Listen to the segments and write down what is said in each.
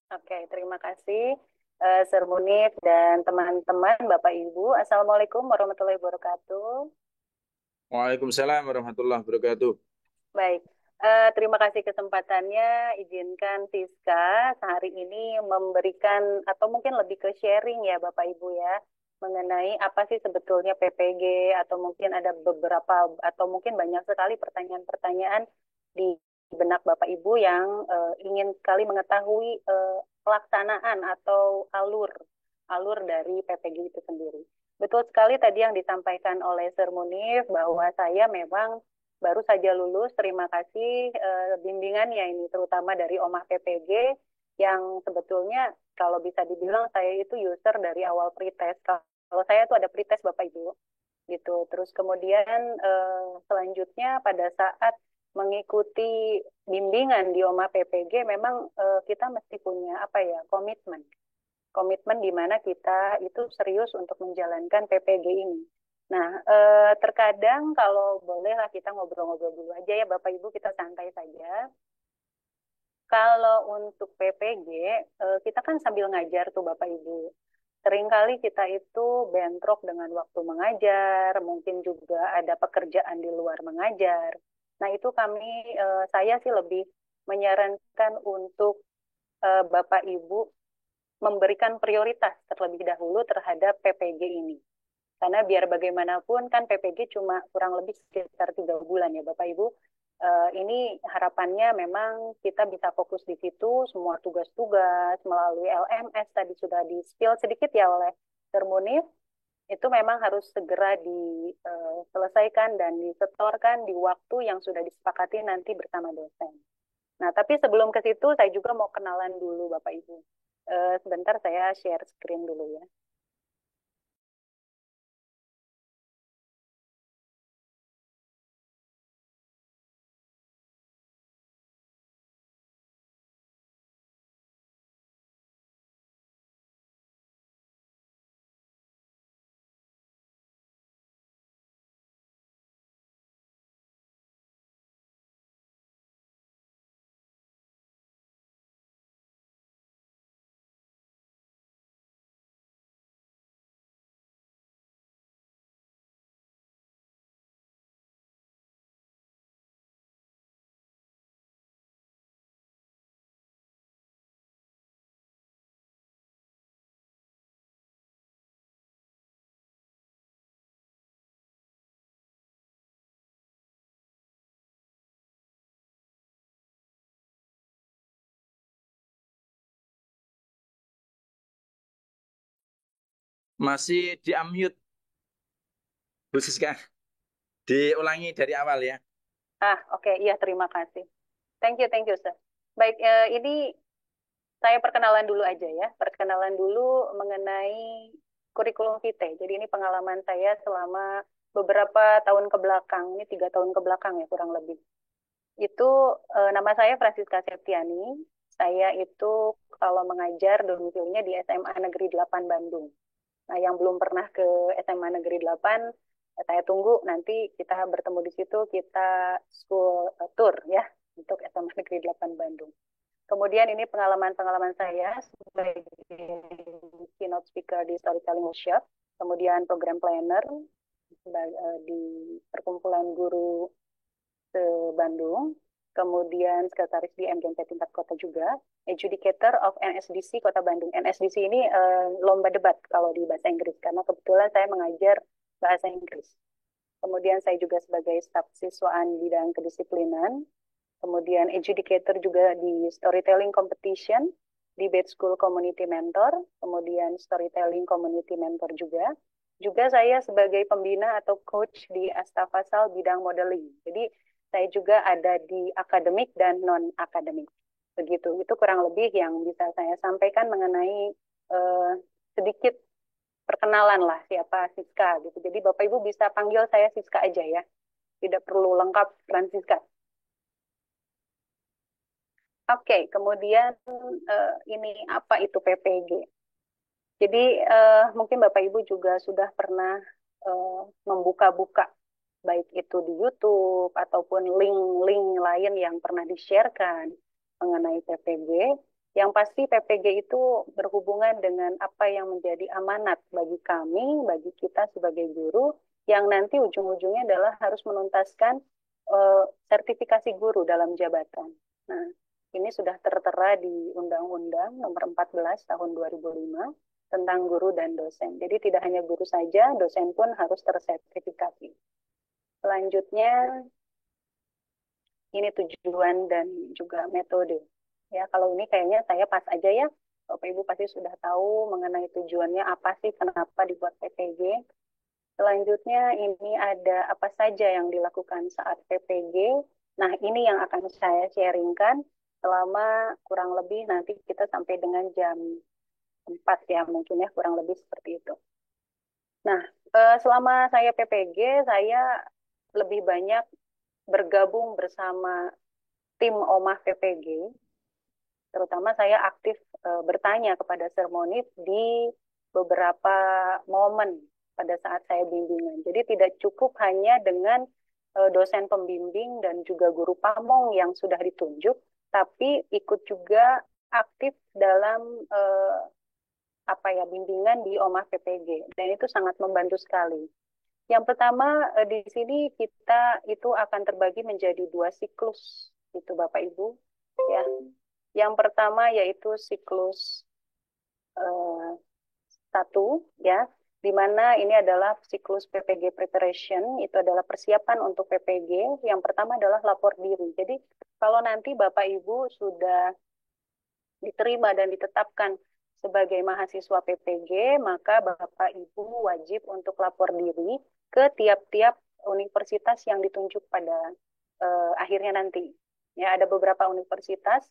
Oke, terima kasih Sir Munif dan teman-teman, Bapak Ibu. Assalamualaikum warahmatullahi wabarakatuh. Waalaikumsalam warahmatullahi wabarakatuh. Baik, terima kasih kesempatannya. Izinkan Siska sehari ini memberikan atau mungkin lebih ke sharing ya Bapak Ibu ya, mengenai apa sih sebetulnya PPG atau mungkin ada beberapa atau mungkin banyak sekali pertanyaan-pertanyaan di benak Bapak Ibu yang ingin sekali mengetahui pelaksanaan atau alur alur dari PPG itu sendiri. Betul sekali tadi yang disampaikan oleh Sir Munif bahwa saya memang baru saja lulus, terima kasih bimbingannya ini, terutama dari Omah PPG yang sebetulnya kalau bisa dibilang saya itu user dari awal pretest. Kalau saya tuh ada pretest Bapak Ibu, gitu. Terus kemudian selanjutnya pada saat mengikuti bimbingan di Omah PPG, memang kita mesti punya apa ya komitmen komitmen di mana kita itu serius untuk menjalankan PPG ini. Nah, terkadang kalau bolehlah kita ngobrol-ngobrol dulu aja ya Bapak Ibu, kita santai saja. Kalau untuk PPG, kita kan sambil ngajar tuh Bapak Ibu. Seringkali kita itu bentrok dengan waktu mengajar, mungkin juga ada pekerjaan di luar mengajar. Nah, itu saya sih lebih menyarankan untuk Bapak Ibu memberikan prioritas terlebih dahulu terhadap PPG ini. Karena biar bagaimanapun kan PPG cuma kurang lebih sekitar 3 bulan ya Bapak Ibu. Ini harapannya memang kita bisa fokus di situ, semua tugas-tugas melalui LMS tadi sudah di-spill sedikit ya oleh Termunif, itu memang harus segera diselesaikan dan disetorkan di waktu yang sudah disepakati nanti bersama dosen. Nah, tapi sebelum ke situ, saya juga mau kenalan dulu Bapak Ibu. Sebentar saya share screen dulu ya. Masih di unmute, Bu Siska. Diulangi dari awal ya. Oke, iya terima kasih. Thank you, Sir. Baik, ini saya perkenalan dulu aja ya. Perkenalan dulu mengenai kurikulum vitae. Jadi ini pengalaman saya selama beberapa tahun ke belakang. Ini 3 tahun ke belakang ya kurang lebih. Itu nama saya Francisca Septiani. Saya itu kalau mengajar domisilinya di SMA Negeri 8 Bandung. Nah, yang belum pernah ke SMA Negeri 8, saya tunggu nanti kita bertemu di situ, kita school tour ya untuk SMA Negeri 8 Bandung. Kemudian ini pengalaman-pengalaman saya sebagai keynote speaker di storytelling workshop, kemudian program planner di perkumpulan guru ke Bandung, kemudian sekretaris di MGMP tingkat kota juga, adjudicator of NSDC Kota Bandung. NSDC ini lomba debat kalau di bahasa Inggris, karena kebetulan saya mengajar bahasa Inggris. Kemudian saya juga sebagai staf siswaan bidang kedisiplinan, kemudian adjudicator juga di storytelling competition, debate school community mentor, kemudian storytelling community mentor juga. Juga saya sebagai pembina atau coach di Astafasal bidang modeling. Jadi saya juga ada di akademik dan non-akademik. Begitu, itu kurang lebih yang bisa saya sampaikan mengenai eh, sedikit perkenalan lah siapa Siska gitu. Jadi Bapak Ibu bisa panggil saya Siska aja ya. Tidak perlu lengkap Francisca. Oke, kemudian ini apa itu PPG? Jadi mungkin Bapak Ibu juga sudah pernah membuka-buka baik itu di YouTube ataupun link-link lain yang pernah di-sharekan mengenai PPG. Yang pasti PPG itu berhubungan dengan apa yang menjadi amanat bagi kami, bagi kita sebagai guru, yang nanti ujung-ujungnya adalah harus menuntaskan sertifikasi guru dalam jabatan. Nah, ini sudah tertera di Undang-Undang Nomor 14 Tahun 2005 tentang guru dan dosen. Jadi tidak hanya guru saja, dosen pun harus tersertifikasi. Selanjutnya, ini tujuan dan juga metode. Ya, kalau ini kayaknya saya pas aja ya. Bapak Ibu pasti sudah tahu mengenai tujuannya apa sih, kenapa dibuat PPG. Selanjutnya ini ada apa saja yang dilakukan saat PPG. Nah, ini yang akan saya sharingkan selama kurang lebih nanti kita sampai dengan jam 4 ya, mungkin ya kurang lebih seperti itu. Nah, selama saya PPG, saya lebih banyak bergabung bersama tim OMAH PPG, terutama saya aktif bertanya kepada sermonis di beberapa momen pada saat saya bimbingan. Jadi tidak cukup hanya dengan dosen pembimbing dan juga guru pamong yang sudah ditunjuk, tapi ikut juga aktif dalam apa ya bimbingan di OMAH PPG, dan itu sangat membantu sekali. Yang pertama, di sini kita itu akan terbagi menjadi dua siklus, itu Bapak Ibu. Ya, yang pertama yaitu siklus eh, satu, ya, di mana ini adalah siklus PPG preparation, itu adalah persiapan untuk PPG. Yang pertama adalah lapor diri. Jadi kalau nanti Bapak Ibu sudah diterima dan ditetapkan sebagai mahasiswa PPG, maka Bapak Ibu wajib untuk lapor diri ke tiap-tiap universitas yang ditunjuk pada akhirnya nanti. Ya, ada beberapa universitas.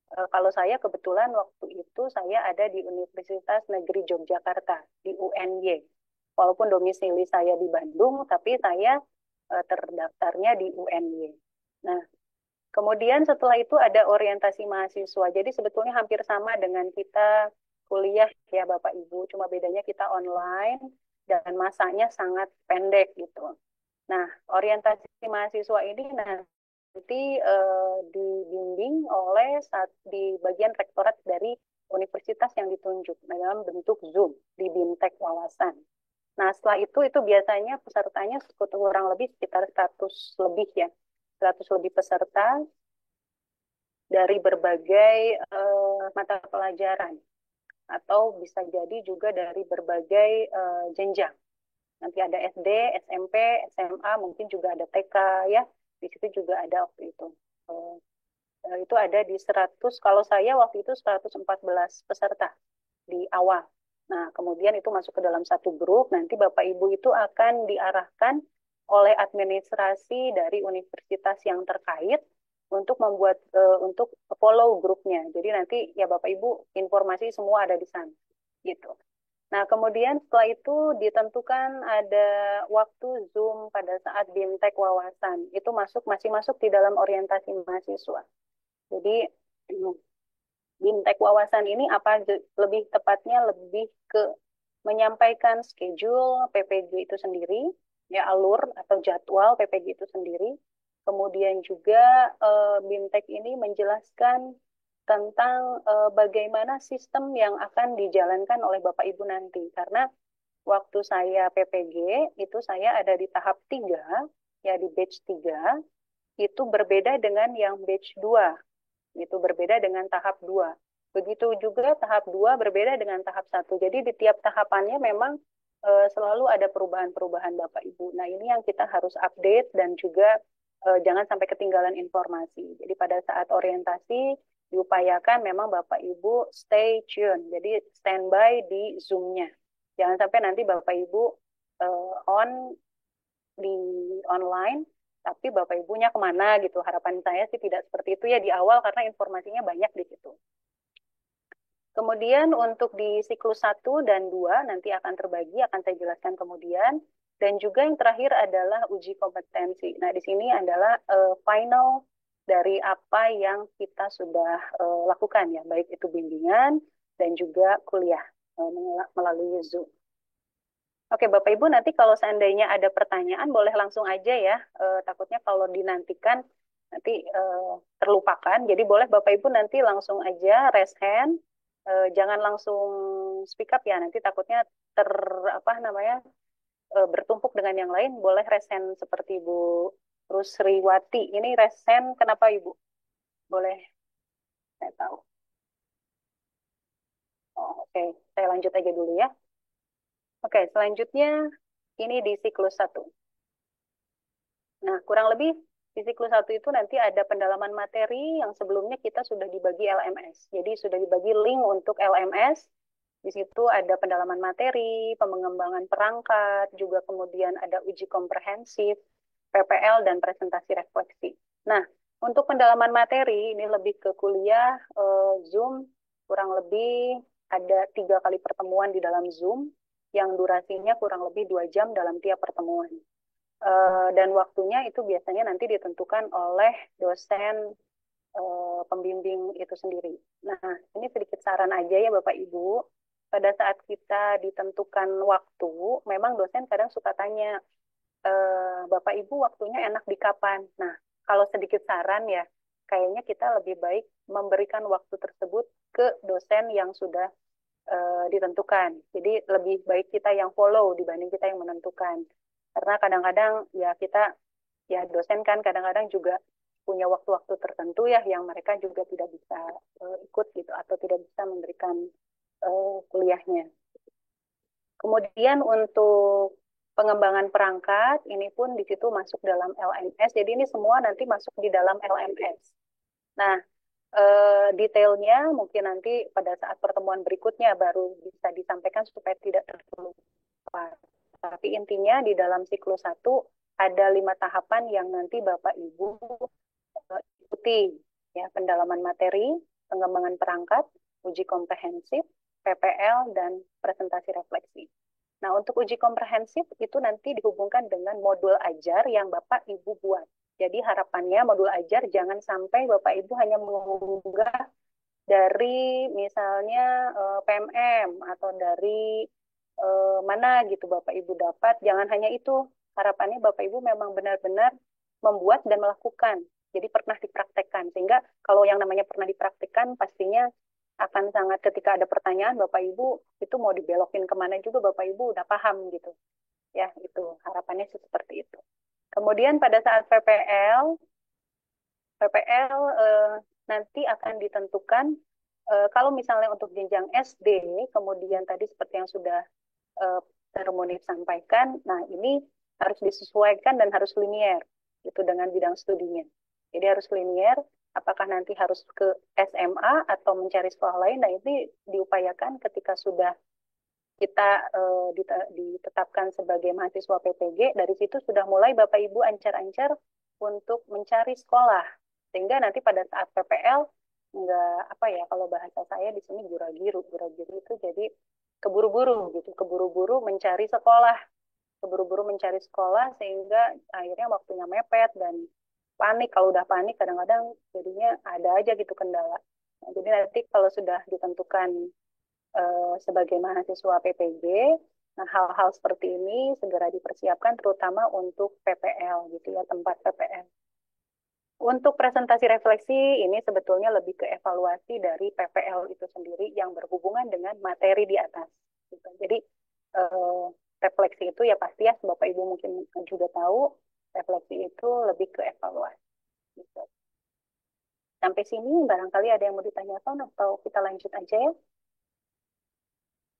Kalau saya kebetulan waktu itu saya ada di Universitas Negeri Yogyakarta, di UNY. Walaupun domisili saya di Bandung, tapi saya terdaftarnya di UNY. Nah, kemudian setelah itu ada orientasi mahasiswa. Jadi sebetulnya hampir sama dengan kita kuliah ya Bapak Ibu, cuma bedanya kita online dan masanya sangat pendek gitu. Nah, orientasi mahasiswa ini nanti dibimbing oleh di bagian rektorat dari universitas yang ditunjuk dalam bentuk Zoom di BIMTEK Wawasan. Nah, setelah itu biasanya pesertanya kurang lebih sekitar 100 lebih ya. 100 lebih peserta dari berbagai mata pelajaran atau bisa jadi juga dari berbagai jenjang. Nanti ada SD, SMP, SMA, mungkin juga ada TK ya. Di situ juga ada waktu itu. Itu ada di 100, kalau saya waktu itu 114 peserta di awal. Nah, kemudian itu masuk ke dalam satu grup, nanti Bapak Ibu itu akan diarahkan oleh administrasi dari universitas yang terkait untuk membuat untuk follow grupnya. Jadi nanti ya Bapak Ibu informasi semua ada di sana gitu. Nah, kemudian setelah itu ditentukan ada waktu Zoom pada saat BIMTEK Wawasan. Itu masih masuk di dalam orientasi mahasiswa. Jadi BIMTEK Wawasan ini apa lebih tepatnya lebih ke menyampaikan schedule PPG itu sendiri, ya alur atau jadwal PPG itu sendiri. Kemudian juga BIMTEK ini menjelaskan tentang bagaimana sistem yang akan dijalankan oleh Bapak Ibu nanti. Karena waktu saya PPG itu saya ada di tahap 3, ya di batch 3, itu berbeda dengan yang batch 2. Itu berbeda dengan tahap 2. Begitu juga tahap 2 berbeda dengan tahap 1. Jadi di tiap tahapannya memang selalu ada perubahan-perubahan Bapak Ibu. Nah, ini yang kita harus update dan juga jangan sampai ketinggalan informasi. Jadi pada saat orientasi diupayakan memang Bapak Ibu stay tune. Jadi standby di Zoom-nya. Jangan sampai nanti Bapak Ibu on di online tapi Bapak Ibunya kemana gitu. Harapan saya sih tidak seperti itu ya di awal karena informasinya banyak di situ. Kemudian untuk di siklus 1 dan 2 nanti akan terbagi, akan saya jelaskan kemudian. Dan juga yang terakhir adalah uji kompetensi. Nah, di sini adalah final dari apa yang kita sudah lakukan ya, baik itu bimbingan dan juga kuliah melalui Zoom. Oke, Bapak Ibu, nanti kalau seandainya ada pertanyaan, boleh langsung aja ya. Takutnya kalau dinantikan, nanti nanti terlupakan. Jadi boleh Bapak Ibu nanti langsung aja raise hand, jangan langsung speak up ya, nanti takutnya ter apa namanya bertumpuk dengan yang lain. Boleh raise hand seperti Bu Rusriwati. Ini raise hand kenapa Ibu? Boleh saya tahu. Oh, oke, saya lanjut aja dulu ya. Oke, selanjutnya ini di siklus satu. Nah, kurang lebih di siklus satu itu nanti ada pendalaman materi yang sebelumnya kita sudah dibagi LMS. Jadi sudah dibagi link untuk LMS. Di situ ada pendalaman materi, pengembangan perangkat, juga kemudian ada uji komprehensif, PPL, dan presentasi refleksi. Nah, untuk pendalaman materi ini lebih ke kuliah Zoom, kurang lebih ada 3 kali pertemuan di dalam Zoom yang durasinya kurang lebih 2 jam dalam tiap pertemuan. Dan waktunya itu biasanya nanti ditentukan oleh dosen pembimbing itu sendiri. Nah, ini sedikit saran aja ya Bapak Ibu. Pada saat kita ditentukan waktu, memang dosen kadang suka tanya, Bapak Ibu waktunya enak di kapan? Nah, kalau sedikit saran ya, kayaknya kita lebih baik memberikan waktu tersebut ke dosen yang sudah ditentukan. Jadi lebih baik kita yang follow dibanding kita yang menentukan. Karena kadang-kadang ya kita, ya dosen kan kadang-kadang juga punya waktu-waktu tertentu ya yang mereka juga tidak bisa ikut gitu atau tidak bisa memberikan kuliahnya. Kemudian untuk pengembangan perangkat ini pun di situ masuk dalam LMS. Jadi ini semua nanti masuk di dalam LMS. Nah, detailnya mungkin nanti pada saat pertemuan berikutnya baru bisa disampaikan supaya tidak terlupa. Tapi intinya di dalam siklus satu ada 5 tahapan yang nanti Bapak Ibu ikuti, ya, pendalaman materi, pengembangan perangkat, uji komprehensif, PPL, dan presentasi refleksi. Nah, untuk uji komprehensif itu nanti dihubungkan dengan modul ajar yang Bapak Ibu buat. Jadi harapannya modul ajar jangan sampai Bapak Ibu hanya mengunggah dari misalnya PMM atau dari mana gitu Bapak Ibu dapat. Jangan hanya itu. Harapannya Bapak Ibu memang benar-benar membuat dan melakukan. Jadi pernah dipraktekkan. Sehingga kalau yang namanya pernah dipraktekkan pastinya akan sangat ketika ada pertanyaan Bapak Ibu itu mau dibelokin kemana juga Bapak Ibu udah paham gitu. Ya, itu harapannya sih seperti itu. Kemudian pada saat PPL nanti akan ditentukan kalau misalnya untuk jenjang SD, kemudian tadi seperti yang sudah Termonif sampaikan, nah ini harus disesuaikan dan harus linier itu dengan bidang studinya. Jadi harus linier, apakah nanti harus ke SMA atau mencari sekolah lain, nah ini diupayakan ketika sudah kita ditetapkan sebagai mahasiswa PPG, dari situ sudah mulai Bapak Ibu ancar-ancar untuk mencari sekolah. Sehingga nanti pada saat PPL, enggak apa ya, kalau bahasa saya di sini gura-giru. Gura-giru itu jadi keburu-buru gitu, keburu-buru mencari sekolah. Keburu-buru mencari sekolah sehingga akhirnya waktunya mepet dan panik. Kalau udah panik kadang-kadang jadinya ada aja gitu kendala. Nah, jadi nanti kalau sudah ditentukan sebagai mahasiswa PPG, nah hal-hal seperti ini segera dipersiapkan terutama untuk PPL gitu ya, tempat PPL. Untuk presentasi refleksi ini sebetulnya lebih ke evaluasi dari PPL itu sendiri yang berhubungan dengan materi di atas. Gitu. Jadi refleksi itu ya pasti ya Bapak Ibu mungkin juga tahu refleksi itu lebih ke evaluasi. Gitu. Sampai sini barangkali ada yang mau ditanyakan atau kita lanjut aja ya?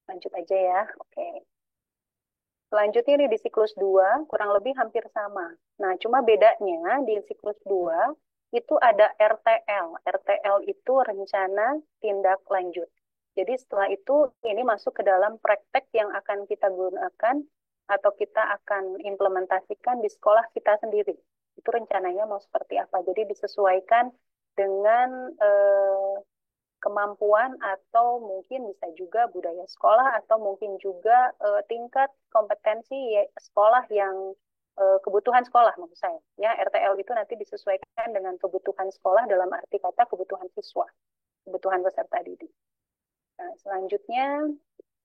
Lanjut aja ya, oke. Selanjutnya ini di siklus 2 kurang lebih hampir sama. Nah, cuma bedanya di siklus 2 itu ada RTL. RTL itu rencana tindak lanjut. Jadi setelah itu ini masuk ke dalam praktek yang akan kita gunakan atau kita akan implementasikan di sekolah kita sendiri. Itu rencananya mau seperti apa. Jadi disesuaikan dengan kemampuan atau mungkin bisa juga budaya sekolah atau mungkin juga tingkat kompetensi sekolah yang kebutuhan sekolah maksud saya. Ya, RTL itu nanti disesuaikan dengan kebutuhan sekolah dalam arti kata kebutuhan siswa, kebutuhan peserta didik. Nah, selanjutnya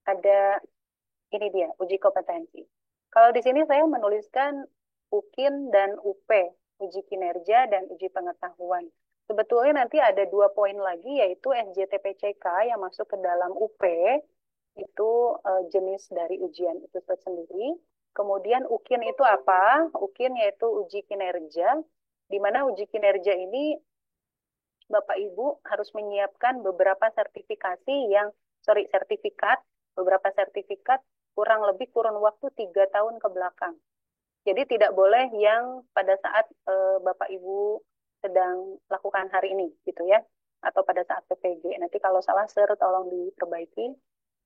ada ini dia uji kompetensi. Kalau di sini saya menuliskan UKIN dan UP. uji kinerja dan uji pengetahuan. Sebetulnya nanti ada 2 poin lagi, yaitu SJTPCK yang masuk ke dalam UP, itu jenis dari ujian itu tersendiri. Kemudian UKIN itu apa? UKIN yaitu uji kinerja, di mana uji kinerja ini Bapak Ibu harus menyiapkan beberapa sertifikat, beberapa sertifikat kurun waktu 3 tahun ke belakang. Jadi tidak boleh yang pada saat Bapak Ibu sedang lakukan hari ini, gitu ya, atau pada saat PPG. Nanti kalau salah, Sir, tolong diperbaiki.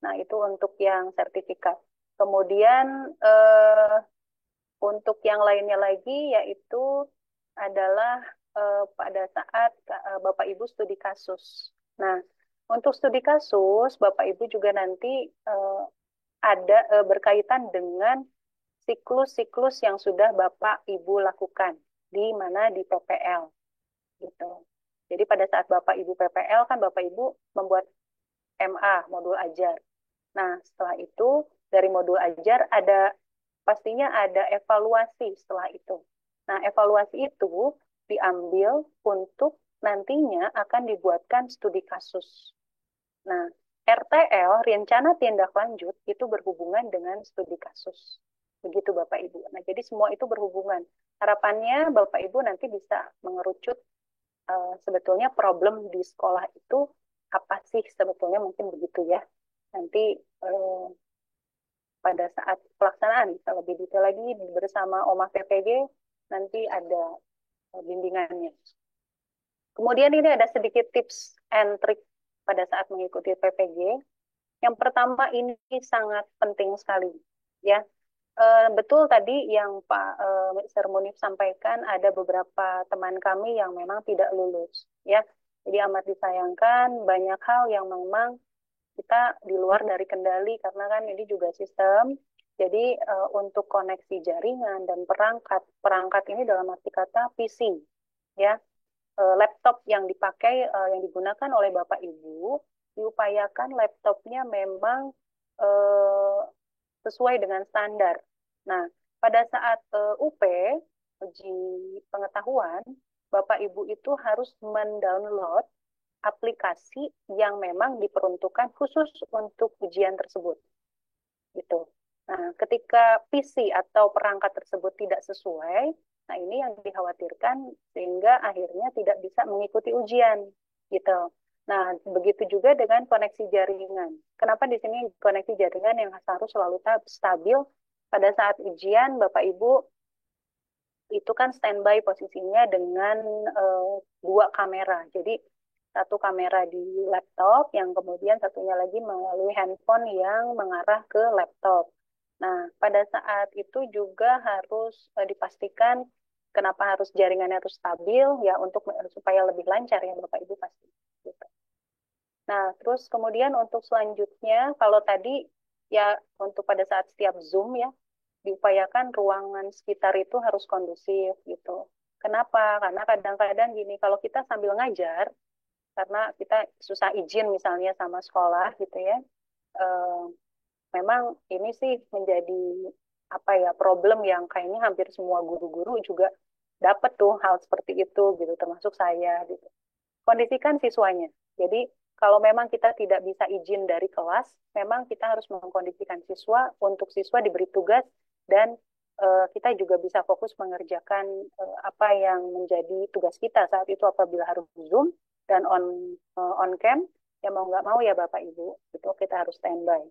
Nah, itu untuk yang sertifikat. Kemudian untuk yang lainnya lagi yaitu adalah pada saat Bapak Ibu studi kasus. Nah, untuk studi kasus, Bapak Ibu juga nanti ada berkaitan dengan siklus-siklus yang sudah Bapak Ibu lakukan di mana di PPL gitu. Jadi pada saat Bapak Ibu PPL kan Bapak Ibu membuat MA, modul ajar. Nah, setelah itu dari modul ajar pastinya ada evaluasi setelah itu. Nah, evaluasi itu diambil untuk nantinya akan dibuatkan studi kasus. Nah, RTL, rencana tindak lanjut, itu berhubungan dengan studi kasus. Begitu Bapak Ibu. Nah, jadi semua itu berhubungan. Harapannya Bapak Ibu nanti bisa mengerucut sebetulnya problem di sekolah itu apa sih sebetulnya, mungkin begitu ya. Nanti pada saat pelaksanaan bisa lebih detail lagi bersama OMA PPG, nanti ada bimbingannya. Kemudian ini ada sedikit tips and trick pada saat mengikuti PPG. Yang pertama ini sangat penting sekali, ya. Betul tadi yang Pak Sir Munif sampaikan, ada beberapa teman kami yang memang tidak lulus, ya. Jadi amat disayangkan, banyak hal yang memang kita di luar dari kendali karena kan ini juga sistem. Jadi untuk koneksi jaringan dan perangkat ini dalam arti kata PC, ya, laptop yang yang digunakan oleh Bapak Ibu, diupayakan laptopnya memang eh, sesuai dengan standar. Nah, pada saat UP, uji pengetahuan, Bapak Ibu itu harus mendownload aplikasi yang memang diperuntukkan khusus untuk ujian tersebut. Gitu. Nah, ketika PC atau perangkat tersebut tidak sesuai, nah ini yang dikhawatirkan sehingga akhirnya tidak bisa mengikuti ujian. Gitu. Nah, begitu juga dengan koneksi jaringan. Kenapa di sini koneksi jaringan yang harus selalu stabil pada saat ujian, Bapak Ibu itu kan standby posisinya dengan 2 kamera. Jadi satu kamera di laptop, yang kemudian satunya lagi melalui handphone yang mengarah ke laptop. Nah, pada saat itu juga harus dipastikan kenapa harus jaringannya harus stabil, ya untuk supaya lebih lancar ya Bapak Ibu pasti. Gitu. Nah, terus kemudian untuk selanjutnya, kalau tadi ya untuk pada saat setiap Zoom ya, diupayakan ruangan sekitar itu harus kondusif gitu. Kenapa? Karena kadang-kadang gini, kalau kita sambil ngajar, karena kita susah izin misalnya sama sekolah gitu ya, eh, memang ini sih menjadi apa ya, problem yang kayaknya hampir semua guru-guru juga dapat tuh hal seperti itu gitu, termasuk saya gitu. Kondisikan siswanya. Jadi kalau memang kita tidak bisa izin dari kelas, memang kita harus mengkondisikan siswa untuk siswa diberi tugas dan kita juga bisa fokus mengerjakan apa yang menjadi tugas kita saat itu apabila harus Zoom dan on cam, ya mau nggak mau ya Bapak Ibu, itu kita harus standby.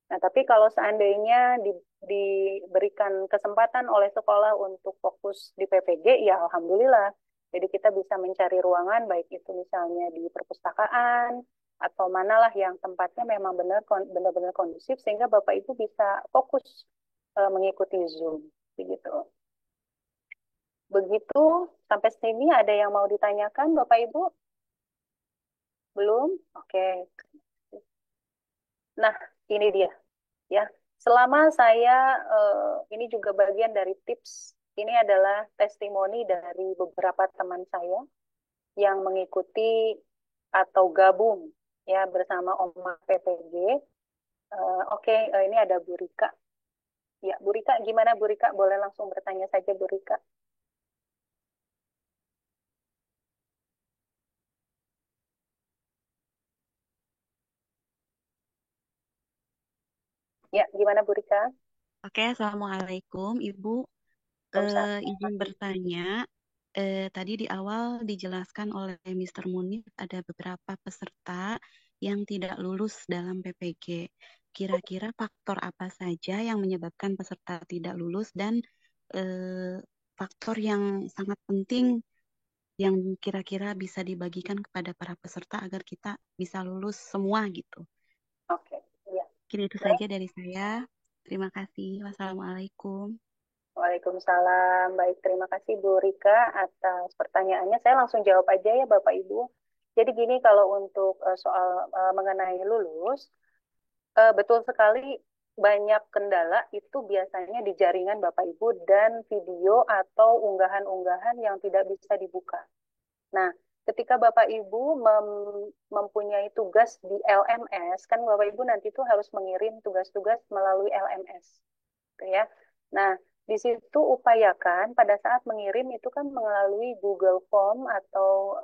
Nah, tapi kalau seandainya diberikan kesempatan oleh sekolah untuk fokus di PPG, ya alhamdulillah. Jadi kita bisa mencari ruangan, baik itu misalnya di perpustakaan, atau manalah yang tempatnya memang benar-benar kondusif, sehingga Bapak Ibu bisa fokus mengikuti Zoom. Begitu. Begitu, sampai sini ada yang mau ditanyakan Bapak Ibu? Belum? Oke. Nah, ini dia. Ya, selama saya ini juga bagian dari tips. Ini adalah testimoni dari beberapa teman saya yang mengikuti atau gabung ya bersama OMA PPG. Oke, ini ada Bu Rika. Ya, Bu Rika, gimana Bu Rika? Boleh langsung bertanya saja Bu Rika. Ya, gimana Bu Rika? Oke, Assalamualaikum Ibu. Waalaikumsalam. Izin bertanya, tadi di awal dijelaskan oleh Mr. Munir ada beberapa peserta yang tidak lulus dalam PPG. Kira-kira faktor apa saja yang menyebabkan peserta tidak lulus dan eh, faktor yang sangat penting yang kira-kira bisa dibagikan kepada para peserta agar kita bisa lulus semua gitu. Oke, ya. Mungkin itu Baik. saja dari saya. Terima kasih. Wassalamualaikum. Waalaikumsalam. Baik, terima kasih Bu Rika atas pertanyaannya. Saya langsung jawab aja ya Bapak Ibu. Jadi gini, kalau untuk soal mengenai lulus, betul sekali banyak kendala itu biasanya di jaringan Bapak Ibu dan video atau unggahan-unggahan yang tidak bisa dibuka. Nah, ketika Bapak Ibu mempunyai tugas di LMS, kan Bapak Ibu nanti tuh harus mengirim tugas-tugas melalui LMS, gitu ya. Nah, di situ upayakan pada saat mengirim itu kan melalui Google Form atau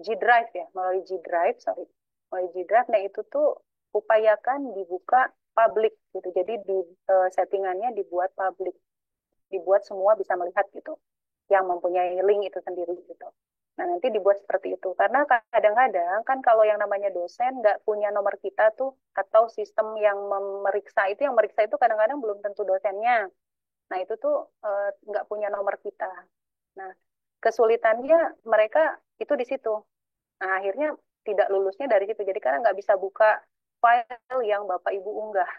G Drive ya, melalui G Drive, sorry, melalui G Drive. Nah, itu tuh upayakan dibuka publik gitu. Jadi di settingannya dibuat publik, dibuat semua bisa melihat gitu, yang mempunyai link itu sendiri gitu. Nah, nanti dibuat seperti itu. Karena kadang-kadang kan kalau yang namanya dosen nggak punya nomor kita tuh, atau sistem yang memeriksa itu, yang meriksa itu kadang-kadang belum tentu dosennya. Nah, itu tuh nggak punya nomor kita. Nah, kesulitannya mereka itu di situ. Nah, akhirnya tidak lulusnya dari situ. Jadi karena nggak bisa buka file yang Bapak Ibu unggah.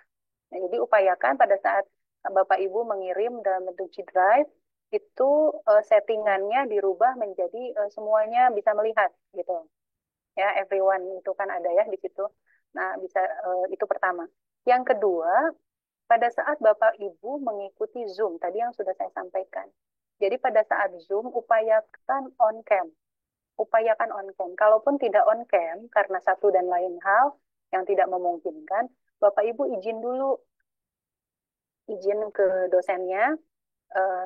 Nah, jadi upayakan pada saat Bapak Ibu mengirim dalam bentuk G Drive, itu settingannya dirubah menjadi semuanya bisa melihat gitu. Ya, everyone itu kan ada ya di situ. Nah, bisa itu pertama. Yang kedua, pada saat Bapak Ibu mengikuti Zoom, tadi yang sudah saya sampaikan. Jadi pada saat Zoom, upayakan on cam. Upayakan on cam. Kalaupun tidak on cam, karena satu dan lain hal yang tidak memungkinkan, Bapak Ibu izin dulu, izin ke dosennya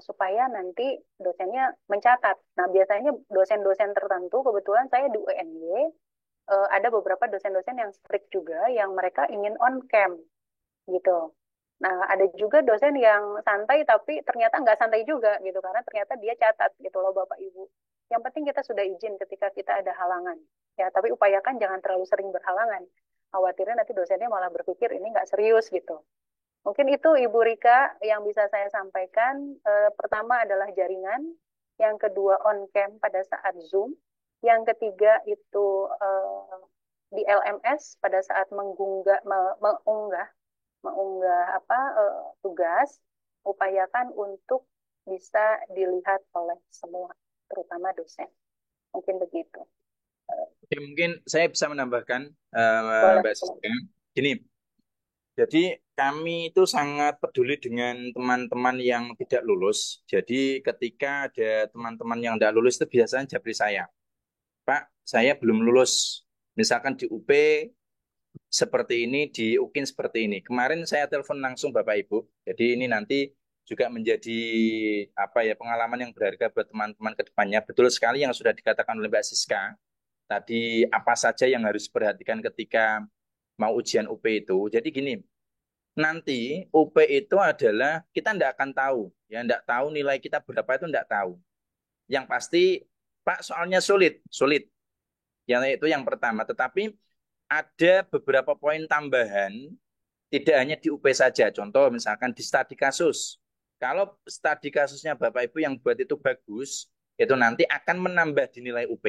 supaya nanti dosennya mencatat. Nah, biasanya dosen-dosen tertentu, kebetulan saya di UNY, ada beberapa dosen-dosen yang strict juga, yang mereka ingin on cam gitu. Nah, ada juga dosen yang santai tapi ternyata nggak santai juga gitu, karena ternyata dia catat gitu loh Bapak Ibu. Yang penting kita sudah izin ketika kita ada halangan. Ya, tapi upayakan jangan terlalu sering berhalangan. Khawatirnya nanti dosennya malah berpikir ini nggak serius gitu. Mungkin itu Ibu Rika yang bisa saya sampaikan. Pertama adalah jaringan, yang kedua on cam pada saat Zoom, yang ketiga itu di LMS pada saat mengunggah apa tugas, upayakan untuk bisa dilihat oleh semua, terutama dosen. Mungkin begitu. Oke, mungkin saya bisa menambahkan, Boleh. Mbak Siska. Gini, jadi kami itu sangat peduli dengan teman-teman yang tidak lulus. Jadi ketika ada teman-teman yang tidak lulus itu biasanya japri saya, Pak, saya belum lulus. Misalkan di UP seperti ini, di UKIN seperti ini. Kemarin saya telepon langsung Bapak Ibu. Jadi ini nanti juga menjadi apa ya, pengalaman yang berharga buat teman-teman ke depannya. Betul sekali yang sudah dikatakan oleh Mbak Siska. Tadi apa saja yang harus diperhatikan ketika mau ujian UP itu. Jadi gini, nanti UP itu adalah kita tidak akan tahu, ya tidak tahu nilai kita berapa itu tidak tahu. Yang pasti, Pak, soalnya sulit, sulit. Yang itu yang pertama. Tetapi ada beberapa poin tambahan, tidak hanya di UP saja. Contoh misalkan di studi kasus. Kalau studi kasusnya Bapak Ibu yang buat itu bagus, itu nanti akan menambah di nilai UP.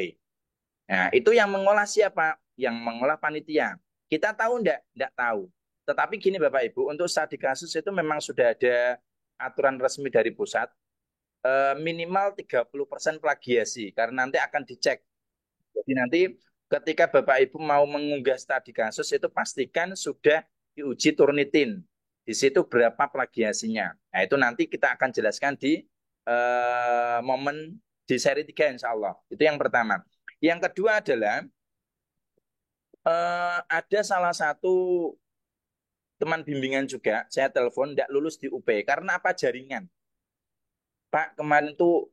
Nah, itu yang mengolah siapa? Yang mengolah panitia. Kita tahu enggak? Enggak tahu. Tetapi gini Bapak Ibu, untuk studi kasus itu memang sudah ada aturan resmi dari pusat, minimal 30% plagiasi, karena nanti akan dicek. Jadi nanti ketika Bapak Ibu mau mengunggah studi kasus itu pastikan sudah diuji Turnitin. Di situ berapa plagiasinya. Nah, itu nanti kita akan jelaskan di momen di seri 3 insya Allah. Itu yang pertama. Yang kedua adalah ada salah satu teman bimbingan juga, saya telepon, tidak lulus di UP. Karena apa? Jaringan. Pak, kemarin tuh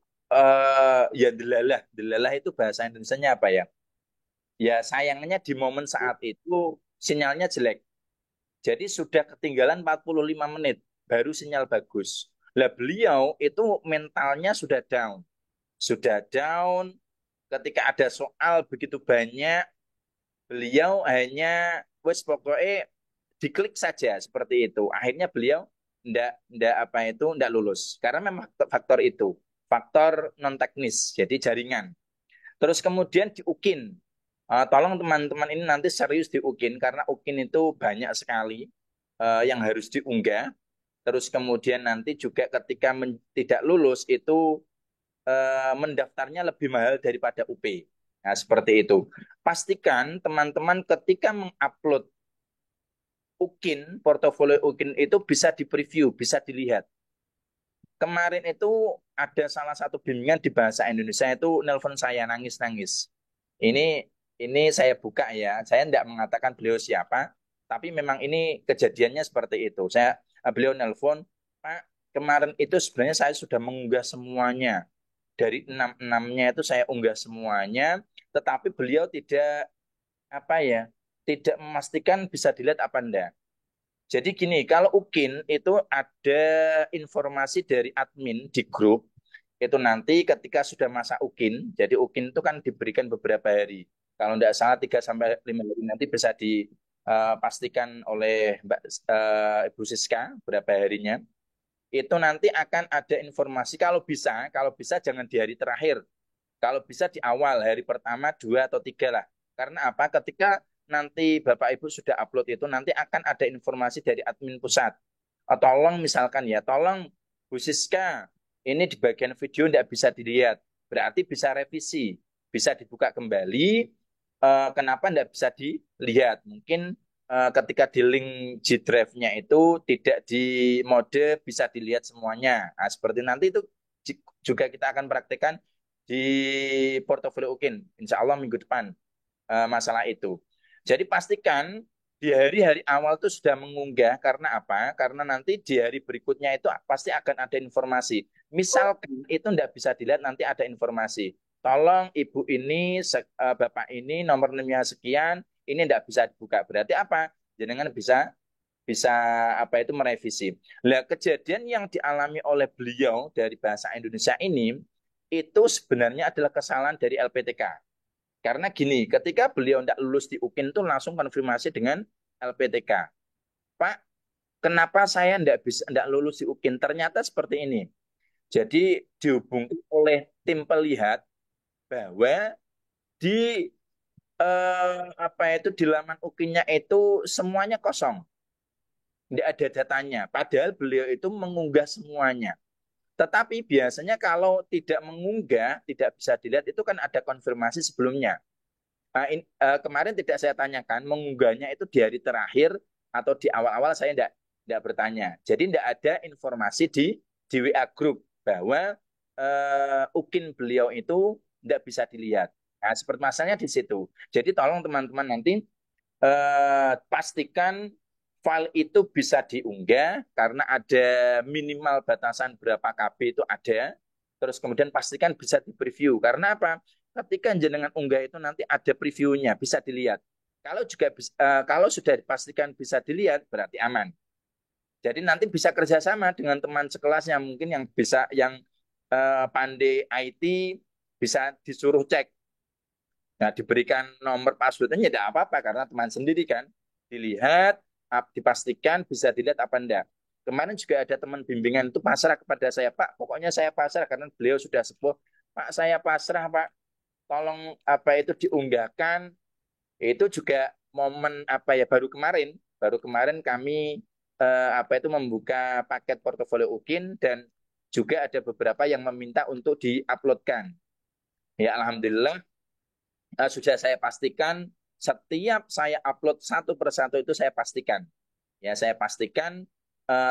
ya delalah. Delalah itu bahasa Indonesianya apa ya? Ya sayangnya di momen saat itu sinyalnya jelek. Jadi sudah ketinggalan 45 menit, baru sinyal bagus. Lah beliau itu mentalnya sudah down. Sudah down, ketika ada soal begitu banyak, beliau hanya wes pokoknya diklik saja seperti itu. Akhirnya beliau ndak lulus karena memang faktor itu, faktor non teknis, jadi jaringan. Terus kemudian di UKIN. Tolong teman-teman ini nanti serius di UKIN karena UKIN itu banyak sekali yang harus diunggah. Terus kemudian nanti juga ketika tidak lulus itu mendaftarnya lebih mahal daripada UP. Nah, seperti itu. Pastikan teman-teman ketika mengupload UKIN, portofolio UKIN itu bisa di-preview, bisa dilihat. Kemarin itu ada salah satu bimbingan di bahasa Indonesia itu nelpon saya nangis-nangis. Ini ini saya buka ya. Saya tidak mengatakan beliau siapa, tapi memang ini kejadiannya seperti itu. Beliau nelpon, Pak, kemarin itu sebenarnya saya sudah mengunggah semuanya. Dari enam-enamnya itu saya unggah semuanya, tetapi beliau tidak apa ya, tidak memastikan bisa dilihat apa enggak. Jadi gini, kalau UKIN itu ada informasi dari admin di grup, itu nanti ketika sudah masa UKIN, jadi UKIN itu kan diberikan beberapa hari. Kalau tidak salah 3 sampai 5 hari nanti bisa dipastikan oleh Mbak Ibu Siska berapa harinya. Itu nanti akan ada informasi kalau bisa jangan di hari terakhir. Kalau bisa di awal, hari pertama, 2 atau 3 lah. Karena apa? Ketika nanti Bapak Ibu sudah upload itu, nanti akan ada informasi dari admin pusat. Tolong misalkan ya, tolong Bu Siska, ini di bagian video tidak bisa dilihat. Berarti bisa revisi, bisa dibuka kembali. Kenapa tidak bisa dilihat? Mungkin ketika di link G Drive-nya itu tidak di mode bisa dilihat semuanya. Nah, seperti nanti itu juga kita akan praktekkan di portofolio UKIN. Insya Allah minggu depan masalah itu. Jadi pastikan di hari-hari awal itu sudah mengunggah karena apa? Karena nanti di hari berikutnya itu pasti akan ada informasi. Misalkan itu tidak bisa dilihat nanti ada informasi. Tolong ibu ini, bapak ini nomor NIM-nya sekian, ini tidak bisa dibuka. Berarti apa? Jangan bisa bisa apa itu merevisi. Nah, kejadian yang dialami oleh beliau dari bahasa Indonesia ini itu sebenarnya adalah kesalahan dari LPTK. Karena gini, ketika beliau tidak lulus di UKIN itu langsung konfirmasi dengan LPTK. Pak, kenapa saya tidak lulus di UKIN? Ternyata seperti ini. Jadi dihubungkan oleh tim pelihat bahwa di di laman UKIN-nya itu semuanya kosong. Tidak ada datanya. Padahal beliau itu mengunggah semuanya. Tetapi biasanya kalau tidak mengunggah, tidak bisa dilihat, itu kan ada konfirmasi sebelumnya. Kemarin tidak saya tanyakan, mengunggahnya itu di hari terakhir atau di awal-awal saya tidak bertanya. Jadi tidak ada informasi di WA Group bahwa UKIN beliau itu tidak bisa dilihat. Nah, seperti masalahnya di situ. Jadi tolong teman-teman nanti pastikan file itu bisa diunggah karena ada minimal batasan berapa KB itu ada. Terus kemudian pastikan bisa di-preview. Karena apa? Ketika jenengan unggah itu nanti ada previewnya, bisa dilihat. Kalau sudah dipastikan bisa dilihat, berarti aman. Jadi nanti bisa kerjasama dengan teman sekelasnya mungkin yang pandai IT bisa disuruh cek. Nah, diberikan nomor passwordnya tidak apa-apa karena teman sendiri kan. Dilihat, dipastikan bisa dilihat apa enggak. Kemarin juga ada teman bimbingan itu pasrah kepada saya, Pak, pokoknya saya pasrah karena beliau sudah sepuh. Pak, saya pasrah, Pak. Tolong apa itu diunggahkan. Itu juga momen baru kemarin kami membuka paket portofolio UKIN dan juga ada beberapa yang meminta untuk diuploadkan. Ya, alhamdulillah sudah saya pastikan setiap saya upload satu persatu itu saya pastikan. Ya, saya pastikan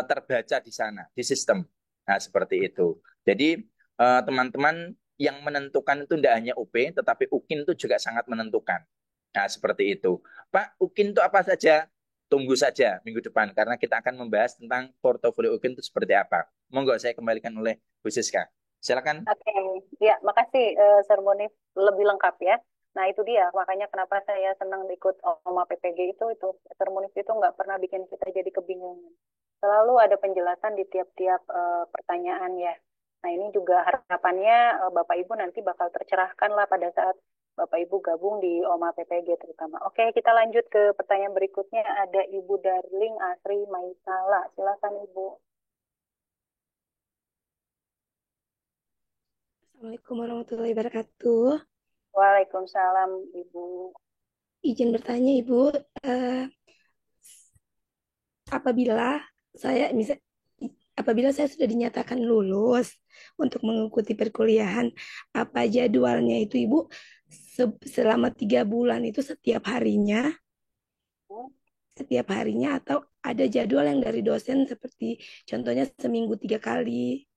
terbaca di sana, di sistem. Nah, seperti itu. Jadi, teman-teman yang menentukan itu tidak hanya UP, tetapi UKIN itu juga sangat menentukan. Nah, seperti itu. Pak, UKIN itu apa saja? Tunggu saja minggu depan, karena kita akan membahas tentang portofolio UKIN itu seperti apa. Monggo saya kembalikan oleh Bu Siska. Silakan. Oke, ya makasih Sir Munif lebih lengkap ya. Nah, itu dia. Makanya kenapa saya senang ikut OMA PPG itu Dr. Munif itu nggak pernah bikin kita jadi kebingungan. Selalu ada penjelasan di tiap-tiap pertanyaan ya. Nah, ini juga harapannya Bapak Ibu nanti bakal tercerahkan lah pada saat Bapak Ibu gabung di OMA PPG terutama. Oke, kita lanjut ke pertanyaan berikutnya. Ada Ibu Darling Asri Maisala. Silakan Ibu. Assalamualaikum warahmatullahi wabarakatuh. Waalaikumsalam Ibu. Izin bertanya Ibu, apabila saya misal apabila saya sudah dinyatakan lulus untuk mengikuti perkuliahan, apa jadwalnya itu Ibu? Selama 3 bulan itu setiap harinya atau ada jadwal yang dari dosen seperti contohnya seminggu 3 kali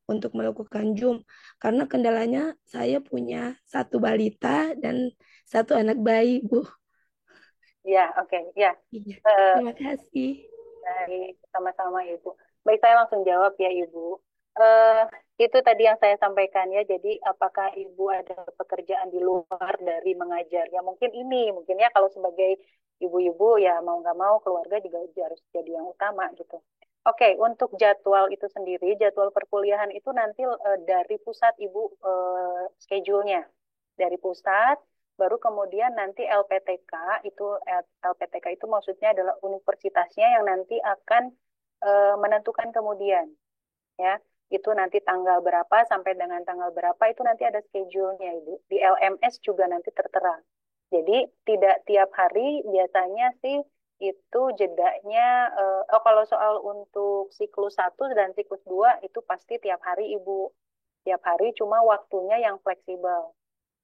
untuk melakukan Zoom, karena kendalanya saya punya satu balita dan satu anak bayi, Bu. Ya, oke. Ya, Iya, Eh, terima kasih. baik, sama-sama Ibu. Baik, saya langsung jawab ya Ibu. Eh, itu tadi yang saya sampaikan ya. Jadi, apakah Ibu ada pekerjaan di luar dari mengajar? Ya mungkin ini, mungkin ya kalau sebagai ibu-ibu ya mau nggak mau keluarga juga harus jadi yang utama gitu. Oke, untuk jadwal itu sendiri, jadwal perkuliahan itu nanti dari pusat Ibu schedule-nya. Dari pusat, baru kemudian nanti LPTK itu maksudnya adalah universitasnya yang nanti akan menentukan kemudian ya itu nanti tanggal berapa sampai dengan tanggal berapa itu nanti ada schedule-nya Ibu. Di LMS juga nanti tertera. Jadi tidak tiap hari biasanya sih itu jedanya kalau soal untuk siklus 1 dan siklus 2 itu pasti tiap hari Ibu. Tiap hari cuma waktunya yang fleksibel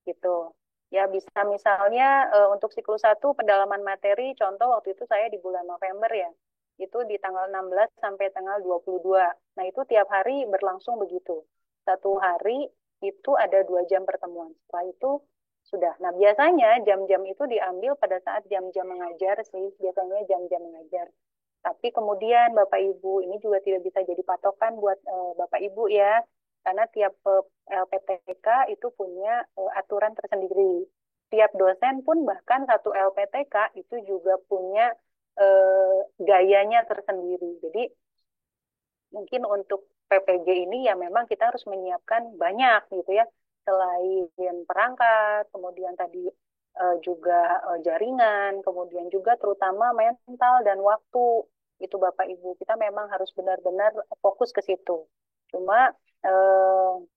gitu. Ya bisa misalnya untuk siklus 1 pendalaman materi, contoh waktu itu saya di bulan November ya, itu di tanggal 16 sampai tanggal 22. Nah itu tiap hari berlangsung begitu. Satu hari itu ada 2 jam pertemuan. Setelah itu sudah. Nah biasanya jam-jam itu diambil pada saat jam-jam mengajar sih, biasanya jam-jam mengajar. Tapi kemudian Bapak Ibu ini juga tidak bisa jadi patokan buat Bapak Ibu ya, karena tiap LPTK itu punya aturan tersendiri. Tiap dosen pun bahkan satu LPTK itu juga punya gayanya tersendiri. Jadi mungkin untuk PPG ini ya memang kita harus menyiapkan banyak gitu ya. Selain perangkat, kemudian tadi juga jaringan, kemudian juga terutama mental dan waktu. Itu Bapak Ibu, kita memang harus benar-benar fokus ke situ. Cuma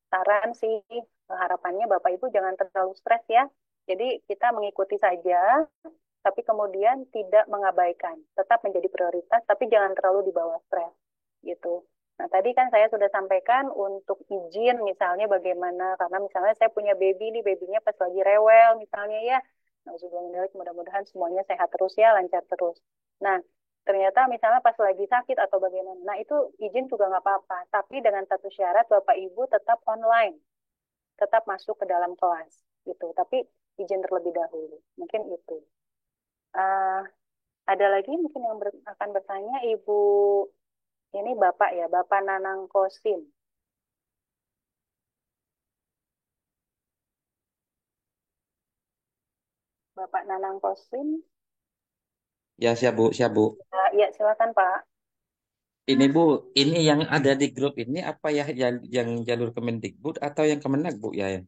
saran sih, harapannya Bapak Ibu jangan terlalu stres ya. Jadi kita mengikuti saja, tapi kemudian tidak mengabaikan. Tetap menjadi prioritas, tapi jangan terlalu dibawa stres gitu. Nah, tadi kan saya sudah sampaikan untuk izin misalnya bagaimana, karena misalnya saya punya baby nih, babynya pas lagi rewel misalnya ya. Nah, mudah-mudahan semuanya sehat terus ya, lancar terus. Nah, ternyata misalnya pas lagi sakit atau bagaimana, nah itu izin juga nggak apa-apa. Tapi dengan satu syarat, Bapak Ibu tetap online, tetap masuk ke dalam kelas gitu. Tapi izin terlebih dahulu. Mungkin itu. Uh, ada lagi mungkin yang akan bertanya, Ibu ini Bapak ya, Bapak Nanang Kosim. Bapak Nanang Kosim. Ya, siap Bu, siap Bu. Ya, silakan Pak. Ini Bu, ini yang ada di grup ini apa ya yang jalur Kemendikbud atau yang Kemenak Bu ya?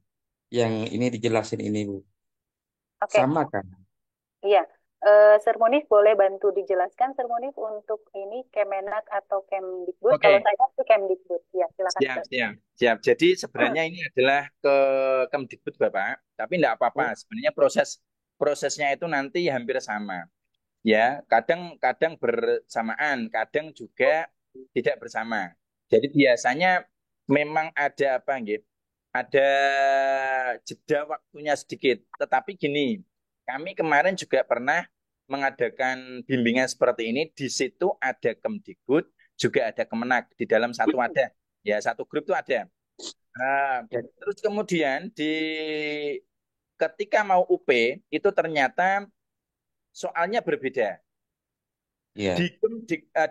Yang ini dijelasin ini Bu. Oke, Sama kan? iya. Sir Munif boleh bantu dijelaskan Sir Munif untuk ini Kemenak atau Kemdikbud? Kalau Oke, saya itu Kemdikbud. Ya, silakan siap, Sir. siap, siap. Jadi sebenarnya ini adalah ke Kemdikbud Bapak, tapi enggak apa-apa. Oh, Sebenarnya prosesnya itu nanti hampir sama. Ya, kadang-kadang bersamaan, kadang juga tidak bersama. Jadi biasanya memang ada apa gitu? Ada jeda waktunya sedikit. Tetapi gini, kami kemarin juga pernah mengadakan bimbingan seperti ini. Di situ ada Kemdikbud, juga ada Kemenak di dalam satu ada. Ya, satu grup itu ada. Nah, ya, terus kemudian ketika mau UP itu ternyata soalnya berbeda. ya.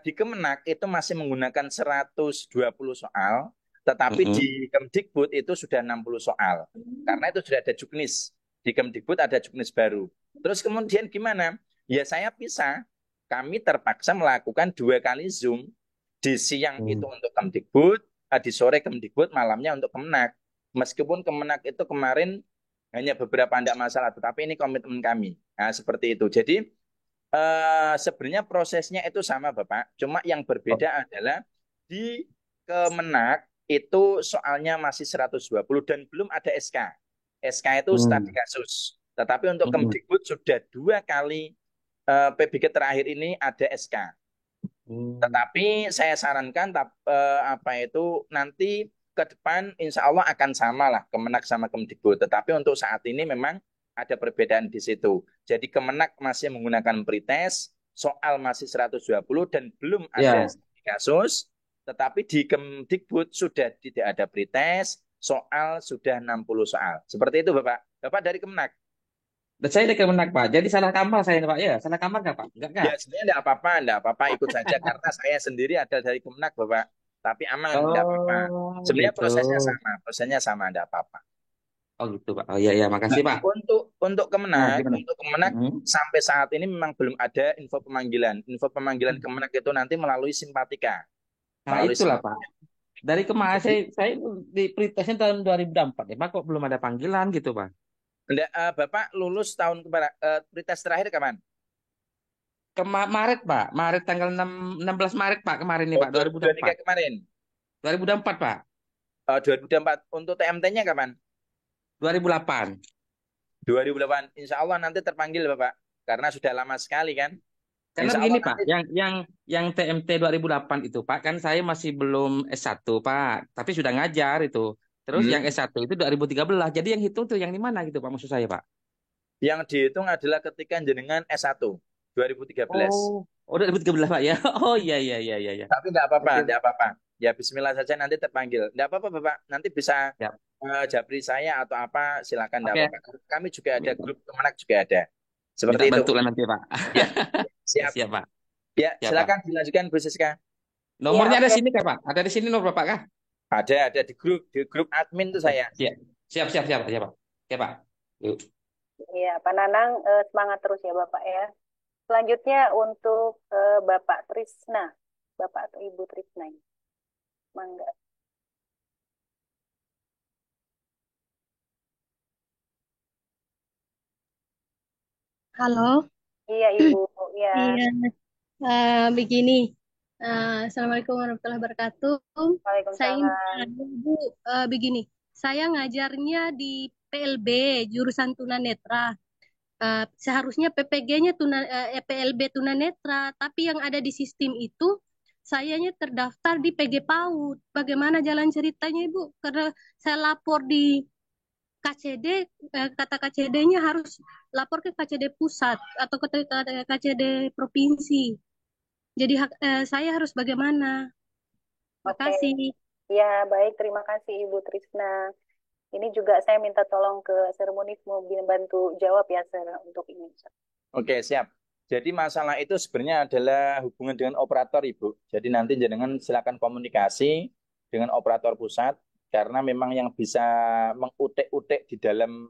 Di Kemenak itu masih menggunakan 120 soal, tetapi Mm-mm. di Kemdikbud itu sudah 60 soal. Karena itu sudah ada juknis. Di Kemdikbud ada juknis baru. Terus kemudian gimana? Ya saya pisah. Kami terpaksa melakukan 2 kali Zoom. Di siang itu Hmm. untuk Kemdikbud, di sore Kemdikbud, malamnya untuk Kemenak. Meskipun Kemenak itu kemarin hanya beberapa tidak masalah, tetapi ini komitmen kami. Nah, seperti itu. Jadi sebenarnya prosesnya itu sama, Bapak. Cuma yang Oh. berbeda adalah di Kemenak itu soalnya masih 120 dan belum ada SK. SK itu studi Hmm. kasus. Tetapi untuk Hmm. Kemdikbud sudah 2 kali PBG terakhir ini ada SK. Hmm. Tetapi saya sarankan apa itu nanti ke depan insya Allah akan sama lah Kemenak sama Kemdikbud. Tetapi untuk saat ini memang ada perbedaan di situ. Jadi Kemenak masih menggunakan pretest, soal masih 120 dan belum ada Ya, studi kasus. Tetapi di Kemdikbud sudah tidak ada pretest, soal sudah 60 soal. Seperti itu Bapak. Bapak dari Kemenak. dan saya dari Kemenak Pak. Jadi salah kamar saya Pak. Ya, salah kamar nggak Pak? Enggak. Ya sebenarnya enggak apa-apa ikut saja karena saya sendiri ada dari Kemenak Bapak. Tapi aman, enggak apa-apa. Oh, Sebenarnya gitu. prosesnya sama, enggak apa-apa. Oh, gitu Pak. Oh iya iya, Nah, makasih Pak. Nah, gimana? Untuk Kemenak Hmm. sampai saat ini memang belum ada info pemanggilan. Info pemanggilan Kemenak itu nanti melalui simpatika, Nah, melalui itulah Pak. simpatika. Dari kemarin Jadi saya di pretestnya tahun 2004 ya, Pak, kok belum ada panggilan gitu, Pak. enggak, Bapak lulus tahun kemarin, pretest terakhir kapan? Maret, Pak. Maret tanggal 16 Maret, Pak, kemarin nih, Oh, Pak, 2023 2024. kemarin. 2024, Pak. 2024 untuk TMT-nya kapan? 2008. 2008. Insya Allah nanti terpanggil Bapak. Karena sudah lama sekali kan. Karena Insya begini, Allah Pak, nanti. yang TMT 2008 itu, Pak, kan saya masih belum S1, Pak, tapi sudah ngajar itu. Terus yang Hmm. S1 itu 2013. Jadi yang hitung tuh yang di mana gitu, Pak, maksud saya, Pak. Yang dihitung adalah ketika jenengan S1 2013. Oh, oh 2013, Pak ya. Oh iya iya iya iya iya. Tapi enggak apa-apa, Oke. enggak apa-apa. Ya Bismillah saja nanti terpanggil. Enggak apa-apa Bapak. Nanti bisa Siap. japri saya atau apa silakan enggak Oke. apa-apa. Kami juga ada grup Kemenak juga ada. Minta Seperti itu. bantu lah nanti, Pak. Ya, siap. Siap, Pak. Ya, Siap, Pak. silakan dilanjutkan Bu Siska. Iya, Nomornya ada oke. sini kah, Pak? Ada di sini nomor Bapak kah? Ada di grup admin tuh Oke, saya. siap. Siap, siap, siap, siap, Pak. Oke, Pak. Yuk. Iya, Pak Nanang, semangat terus ya Bapak ya. Selanjutnya untuk Bapak Trisna. Bapak atau Ibu Trisna. Mangga. Halo, Iya, Ibu. Ya, iya, begini. Assalamualaikum warahmatullahi wabarakatuh. Saya ingin Waalaikumsalam. bertanya, Bu, begini. Saya ngajarnya di PLB, jurusan tunanetra. Seharusnya PPG-nya PLB tunanetra, tapi yang ada di sistem itu, sayanya terdaftar di PG PAUD. Bagaimana jalan ceritanya, Ibu? Karena saya lapor di KCD, kata KCD-nya harus lapor ke KCD pusat atau ke KCD provinsi. Jadi saya harus bagaimana? Oke. Makasih. Ya, baik. Terima kasih Ibu Trisna. Ini juga saya minta tolong ke seremonies mau bantu jawab ya, Ser, untuk ini. Oke, siap. Jadi masalah itu sebenarnya adalah hubungan dengan operator, Ibu. Jadi nanti jenengan silakan komunikasi dengan operator pusat karena memang yang bisa mengutek-utek di dalam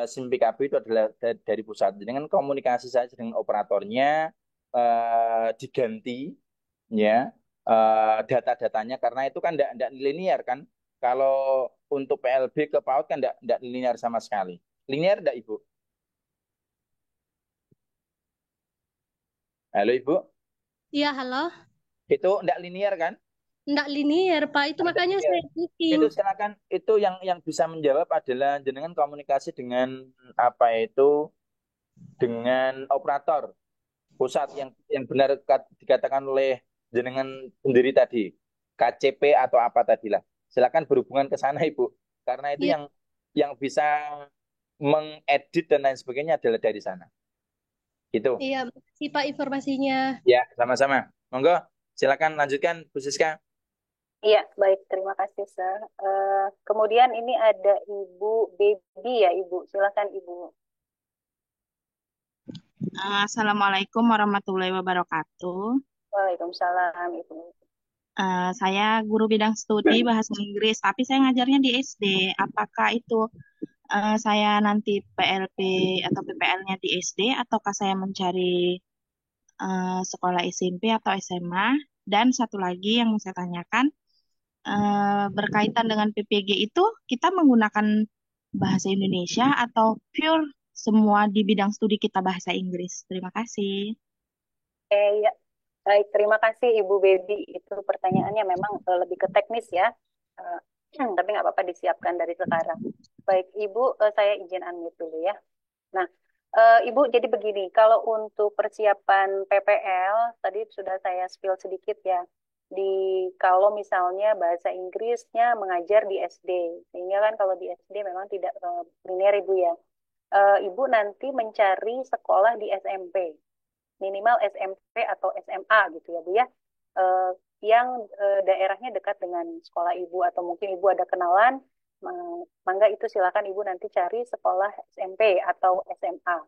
SIM PKB itu adalah dari pusat. Jenengan komunikasi saja dengan operatornya diganti ya data-datanya karena itu kan tidak linear kan. Kalau untuk PLB ke PAUD kan tidak linear sama sekali. Linear enggak, Ibu? Halo, Ibu. Iya, halo. Itu enggak linear kan? Enggak linear, Pak. Itu Enggak makanya linear. saya pusing. Itu silakan itu yang bisa menjawab adalah jenengan komunikasi dengan apa itu dengan operator pusat yang benar dikatakan oleh jenengan sendiri tadi KCP atau apa tadi lah. Silakan berhubungan ke sana Ibu. Karena itu Iya, yang bisa mengedit dan lain sebagainya adalah dari sana. Gitu. iya, makasih Pak informasinya. Ya, sama-sama. Monggo, silakan lanjutkan Bu Siska. Iya, baik. Terima kasih, Ser. Kemudian ini ada Ibu Baby ya, Ibu. Silakan, Ibu. Assalamualaikum warahmatullahi wabarakatuh. Waalaikumsalam, Ibu. Saya guru bidang studi bahasa Inggris, tapi saya ngajarnya di SD. Apakah itu saya nanti PLP atau PPL-nya di SD, ataukah saya mencari sekolah SMP atau SMA? Dan satu lagi yang mau saya tanyakan, berkaitan dengan PPG itu, kita menggunakan bahasa Indonesia atau pure semua di bidang studi kita bahasa Inggris? Terima kasih. Ya. Baik, terima kasih Ibu Baby. Itu pertanyaannya memang lebih ke teknis ya. Eh, tapi nggak apa-apa disiapkan dari sekarang. Baik, Ibu, saya izin unmute dulu ya. Nah, Ibu, jadi begini, kalau untuk persiapan PPL, tadi sudah saya spill sedikit ya, di kalau misalnya bahasa Inggrisnya mengajar di SD, sehingga kan kalau di SD memang tidak linear Ibu ya. Ibu nanti mencari sekolah di SMP, minimal SMP atau SMA gitu ya Bu ya, Eh, yang daerahnya dekat dengan sekolah Ibu atau mungkin Ibu ada kenalan, mangga itu silakan Ibu nanti cari sekolah SMP atau SMA.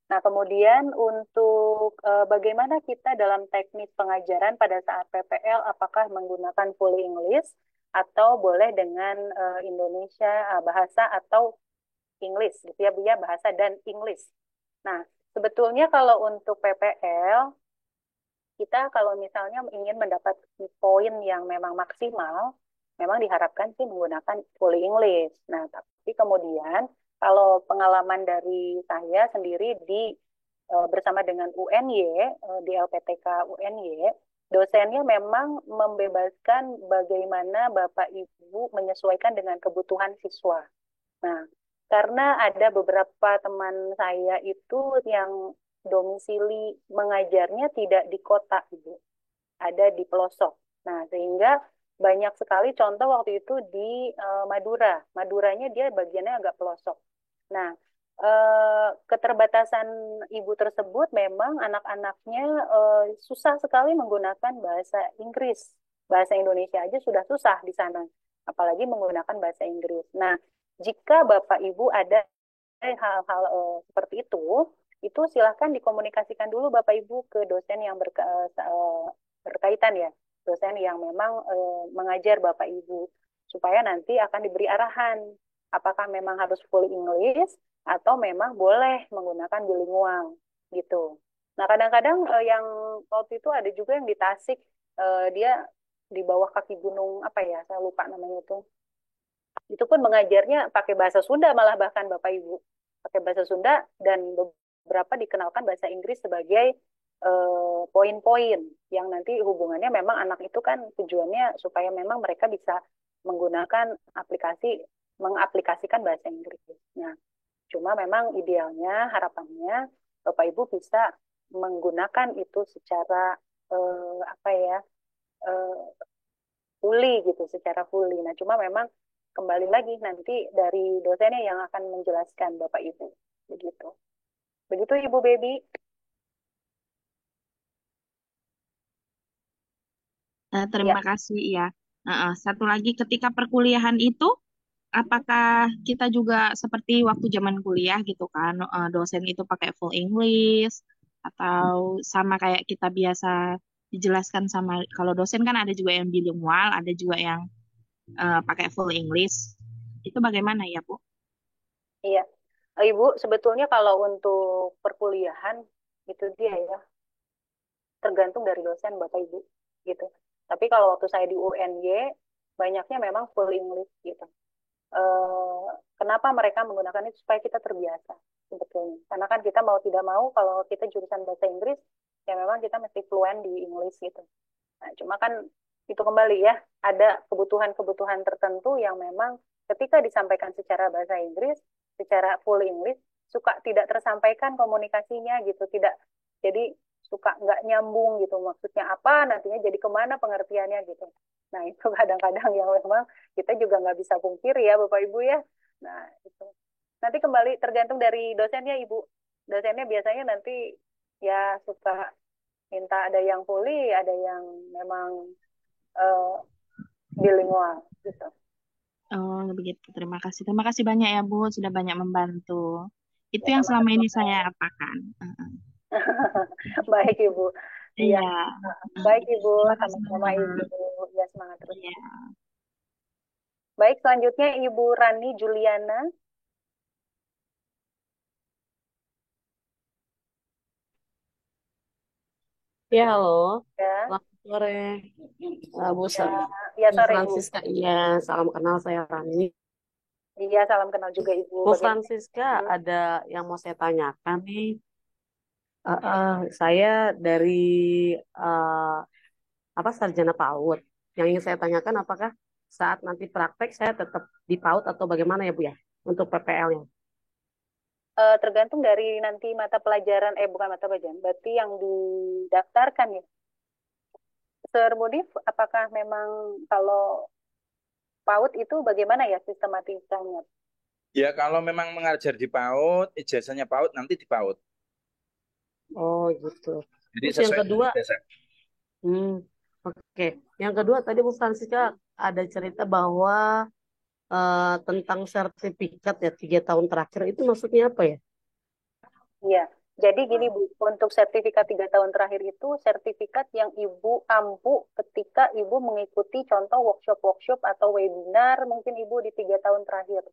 Nah, kemudian untuk bagaimana kita dalam teknis pengajaran pada saat PPL, apakah menggunakan full English atau boleh dengan Indonesia bahasa atau English, gitu ya Bu ya, bahasa dan English. Nah, sebetulnya kalau untuk PPL, kita kalau misalnya ingin mendapat poin yang memang maksimal, memang diharapkan sih menggunakan full English. Nah, tapi kemudian kalau pengalaman dari saya sendiri bersama dengan UNY, di LPTK UNY, dosennya memang membebaskan bagaimana Bapak Ibu menyesuaikan dengan kebutuhan siswa. Nah, karena ada beberapa teman saya itu yang domisili mengajarnya tidak di kota, Ibu, ada di pelosok. Nah, sehingga banyak sekali contoh waktu itu di Madura. Maduranya dia bagiannya agak pelosok. Nah, keterbatasan ibu tersebut memang anak-anaknya susah sekali menggunakan bahasa Inggris. Bahasa Indonesia aja sudah susah di sana, apalagi menggunakan bahasa Inggris. Nah, jika Bapak Ibu ada hal-hal seperti itu silahkan dikomunikasikan dulu Bapak Ibu ke dosen yang berkaitan ya, dosen yang memang mengajar Bapak Ibu, supaya nanti akan diberi arahan apakah memang harus full English atau memang boleh menggunakan bilingual gitu. Nah, kadang-kadang yang waktu itu ada juga yang di Tasik, dia di bawah kaki gunung apa ya, saya lupa namanya itu. Itu pun mengajarnya pakai bahasa Sunda malah bahkan Bapak Ibu. Pakai bahasa Sunda dan beberapa dikenalkan bahasa Inggris sebagai poin-poin yang nanti hubungannya memang anak itu kan tujuannya supaya memang mereka bisa menggunakan mengaplikasikan bahasa Inggris. Nah, cuma memang idealnya, harapannya Bapak Ibu bisa menggunakan itu secara apa ya, fully gitu, secara fully. Nah, cuma memang kembali lagi nanti dari dosennya yang akan menjelaskan Bapak Ibu. Begitu. Begitu Ibu Baby. Terima Ya. kasih ya. Satu lagi, ketika perkuliahan itu, apakah kita juga seperti waktu zaman kuliah gitu kan, dosen itu pakai full English, atau sama kayak kita biasa dijelaskan sama, kalau dosen kan ada juga yang bilingual, ada juga yang pakai full English. Itu bagaimana ya, Bu? Iya. Ibu, sebetulnya kalau untuk perkuliahan itu dia ya, tergantung dari dosen Bapak Ibu gitu. Tapi kalau waktu saya di UNY, banyaknya memang full English gitu. Eh, Kenapa mereka menggunakan itu? Supaya kita terbiasa sebetulnya. Karena kan kita mau tidak mau kalau kita jurusan bahasa Inggris, ya memang kita mesti fluent di English gitu. Nah, cuma kan itu kembali ya, ada kebutuhan-kebutuhan tertentu yang memang ketika disampaikan secara bahasa Inggris, secara full English, suka tidak tersampaikan komunikasinya gitu, tidak, jadi suka nggak nyambung gitu, maksudnya apa, nantinya jadi kemana pengertiannya gitu. Nah, itu kadang-kadang yang memang kita juga nggak bisa pungkiri ya Bapak Ibu ya. Nah, itu. Nanti kembali tergantung dari dosennya Ibu. Dosennya biasanya nanti ya suka minta ada yang fully, ada yang memang uh, bilingual gitu. Oh, begitu. Terima kasih. Terima kasih banyak ya, Bu. Sudah banyak membantu. Itu Ya, yang selama ini sama-sama. saya katakan. Baik Ibu. Iya. Iya. Baik Ibu, Terima kasih sama-sama Ibu. banyak. Ya, semangat terus. Iya. Baik, selanjutnya Ibu Rani Juliana. Ya, halo. Ya, Selamat sore. Bu ya, ya Bu sore Ibu. Francisca. Iya, salam kenal saya Rani. Iya, salam kenal juga Ibu. Bu Bagaimana? Francisca, Hmm, ada yang mau saya tanyakan nih. Saya dari eh, sarjana PAUD. Yang ingin saya tanyakan apakah saat nanti praktek saya tetap di PAUD atau bagaimana ya Bu ya untuk PPL-nya? tergantung dari nanti mata pelajaran, bukan mata pelajaran, berarti yang didaftarkan ya. Sir Munif, apakah memang kalau PAUD itu bagaimana ya sistematikanya? Ya kalau memang mengajar di PAUD, ijazahnya PAUD nanti di PAUD. Oh gitu. Jadi Terus yang sesuai dengan kedua, ijazah. oke. Yang kedua tadi Bu Francisca ada cerita bahwa tentang sertifikat ya 3 tahun terakhir itu maksudnya apa ya? Iya, jadi gini Bu, untuk sertifikat 3 tahun terakhir itu sertifikat yang Ibu ampu ketika Ibu mengikuti contoh workshop-workshop atau webinar mungkin Ibu di 3 tahun terakhir.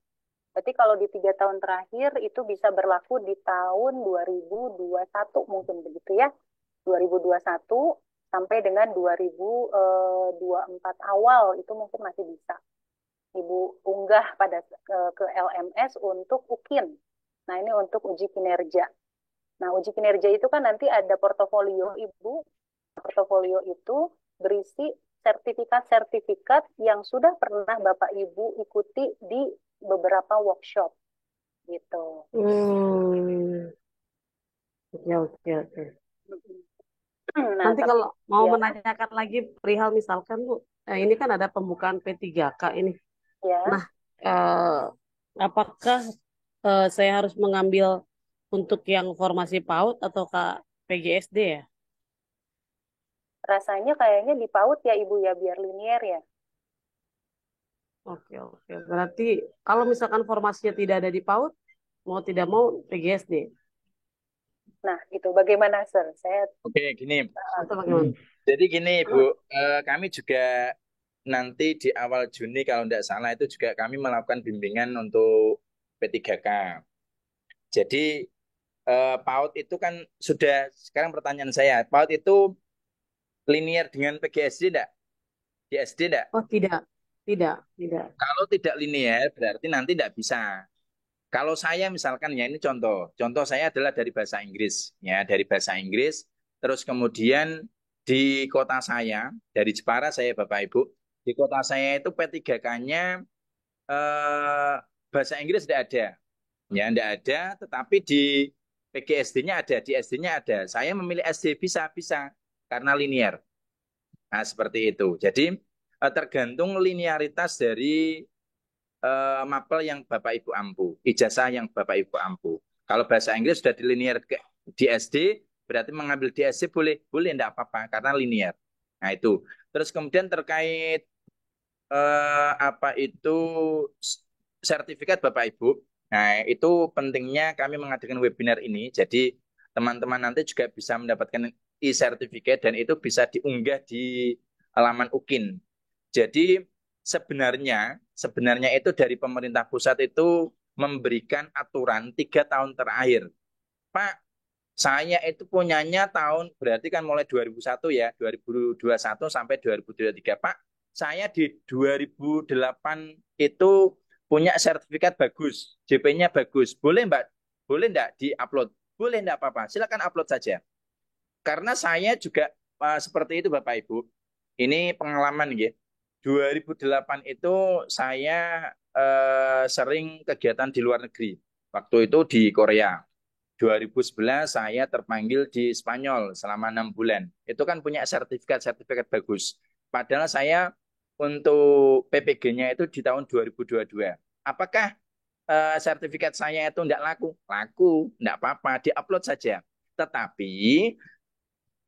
Berarti kalau di 3 tahun terakhir itu bisa berlaku di tahun 2021 mungkin begitu ya. 2021 sampai dengan 2024 awal itu mungkin masih bisa. Ibu unggah pada ke LMS untuk UKIN. Nah, ini untuk uji kinerja. Nah, uji kinerja itu kan nanti ada portofolio Ibu. Portofolio itu berisi sertifikat-sertifikat yang sudah pernah Bapak Ibu ikuti di beberapa workshop gitu. Hmm, oke oke oke. Nah, Nanti tapi kalau mau ya, menanyakan lagi perihal misalkan Bu, ini kan ada pembukaan P3K ini. ya, Nah, eh, apakah saya harus mengambil untuk yang formasi PAUD atau PGSD ya? rasanya kayaknya di PAUD ya Ibu ya biar linier ya. Oke oke. Berarti kalau misalkan formasinya tidak ada di PAUD, mau tidak mau PGSD Nah, itu bagaimana, Sir? Saya Oke, gini. atau bagaimana? Jadi gini, Bu, kami juga nanti di awal Juni kalau tidak salah itu juga kami melakukan bimbingan untuk P3K. Jadi PAUD itu kan sudah, sekarang pertanyaan saya, PAUD itu linear dengan PGSD enggak? Di SD enggak? Oh tidak, tidak, tidak. Kalau tidak linear berarti nanti enggak bisa. Kalau saya misalkan ya ini contoh saya adalah dari bahasa Inggris ya, dari bahasa Inggris, terus kemudian di kota saya, dari Jepara saya Bapak Ibu, di kota saya itu P3K-nya bahasa Inggris tidak ada. Ya, tidak ada, tetapi di PGSD-nya ada, di SD-nya ada. Saya memilih SD bisa karena linear. Nah, seperti itu. Jadi tergantung linearitas dari mapel yang Bapak Ibu ampu, ijazah yang Bapak Ibu ampu. Kalau bahasa Inggris sudah dilinear di SD, berarti mengambil di SD boleh enggak apa-apa karena linear. Nah, itu. Terus kemudian terkait apa itu sertifikat Bapak Ibu. Nah, itu pentingnya kami mengadakan webinar ini. Jadi teman-teman nanti juga bisa mendapatkan e-sertifikat dan itu bisa diunggah di halaman UKIN. Jadi sebenarnya itu dari pemerintah pusat itu memberikan aturan 3 tahun terakhir. Pak, saya itu punyanya tahun berarti kan mulai 2001 ya, 2021 sampai 2023. Pak, saya di 2008 itu punya sertifikat bagus, JP-nya bagus. Boleh Mbak? Boleh enggak di-upload? Boleh enggak apa-apa. Silakan upload saja. Karena saya juga seperti itu Bapak Ibu. Ini pengalaman gitu. 2008 itu saya sering kegiatan di luar negeri. Waktu itu di Korea. 2011 saya terpanggil di Spanyol selama 6 bulan. Itu kan punya sertifikat-sertifikat bagus. Padahal saya untuk PPG-nya itu di tahun 2022. Apakah sertifikat saya itu tidak laku? Laku, tidak apa-apa, diupload saja. Tetapi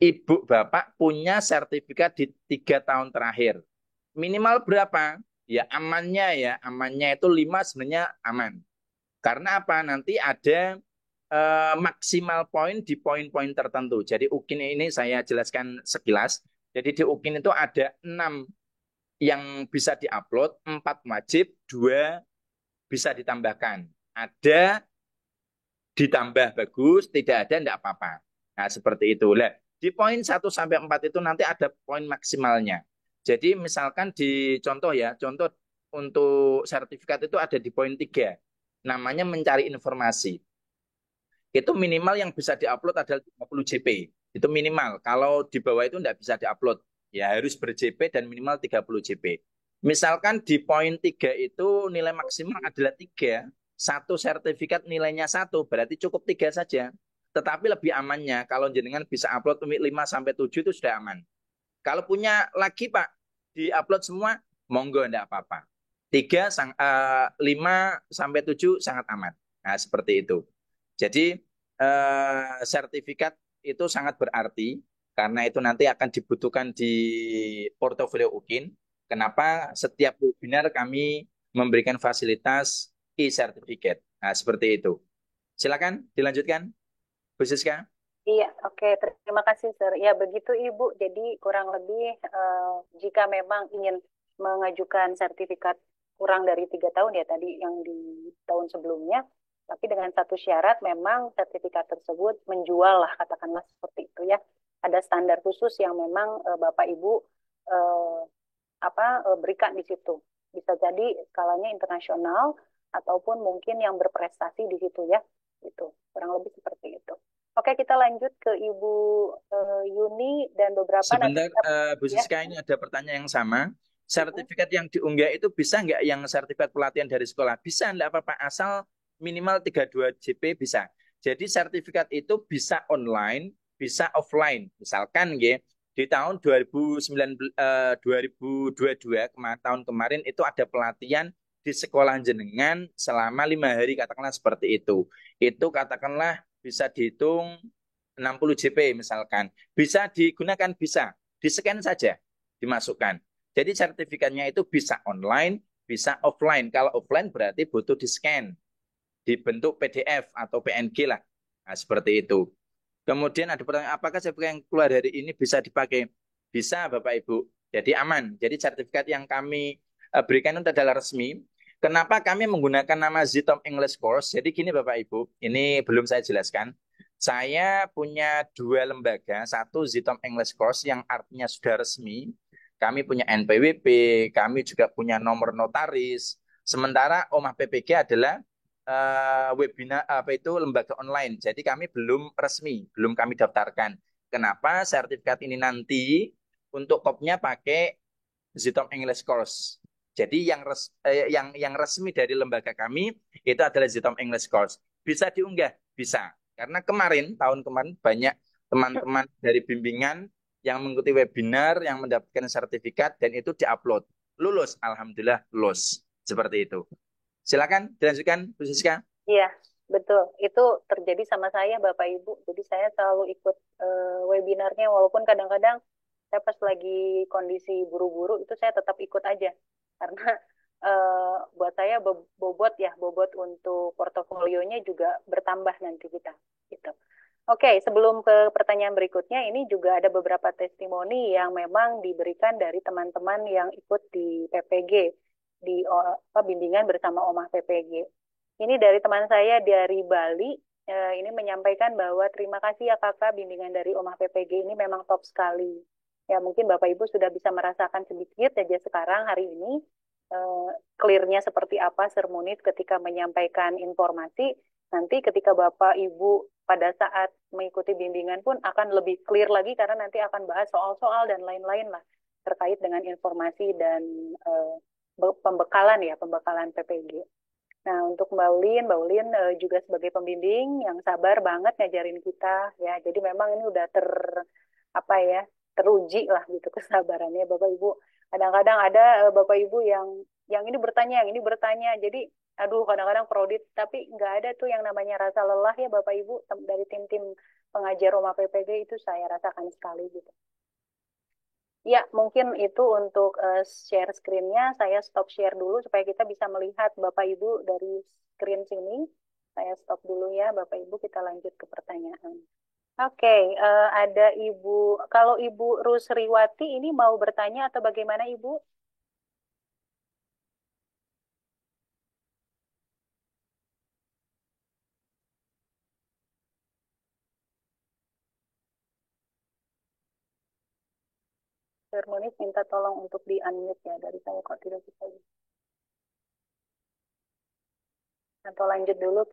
ibu bapak punya sertifikat di 3 tahun terakhir. Minimal berapa? Amannya itu 5 sebenarnya aman. Karena apa? Nanti ada maksimal poin di poin-poin tertentu. Jadi UKIN ini saya jelaskan sekilas. Jadi di UKIN itu ada 6 yang bisa diupload, 4 wajib, 2 bisa ditambahkan. Ada ditambah bagus, tidak ada tidak apa-apa. Nah, seperti itu. Lah, Di poin 1 sampai 4 itu nanti ada poin maksimalnya. Jadi misalkan di contoh ya, contoh untuk sertifikat itu ada di poin 3. Namanya mencari informasi. Itu minimal yang bisa diupload adalah 30 JP. Itu minimal. Kalau di bawah itu tidak bisa diupload. Ya harus ber-JP dan minimal 30 JP. Misalkan di poin 3 itu nilai maksimal adalah 3. Satu sertifikat nilainya 1, berarti cukup 3 saja. Tetapi lebih amannya kalau jenengan bisa upload 5 sampai 7 itu sudah aman. Kalau punya lagi Pak, di-upload semua, monggo enggak apa-apa. 5 sampai 7 sangat aman. Nah, seperti itu. Jadi sertifikat itu sangat berarti karena itu nanti akan dibutuhkan di portofolio UKIN. Kenapa setiap webinar kami memberikan fasilitas e-certificate. Nah, seperti itu. Silakan dilanjutkan, Bu Siska. Iya, oke. Terima kasih, Sir. Ya, begitu, Ibu. Jadi, kurang lebih jika memang ingin mengajukan sertifikat kurang dari 3 tahun ya tadi yang di tahun sebelumnya, tapi dengan satu syarat memang sertifikat tersebut menjual lah, katakanlah seperti itu ya. Ada standar khusus yang memang Bapak Ibu eh, berikan di situ. Bisa jadi skalanya internasional ataupun mungkin yang berprestasi di situ ya. Itu kurang lebih seperti itu. Oke, kita lanjut ke Ibu Yuni dan beberapa nanti Sebentar, kita Bu ya. Siska, ini ada pertanyaan yang sama. Sertifikat yang diunggah itu bisa nggak yang sertifikat pelatihan dari sekolah? Bisa, nggak apa-apa. Asal minimal 32 JP bisa. Jadi sertifikat itu bisa online, bisa offline. Misalkan ya, di tahun 2022, tahun kemarin itu ada pelatihan di sekolah jenengan selama 5 hari, katakanlah seperti itu. Itu katakanlah bisa dihitung 60 JP misalkan. Bisa digunakan, bisa. Di-scan saja, dimasukkan. Jadi sertifikatnya itu bisa online, bisa offline. Kalau offline berarti butuh di-scan, dibentuk PDF atau PNG lah. Nah, seperti itu. Kemudian ada pertanyaan, apakah sertifikat yang keluar dari ini bisa dipakai? Bisa, Bapak Ibu. Jadi aman. Jadi sertifikat yang kami berikan itu adalah resmi. Kenapa kami menggunakan nama Zitom English Course? Jadi gini Bapak Ibu, ini belum saya jelaskan. Saya punya 2 lembaga, satu Zitom English Course yang artinya sudah resmi. Kami punya NPWP, kami juga punya nomor notaris. Sementara Omah PPG adalah webinar apa itu lembaga online. Jadi kami belum resmi, belum kami daftarkan. Kenapa sertifikat ini nanti untuk kopnya pakai Zitom English Course. Jadi yang resmi dari lembaga kami itu adalah Zitom English Course. Bisa diunggah, bisa. Karena tahun kemarin banyak teman-teman dari bimbingan yang mengikuti webinar yang mendapatkan sertifikat dan itu diupload. Lulus, alhamdulillah lulus. Seperti itu. Silakan dilanjutkan, Bu Siska. Iya, betul. Itu terjadi sama saya, Bapak Ibu. Jadi saya selalu ikut webinarnya, walaupun kadang-kadang saya pas lagi kondisi buru-buru itu saya tetap ikut aja. Karena buat saya bobot untuk portofolionya juga bertambah nanti kita. Gitu. Oke, sebelum ke pertanyaan berikutnya, ini juga ada beberapa testimoni yang memang diberikan dari teman-teman yang ikut di PPG, di bimbingan bersama Omah PPG. Ini dari teman saya dari Bali, ini menyampaikan bahwa terima kasih ya kakak, bimbingan dari Omah PPG ini memang top sekali. Ya mungkin Bapak Ibu sudah bisa merasakan sedikit aja sekarang hari ini, clear-nya seperti apa Sir Munif ketika menyampaikan informasi. Nanti ketika Bapak Ibu pada saat mengikuti bimbingan pun akan lebih clear lagi karena nanti akan bahas soal-soal dan lain-lain lah terkait dengan informasi dan pembekalan PPG. Nah, untuk Mbak Ulin juga sebagai pembimbing yang sabar banget ngajarin kita ya. Jadi memang ini udah teruji lah gitu kesabarannya Bapak Ibu. Kadang-kadang ada Bapak Ibu yang ini bertanya, yang ini bertanya. Jadi aduh kadang-kadang prodit tapi nggak ada tuh yang namanya rasa lelah ya Bapak Ibu dari tim-tim pengajar Omah PPG itu saya rasakan sekali gitu. Ya, mungkin itu untuk share screen-nya. Saya stop share dulu supaya kita bisa melihat Bapak Ibu dari screen sini. Saya stop dulu ya Bapak Ibu, kita lanjut ke pertanyaan. Oke, ada Ibu, kalau Ibu Rusriwati ini mau bertanya atau bagaimana Ibu? Sermonis minta tolong untuk di-unmute ya, dari saya kok tidak bisa. Atau lanjut dulu.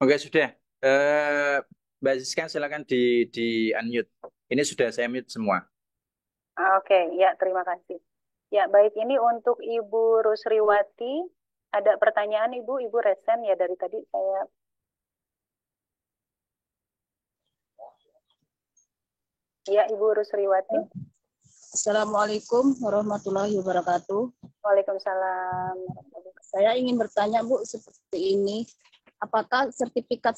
Oke, sudah. Mbak Siska silakan di unmute. Ini sudah saya mute semua. Oke, ya terima kasih. Ya baik, ini untuk Ibu Rusriwati. Ada pertanyaan Ibu Resen ya dari tadi saya. Ya Ibu Rusriwati. Assalamualaikum warahmatullahi wabarakatuh. Waalaikumsalam. Saya ingin bertanya Bu, seperti ini, apakah sertifikat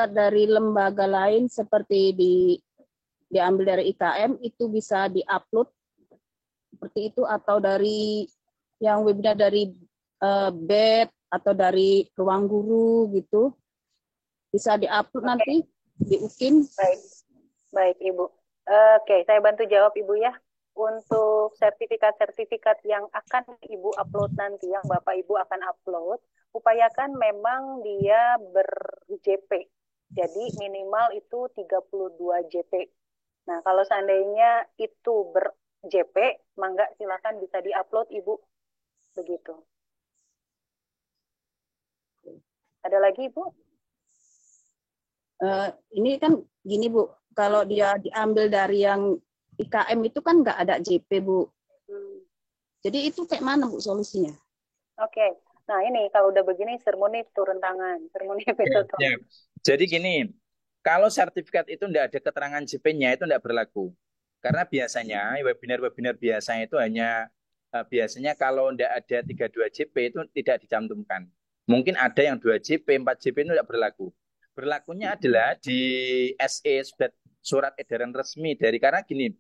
dari lembaga lain seperti diambil dari IKM itu bisa diupload seperti itu, atau dari yang webinar dari BED atau dari ruang guru gitu, bisa diupload nanti di UKIN? Baik Ibu. Oke, saya bantu jawab Ibu ya. Untuk sertifikat-sertifikat yang akan Ibu upload nanti, yang Bapak Ibu akan upload, upayakan memang dia ber-JP. Jadi minimal itu 32 JP. Nah, kalau seandainya itu ber-JP, mangga silakan bisa diupload Ibu. Begitu. Ada lagi Ibu? Ini kan gini Bu, kalau dia diambil dari yang IKM itu kan nggak ada JP Bu. Jadi itu kayak mana Bu solusinya? Oke. Nah ini kalau udah begini sermonis turun tangan. Sermonis itu Ya. Jadi gini, kalau sertifikat itu tidak ada keterangan JP-nya itu tidak berlaku. Karena biasanya webinar-webinar biasa itu hanya biasanya kalau tidak ada 32 JP itu tidak dicantumkan. Mungkin ada yang 2 JP, 4 JP itu tidak berlaku. Berlakunya adalah di SE surat edaran resmi dari, karena gini,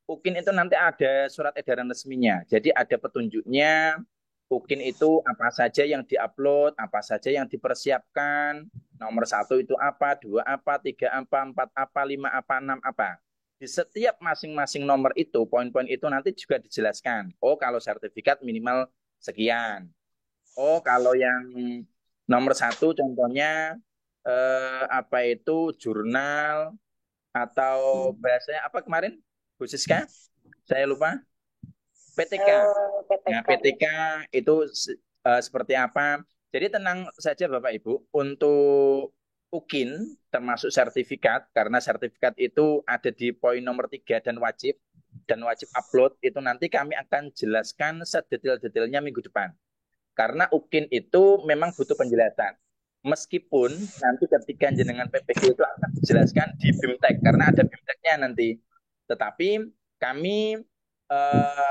UKIN itu nanti ada surat edaran resminya. Jadi ada petunjuknya UKIN itu apa saja yang diupload, apa saja yang dipersiapkan, nomor 1 itu apa, 2 apa, 3 apa, 4 apa, 5 apa, 6 apa. Di setiap masing-masing nomor itu, poin-poin itu nanti juga dijelaskan. Oh, kalau sertifikat minimal sekian. Oh, kalau yang nomor 1 contohnya apa itu jurnal atau bahasanya apa kemarin Bu Siska? Saya lupa. PTK. Nah, PTK itu seperti apa? Jadi tenang saja Bapak Ibu, untuk UKIN termasuk sertifikat, karena sertifikat itu ada di poin nomor 3 dan wajib upload, itu nanti kami akan jelaskan sedetail-detailnya minggu depan. Karena UKIN itu memang butuh penjelasan. Meskipun nanti ketika jenengan PPG itu akan dijelaskan di BIMTEK, karena ada BIMTEK-nya nanti. Tetapi kami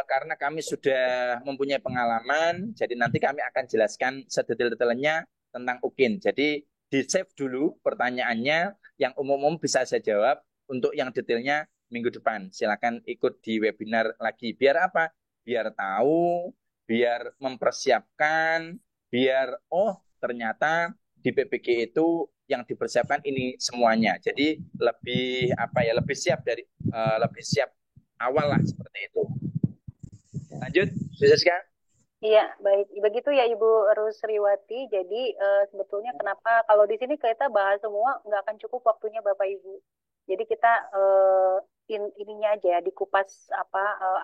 karena kami sudah mempunyai pengalaman, jadi nanti kami akan jelaskan sedetail-detailnya tentang UKIN. Jadi di-save dulu pertanyaannya, yang umum-umum bisa saya jawab, untuk yang detailnya minggu depan. Silakan ikut di webinar lagi. Biar apa? Biar tahu, biar mempersiapkan, biar ternyata di PPG itu yang dipersiapkan ini semuanya. Jadi lebih lebih siap lebih siap awal lah, seperti itu. Lanjut, bisa sekarang? Iya, baik. Begitu ya Ibu Rusriwati. Jadi sebetulnya kenapa kalau di sini kita bahas semua nggak akan cukup waktunya Bapak Ibu. Jadi kita ininya aja dikupas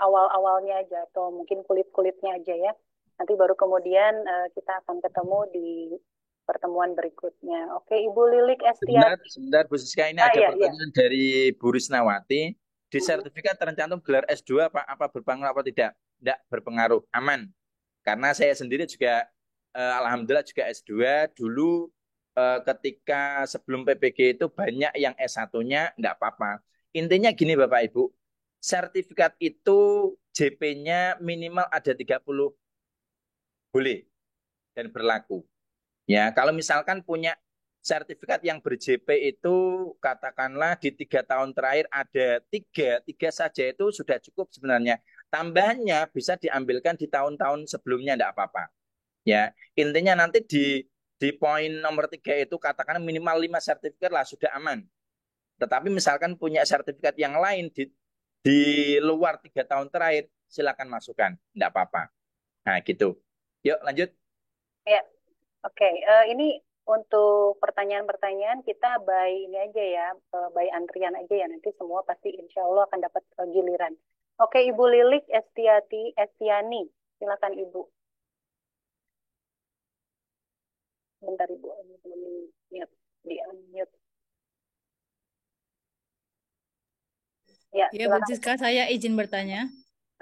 awal-awalnya aja atau mungkin kulit-kulitnya aja ya. Nanti baru kemudian kita akan ketemu di pertemuan berikutnya. Oke, Ibu Lilik Estiati. Sebentar Bu Siska, ini ada pertanyaan dari Bu Risnawati. Di sertifikat tercantum gelar S2 apa berpengaruh apa tidak? Tidak berpengaruh, aman. Karena saya sendiri juga alhamdulillah juga S2 dulu, ketika sebelum PPG itu banyak yang S1-nya tidak apa-apa. Intinya gini Bapak Ibu, sertifikat itu JP-nya minimal ada 30 boleh dan berlaku. Ya, kalau misalkan punya sertifikat yang ber-JP itu katakanlah di 3 tahun terakhir ada 3 saja itu sudah cukup sebenarnya. Tambahannya bisa diambilkan di tahun-tahun sebelumnya, tidak apa-apa. Ya, intinya nanti di poin nomor 3 itu katakan minimal 5 sertifikat lah sudah aman. Tetapi misalkan punya sertifikat yang lain di luar 3 tahun terakhir, silakan masukkan, tidak apa-apa. Nah, gitu. Yuk lanjut. Ya. Oke, ini untuk pertanyaan-pertanyaan kita by ini aja ya, by antrian aja ya. Nanti semua pasti insya Allah akan dapat giliran. Oke, Ibu Lilik Estiani, silakan Ibu. Bentar Ibu, ini belum di unmute. Ya, Ya, Bu silakan. Siska, saya izin bertanya.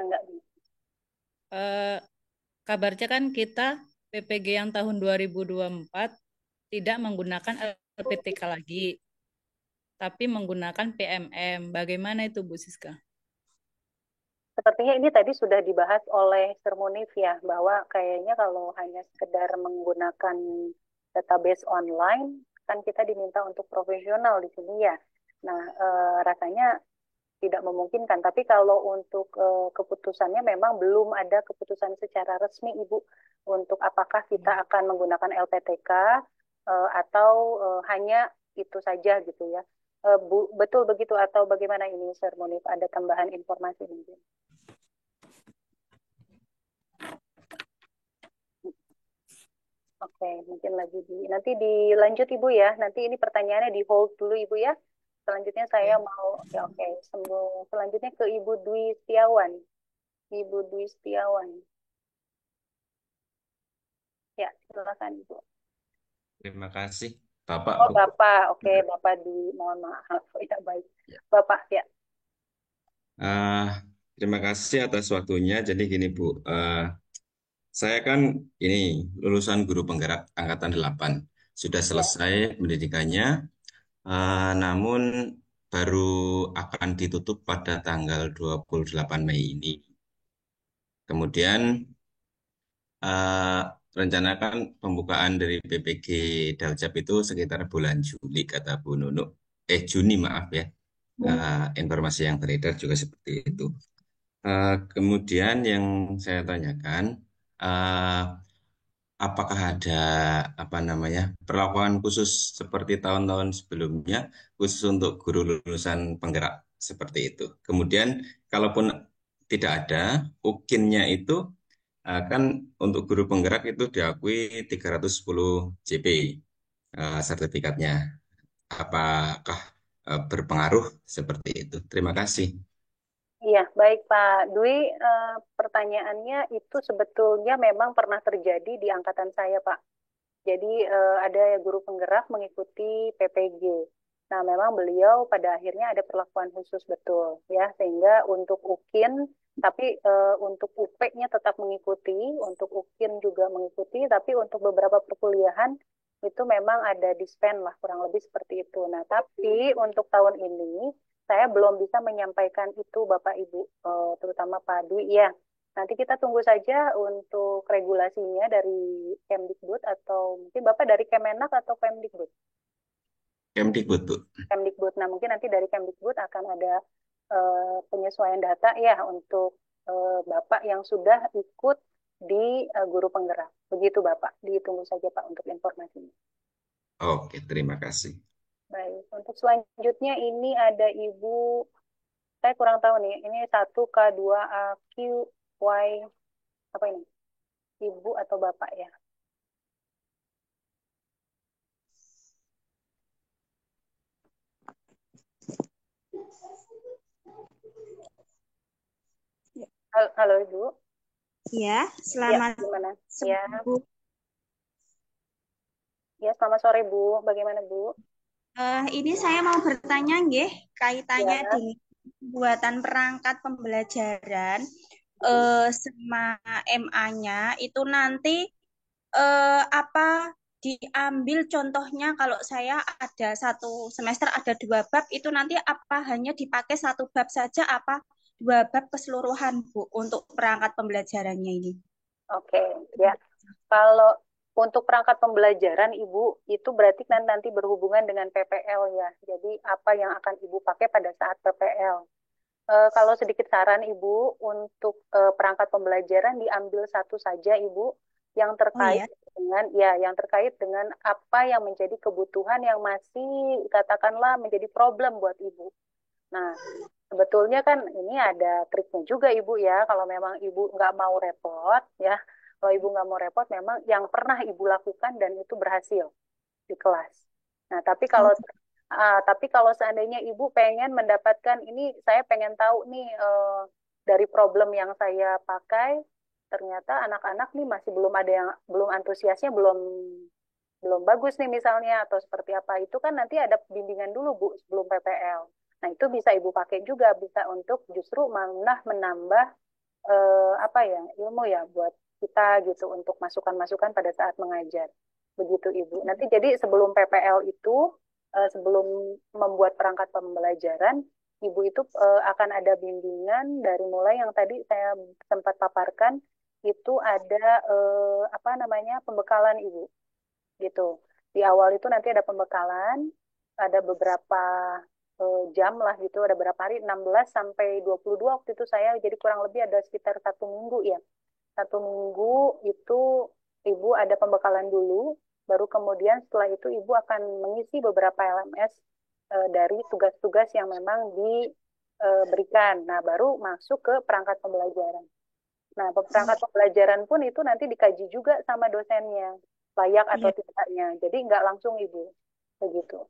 Enggak. Eh, kabarnya kan kita PPG yang tahun 2024 tidak menggunakan LPTK lagi, tapi menggunakan PMM. Bagaimana itu, Bu Siska? Sepertinya ini tadi sudah dibahas oleh Sir Munif ya, bahwa kayaknya kalau hanya sekedar menggunakan database online, kan kita diminta untuk profesional di sini ya. Nah, rasanya tidak memungkinkan. Tapi kalau untuk keputusannya memang belum ada keputusan secara resmi, Ibu, untuk apakah kita akan menggunakan LPTK atau hanya itu saja gitu ya. Betul begitu atau bagaimana ini, Sir Munif? Ada tambahan informasi mungkin? Oke, mungkin lagi nanti dilanjut Ibu ya. Nanti ini pertanyaannya di hold dulu Ibu ya. Selanjutnya saya mau ya oke, selanjutnya ke Ibu Dwi Setiawan. Ibu Dwi Setiawan. Ya, silakan Ibu. Terima kasih, Bapak, Oh, Bu. Bapak. Oke, Bapak mohon maaf. Ya, baik. Bapak, ya. Terima kasih atas waktunya. Jadi gini, Bu. Saya kan ini lulusan guru penggerak Angkatan 8. Sudah Ya. selesai pendidikannya, namun baru akan ditutup pada tanggal 28 Mei ini. Kemudian rencanakan pembukaan dari PPG Daljab itu sekitar bulan Juli, kata Bu Nunu. Juni, maaf ya. Informasi yang beredar juga seperti itu. Kemudian yang saya tanyakan, apakah ada perlakuan khusus seperti tahun-tahun sebelumnya, khusus untuk guru lulusan penggerak seperti itu. Kemudian, kalaupun tidak ada, UKIN-nya itu kan untuk guru penggerak itu diakui 310 JP sertifikatnya. Apakah berpengaruh seperti itu? Terima kasih. Iya, baik Pak Dwi. Pertanyaannya itu sebetulnya memang pernah terjadi di angkatan saya, Pak. Jadi ada guru penggerak mengikuti PPG. Nah, memang beliau pada akhirnya ada perlakuan khusus betul, ya, sehingga untuk UKIN, tapi untuk UP-nya tetap mengikuti, untuk UKIN juga mengikuti, tapi untuk beberapa perkuliahan itu memang ada dispen lah, kurang lebih seperti itu. Nah, tapi untuk tahun ini saya belum bisa menyampaikan itu, Bapak Ibu, terutama Pak Dwi, ya. Nanti kita tunggu saja untuk regulasinya dari Kemdikbud atau mungkin Bapak dari Kemenak atau Kemdikbud? Kemdikbud, Bu. Kemdikbud. Nah, mungkin nanti dari Kemdikbud akan ada penyesuaian data ya untuk Bapak yang sudah ikut di guru penggerak. Begitu Bapak, ditunggu saja Pak untuk informasinya. Oke, terima kasih. Baik, untuk selanjutnya ini ada Ibu, saya kurang tahu nih, ini 1K2AQY, apa ini? Ibu atau Bapak ya? Halo Ibu. Ya, Ya, selamat gimana? sore, Ya, Bu. ya selamat sore Bu. Bagaimana Bu? Ini saya mau bertanya, nggih, kaitannya Ya, dengan pembuatan perangkat pembelajaran sama MA-nya itu nanti apa diambil contohnya kalau saya ada satu semester ada 2 bab itu nanti apa hanya dipakai 1 bab saja apa 2 bab keseluruhan Bu untuk perangkat pembelajarannya ini? oke. Ya, kalau untuk perangkat pembelajaran Ibu itu berarti kan nanti berhubungan dengan PPL ya. Jadi apa yang akan Ibu pakai pada saat PPL? Kalau sedikit saran Ibu untuk perangkat pembelajaran diambil satu saja Ibu yang Oh terkait ya, dengan yang terkait dengan apa yang menjadi kebutuhan yang masih katakanlah menjadi problem buat Ibu. Nah, sebetulnya kan ini ada triknya juga Ibu ya. Kalau memang Ibu nggak mau repot ya, kalau Ibu nggak mau repot, memang yang pernah Ibu lakukan dan itu berhasil. di kelas. Nah, Oh, tapi kalau seandainya ibu pengen mendapatkan ini, saya pengen tahu nih dari problem yang saya pakai, ternyata anak-anak nih masih belum ada yang belum antusiasnya belum bagus nih misalnya atau seperti apa itu kan nanti ada bimbingan dulu Bu sebelum PPL. Nah, itu bisa Ibu pakai juga bisa untuk justru malah menambah apa ya ilmu ya buat kita gitu untuk masukan-masukan pada saat mengajar. Begitu Ibu. Nanti jadi sebelum PPL itu sebelum membuat perangkat pembelajaran Ibu itu akan ada bimbingan dari mulai yang tadi saya sempat paparkan itu ada apa namanya pembekalan Ibu gitu. Di awal itu nanti ada pembekalan, ada beberapa jam lah gitu, ada berapa hari, 16 sampai 22 waktu itu saya, jadi kurang lebih ada sekitar 1 minggu ya. 1 minggu itu Ibu ada pembekalan dulu, baru kemudian setelah itu Ibu akan mengisi beberapa LMS dari tugas-tugas yang memang diberikan. Nah, baru masuk ke perangkat pembelajaran. Nah, perangkat pembelajaran pun itu nanti dikaji juga sama dosennya, layak atau iya. tidaknya. Jadi nggak langsung Ibu, begitu.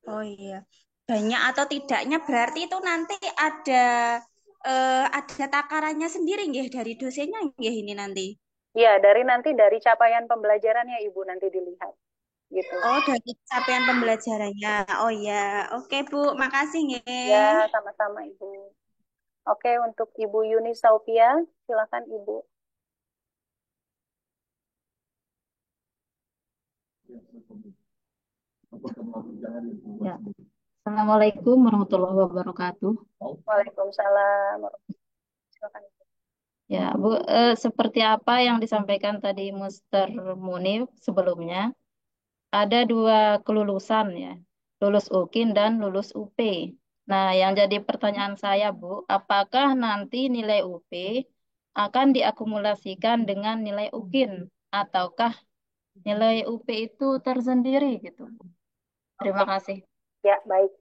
Oh iya. Banyak atau tidaknya berarti itu nanti ada takarannya sendiri nggih dari dosennya nggih ini nanti. Iya, dari capaian pembelajarannya Ibu nanti dilihat, gitu. Oh, dari capaian pembelajarannya. Oh ya. Oke, Bu. Makasih Ya, nggih. sama-sama Ibu. Oke, untuk Ibu Yuni Saupia, silakan Ibu. Ya. Assalamualaikum warahmatullahi wabarakatuh. Waalaikumsalam. Silakan. Ya, Bu, seperti apa yang disampaikan tadi Mr. Munif sebelumnya, ada dua kelulusan ya, lulus UKIN dan lulus UP. Nah, yang jadi pertanyaan saya, Bu, apakah nanti nilai UP akan diakumulasikan dengan nilai UKIN ataukah nilai UP itu tersendiri gitu? Terima Oke, kasih. ya baik.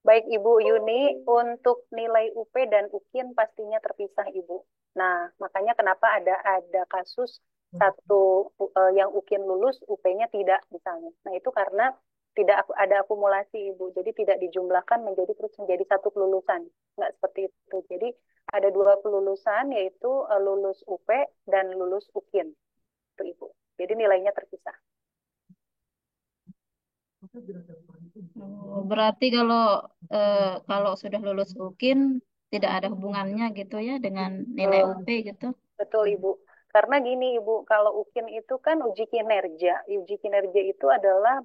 Baik Ibu Yuni, untuk nilai UP dan UKIN pastinya terpisah Ibu. Nah, makanya kenapa ada kasus satu yang UKIN lulus, UP-nya tidak misalnya. Nah, itu karena tidak ada akumulasi Ibu. Jadi tidak dijumlahkan terus menjadi satu kelulusan. Nggak seperti itu. Jadi ada dua kelulusan yaitu lulus UP dan lulus UKIN. Itu Ibu. Jadi nilainya terpisah. Berarti kalau sudah lulus UKIN tidak ada hubungannya gitu ya dengan nilai Eh, UP gitu. Betul, Ibu. Karena gini, Ibu, kalau UKIN itu kan uji kinerja. Uji kinerja itu adalah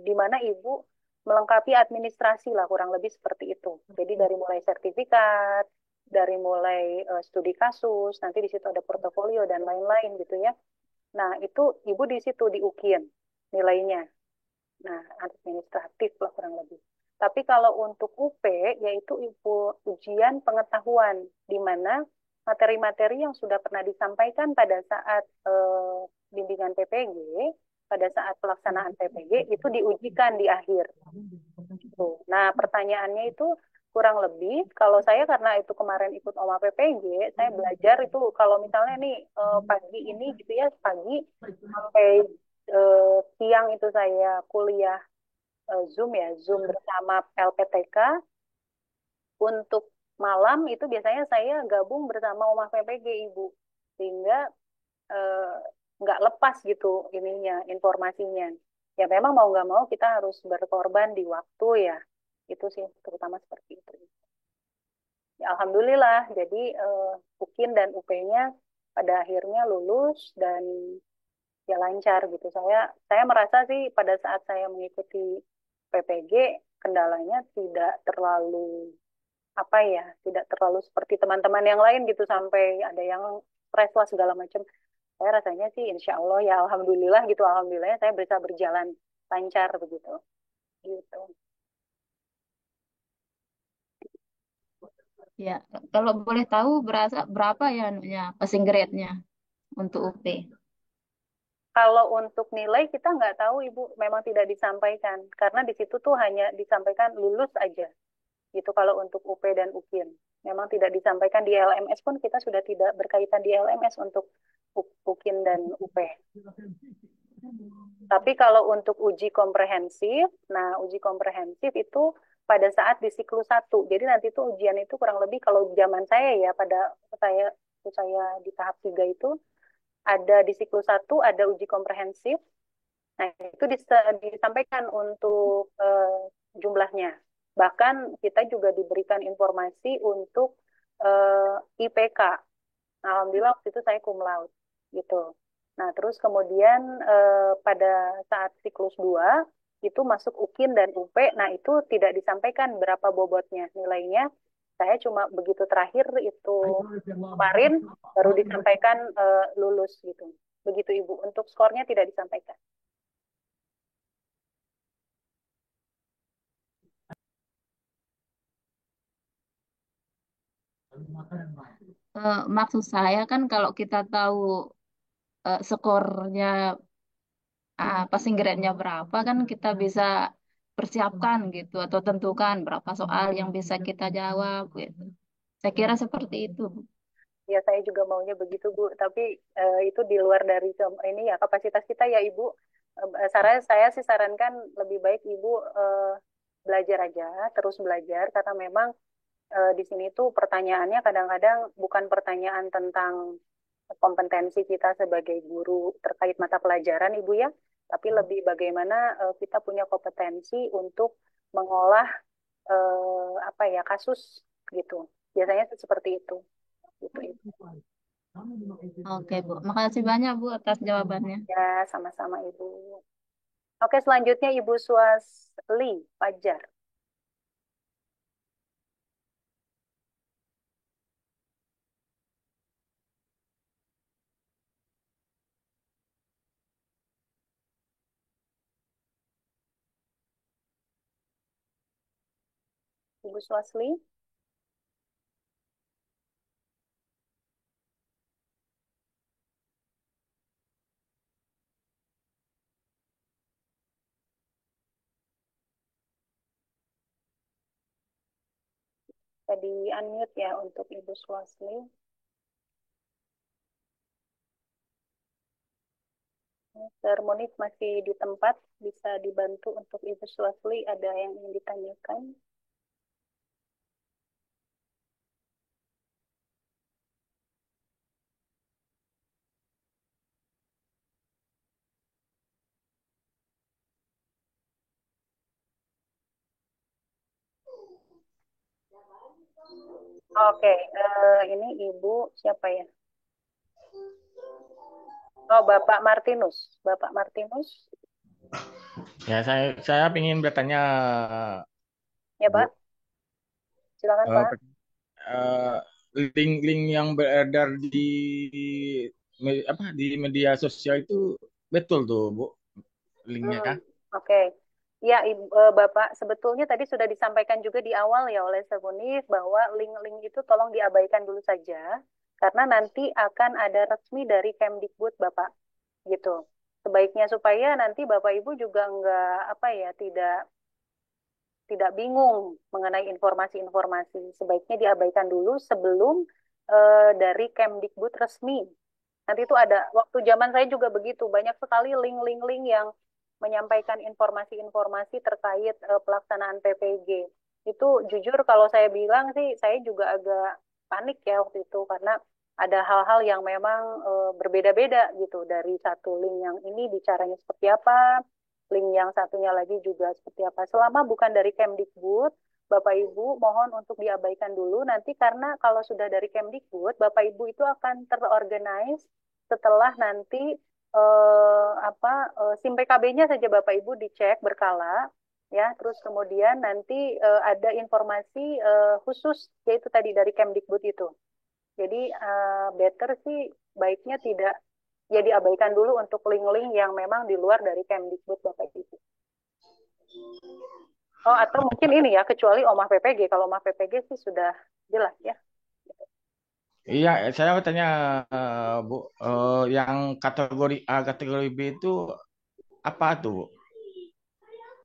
di mana Ibu melengkapi administrasi lah, kurang lebih seperti itu. Jadi dari mulai sertifikat, dari mulai studi kasus, nanti di situ ada portofolio dan lain-lain gitu ya. Nah, itu Ibu di situ di UKIN nilainya. Nah, administratif lah kurang lebih. Tapi kalau untuk UP, yaitu ujian pengetahuan, di mana materi-materi yang sudah pernah disampaikan pada saat bimbingan PPG, pada saat pelaksanaan PPG, itu diujikan di akhir. Tuh. Nah, pertanyaannya itu kurang lebih, kalau saya karena itu kemarin ikut OMA PPG, saya belajar itu kalau misalnya nih pagi ini gitu ya, pagi sampai siang itu saya kuliah Zoom ya, Zoom bersama LPTK. Untuk malam itu biasanya saya gabung bersama Omah PPG Ibu, sehingga eh, nggak lepas gitu ininya informasinya. Ya memang mau nggak mau kita harus berkorban di waktu ya, itu sih terutama seperti itu. Ya, Alhamdulillah, jadi UKIN dan UP-nya pada akhirnya lulus dan ya lancar gitu. Saya merasa sih pada saat saya mengikuti PPG kendalanya tidak terlalu apa ya, tidak terlalu seperti teman-teman yang lain gitu sampai ada yang stres lah segala macam. Saya rasanya sih insya Allah ya alhamdulillah gitu, alhamdulillah saya bisa berjalan lancar begitu. Gitu. Ya, kalau boleh tahu berapa ya anunya passing grade-nya untuk UP? Kalau untuk nilai kita nggak tahu Ibu, memang tidak disampaikan karena di situ tuh hanya disampaikan lulus aja. Gitu kalau untuk UP dan UKIN. Memang tidak disampaikan di LMS pun kita sudah tidak berkaitan di LMS untuk UKIN dan UP. Tapi kalau untuk uji komprehensif, nah uji komprehensif itu pada saat di siklus 1. Jadi nanti tuh ujian itu kurang lebih kalau zaman saya ya, pada saya di tahap 3 itu ada di siklus 1 ada uji komprehensif. Nah, itu disampaikan untuk jumlahnya. Bahkan kita juga diberikan informasi untuk IPK. Alhamdulillah waktu itu saya cum laude gitu. Nah, terus kemudian pada saat siklus 2 itu masuk UKIN dan UP. Nah, itu tidak disampaikan berapa bobotnya nilainya. Saya cuma begitu terakhir itu kemarin baru disampaikan lulus gitu. Begitu Ibu. Untuk skornya tidak disampaikan. Maksud saya kan kalau kita tahu skornya passing grade-nya berapa kan kita bisa persiapkan gitu atau tentukan berapa soal yang bisa kita jawab gitu. Saya kira seperti itu, Bu. Ya, saya juga maunya begitu, Bu. Tapi itu di luar dari ini ya kapasitas kita ya, Ibu. Saya sih sarankan lebih baik Ibu belajar aja, terus belajar karena memang di sini tuh pertanyaannya kadang-kadang bukan pertanyaan tentang kompetensi kita sebagai guru terkait mata pelajaran, Ibu ya, tapi lebih bagaimana kita punya kompetensi untuk mengolah apa ya kasus gitu. Biasanya seperti itu. Gitu, Ibu. Oke, Bu. Makasih banyak, Bu, atas jawabannya. Ya, sama-sama Ibu. Oke, selanjutnya Ibu Suasli Fajar. Ibu Suasli. Tadi unmute ya untuk Ibu Suasli. Monif masih di tempat, bisa dibantu untuk Ibu Suasli, ada yang ingin ditanyakan? Oke, ini Ibu siapa ya? Oh, Bapak Martinus. Bapak Martinus. Ya, saya ingin bertanya, Ya, Bu. Pak. Silakan, Pak. Link-link yang beredar di media sosial itu betul tuh, Bu, linknya kah? Oke. Ya, Bapak, sebetulnya tadi sudah disampaikan juga di awal ya oleh Sebunif bahwa link-link itu tolong diabaikan dulu saja, karena nanti akan ada resmi dari Kemdikbud, Bapak. Gitu. Sebaiknya supaya nanti Bapak Ibu juga nggak apa ya, tidak bingung mengenai informasi-informasi. Sebaiknya diabaikan dulu sebelum dari Kemdikbud resmi. Nanti itu ada, waktu zaman saya juga begitu, banyak sekali link-link yang menyampaikan informasi-informasi terkait pelaksanaan PPG. Itu jujur kalau saya bilang sih, saya juga agak panik ya waktu itu, karena ada hal-hal yang memang berbeda-beda gitu. Dari satu link yang ini bicaranya seperti apa, link yang satunya lagi juga seperti apa. Selama bukan dari Kemdikbud, Bapak Ibu mohon untuk diabaikan dulu nanti karena kalau sudah dari Kemdikbud, Bapak Ibu itu akan terorganize setelah nanti SIM PKB-nya saja Bapak Ibu dicek berkala ya, terus kemudian nanti ada informasi khusus yaitu tadi dari Kemdikbud itu. Jadi better sih baiknya tidak ya diabaikan dulu untuk link-link yang memang di luar dari Kemdikbud Bapak Ibu. Oh, atau mungkin ini ya, kecuali OMA PPG. Kalau OMA PPG sih sudah jelas ya. Iya, saya bertanya, Bu, yang kategori A, kategori B itu apa tuh, Bu?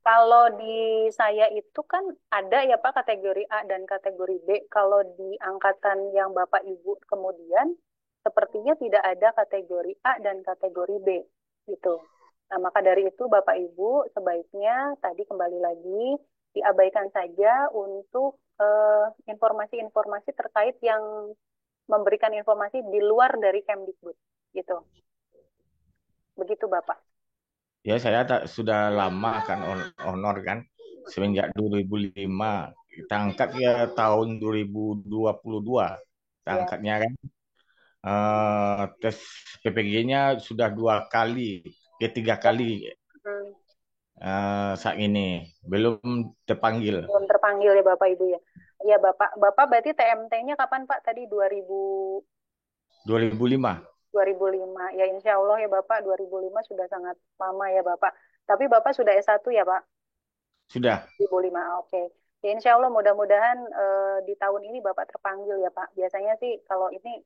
Kalau di saya itu kan ada ya Pak kategori A dan kategori B. Kalau di angkatan yang Bapak Ibu kemudian sepertinya tidak ada kategori A dan kategori B gitu. Nah, maka dari itu Bapak Ibu sebaiknya tadi kembali lagi diabaikan saja untuk informasi-informasi terkait yang memberikan informasi di luar dari Kemdikbud, gitu. Begitu Bapak. Ya, saya sudah lama kan honor kan, semenjak 2005. Kita angkat ya tahun 2022. Kita Ya. angkatnya kan. Tes PPG-nya sudah 2 kali, ketiga kali saat ini belum terpanggil. Belum terpanggil ya Bapak Ibu ya. Ya Bapak berarti TMT-nya kapan Pak? Tadi 2005. 2005. Ya insya Allah ya Bapak 2005 sudah sangat lama ya Bapak. Tapi Bapak sudah S1 ya Pak? Sudah. 2005. Oke. Ya insya Allah mudah-mudahan di tahun ini Bapak terpanggil ya Pak. Biasanya sih kalau ini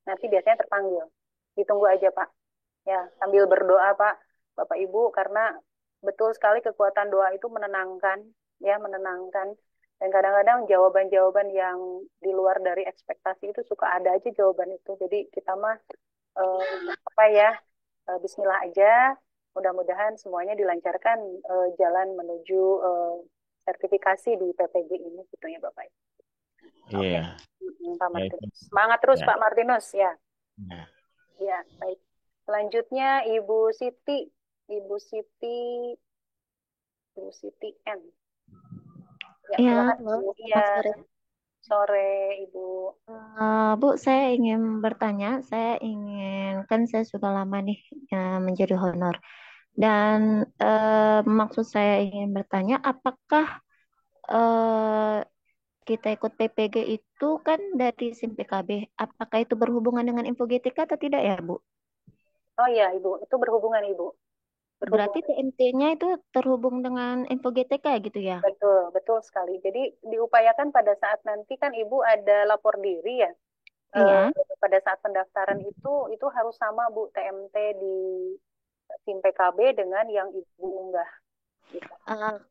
nanti biasanya terpanggil. Ditunggu aja Pak. Ya, sambil berdoa Pak, Bapak Ibu, karena betul sekali kekuatan doa itu menenangkan, ya menenangkan. Dan kadang-kadang jawaban-jawaban yang di luar dari ekspektasi itu suka ada aja jawaban itu. Jadi kita mah Bismillah aja. Mudah-mudahan semuanya dilancarkan jalan menuju sertifikasi di PPG ini, gitu ya Bapak. Iya. Pak Martinus. Semangat terus Ya. Pak Martinus ya. Nah. Ya, baik. Selanjutnya Ibu Siti N. Ya, Iya, silakan halo, Bu. selamat Iya, sore. sore Ibu. Bu, saya ingin bertanya, kan saya sudah lama nih menjadi honor. Dan maksud saya ingin bertanya, apakah kita ikut PPG itu kan dari SIM PKB, apakah itu berhubungan dengan infogetika atau tidak ya, Bu? Oh iya, Ibu. Itu berhubungan, Ibu. Berarti TMT-nya itu terhubung dengan infogetika gitu ya? Betul, betul sekali. Jadi diupayakan pada saat nanti kan Ibu ada lapor diri ya. Iya. Pada saat pendaftaran itu harus sama Bu, TMT di SIM PKB dengan yang Ibu unggah. Gitu.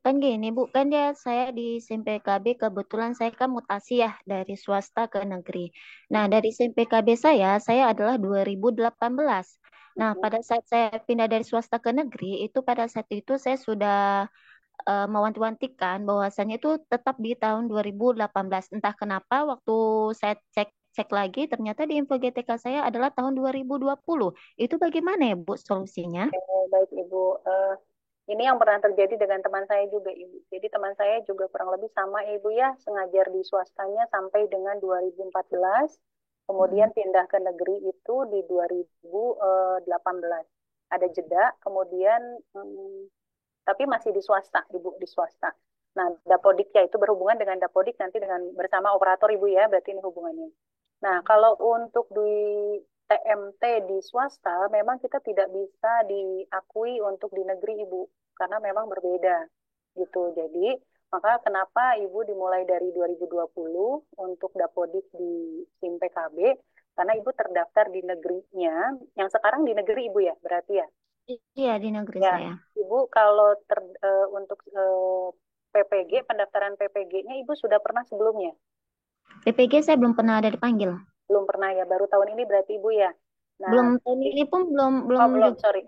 Kan gini Bu, kan saya di SIM PKB kebetulan saya kan mutasi ya dari swasta ke negeri. Nah dari SIM PKB saya adalah 2018. Nah pada saat saya pindah dari swasta ke negeri itu pada saat itu saya sudah mewanti-wantikan bahwasannya itu tetap di tahun 2018. Entah kenapa waktu saya cek lagi ternyata di info GTK saya adalah tahun 2020. Itu bagaimana ya Bu solusinya? Baik Ibu, ini yang pernah terjadi dengan teman saya juga Ibu. Jadi teman saya juga kurang lebih sama Ibu ya, sengajar di swastanya sampai dengan 2014, kemudian pindah ke negeri itu di 2018. Ada jeda, kemudian tapi masih di swasta, Ibu, di swasta. Nah, Dapodik ya itu berhubungan dengan Dapodik nanti dengan bersama operator Ibu ya, berarti ini hubungannya. Nah, kalau untuk di TMT di swasta, memang kita tidak bisa diakui untuk di negeri Ibu, karena memang berbeda gitu. Jadi, maka kenapa Ibu dimulai dari 2020 untuk Dapodik di SIM PKB, karena Ibu terdaftar di negerinya, yang sekarang di negeri Ibu ya, berarti ya? Iya, di negeri Ya, saya. Ibu kalau untuk PPG, pendaftaran PPG-nya Ibu sudah pernah sebelumnya? PPG saya belum pernah ada dipanggil. Belum pernah ya, baru tahun ini berarti Ibu ya? Nah, belum tahun ini pun belum belum, juga. sorry,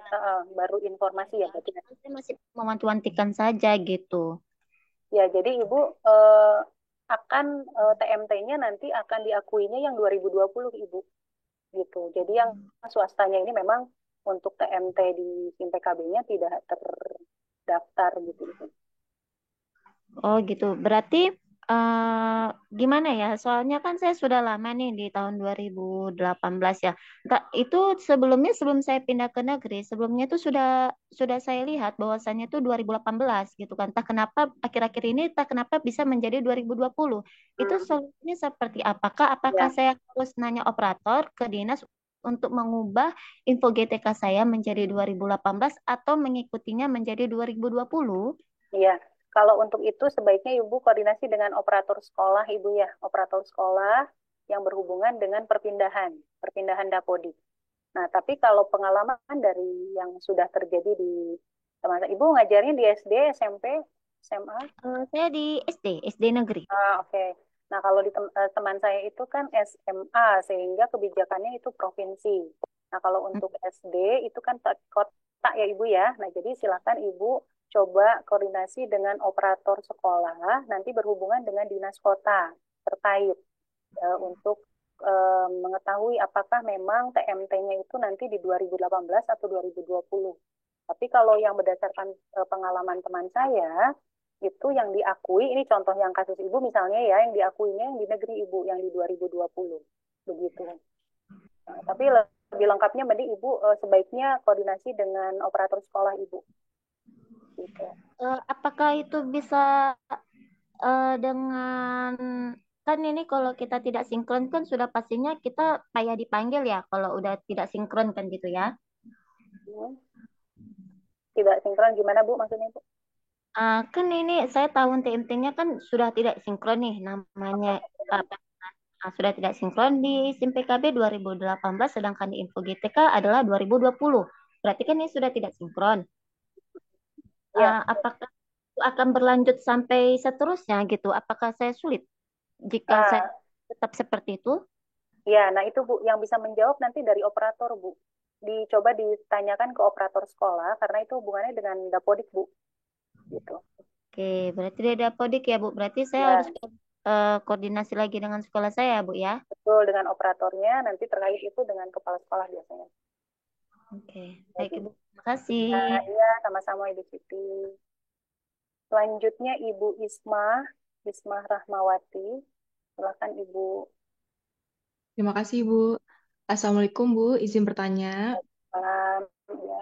baru informasi ya berarti. Saya masih mewanti-wantikan saja gitu. Ya, jadi Ibu akan TMT-nya nanti akan diakuinya yang 2020 Ibu. Gitu. Jadi yang swastanya ini memang untuk TMT di SIM PKB-nya tidak terdaftar gitu. Oh gitu. Berarti gimana ya? Soalnya kan saya sudah lama nih di tahun 2018 ya. Itu sebelum saya pindah ke negeri, sebelumnya itu sudah saya lihat bahwasannya itu 2018 gitu kan. Entah kenapa akhir-akhir ini kenapa bisa menjadi 2020. Itu solusinya seperti apakah saya harus nanya operator ke dinas untuk mengubah info GTK saya menjadi 2018 atau mengikutinya menjadi 2020? Iya. Kalau untuk itu sebaiknya Ibu koordinasi dengan operator sekolah Ibu ya, operator sekolah yang berhubungan dengan perpindahan Dapodik. Nah, tapi kalau pengalaman dari yang sudah terjadi di teman Ibu ngajarnya di SD, SMP, SMA? Saya di SD negeri. Oke. Nah, kalau di teman saya itu kan SMA, sehingga kebijakannya itu provinsi. Nah, kalau untuk SD itu kan tak ya Ibu ya. Nah, jadi silakan Ibu coba koordinasi dengan operator sekolah, nanti berhubungan dengan dinas kota terkait untuk mengetahui apakah memang TMT-nya itu nanti di 2018 atau 2020. Tapi kalau yang berdasarkan pengalaman teman saya, itu yang diakui, ini contoh yang kasus Ibu misalnya ya, yang diakuinya yang di negeri Ibu, yang di 2020. Begitu. Nah, tapi lebih lengkapnya mending Ibu sebaiknya koordinasi dengan operator sekolah Ibu. Gitu. Apakah itu bisa dengan kan ini kalau kita tidak sinkron kan sudah pastinya kita payah dipanggil ya kalau udah tidak sinkron kan gitu ya. Tidak sinkron gimana Bu maksudnya Bu? Kan ini saya tahun TMT-nya kan sudah tidak sinkron nih namanya sudah tidak sinkron di SIM PKB 2018 sedangkan di Info GTK adalah 2020. Berarti kan ini sudah tidak sinkron. Ya. Apakah itu akan berlanjut sampai seterusnya gitu? Apakah saya sulit jika saya tetap seperti itu? Ya, nah itu Bu, yang bisa menjawab nanti dari operator Bu. Dicoba ditanyakan ke operator sekolah, karena itu hubungannya dengan Dapodik Bu. Gitu. Oke, berarti dia Dapodik ya Bu. Berarti saya harus koordinasi lagi dengan sekolah saya Bu ya? Betul, dengan operatornya, nanti terkait itu dengan kepala sekolah biasanya. Oke, baik Ibu. Terima kasih. Iya, sama-sama Ibu Siti. Selanjutnya Ibu Isma Rahmawati. Silakan Ibu. Terima kasih, Bu. Assalamualaikum, Bu. Izin bertanya. Ya.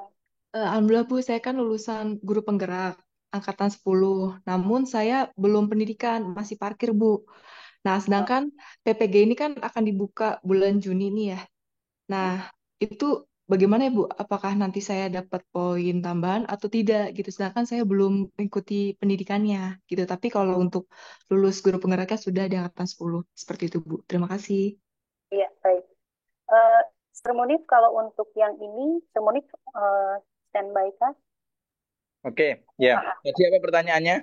Alhamdulillah, Bu. Saya kan lulusan guru penggerak angkatan 10. Namun saya belum pendidikan, masih parkir, Bu. Nah, sedangkan PPG ini kan akan dibuka bulan Juni nih ya. Nah, itu bagaimana ya, Bu? Apakah nanti saya dapat poin tambahan atau tidak gitu. Sedangkan saya belum mengikuti pendidikannya gitu. Tapi kalau untuk lulus guru penggeraknya sudah di angkatan 10. Seperti itu, Bu. Terima kasih. Iya, baik. Sir Munif, kalau untuk yang ini, Sir Munif standby kah? Oke, ya. Tadi apa pertanyaannya?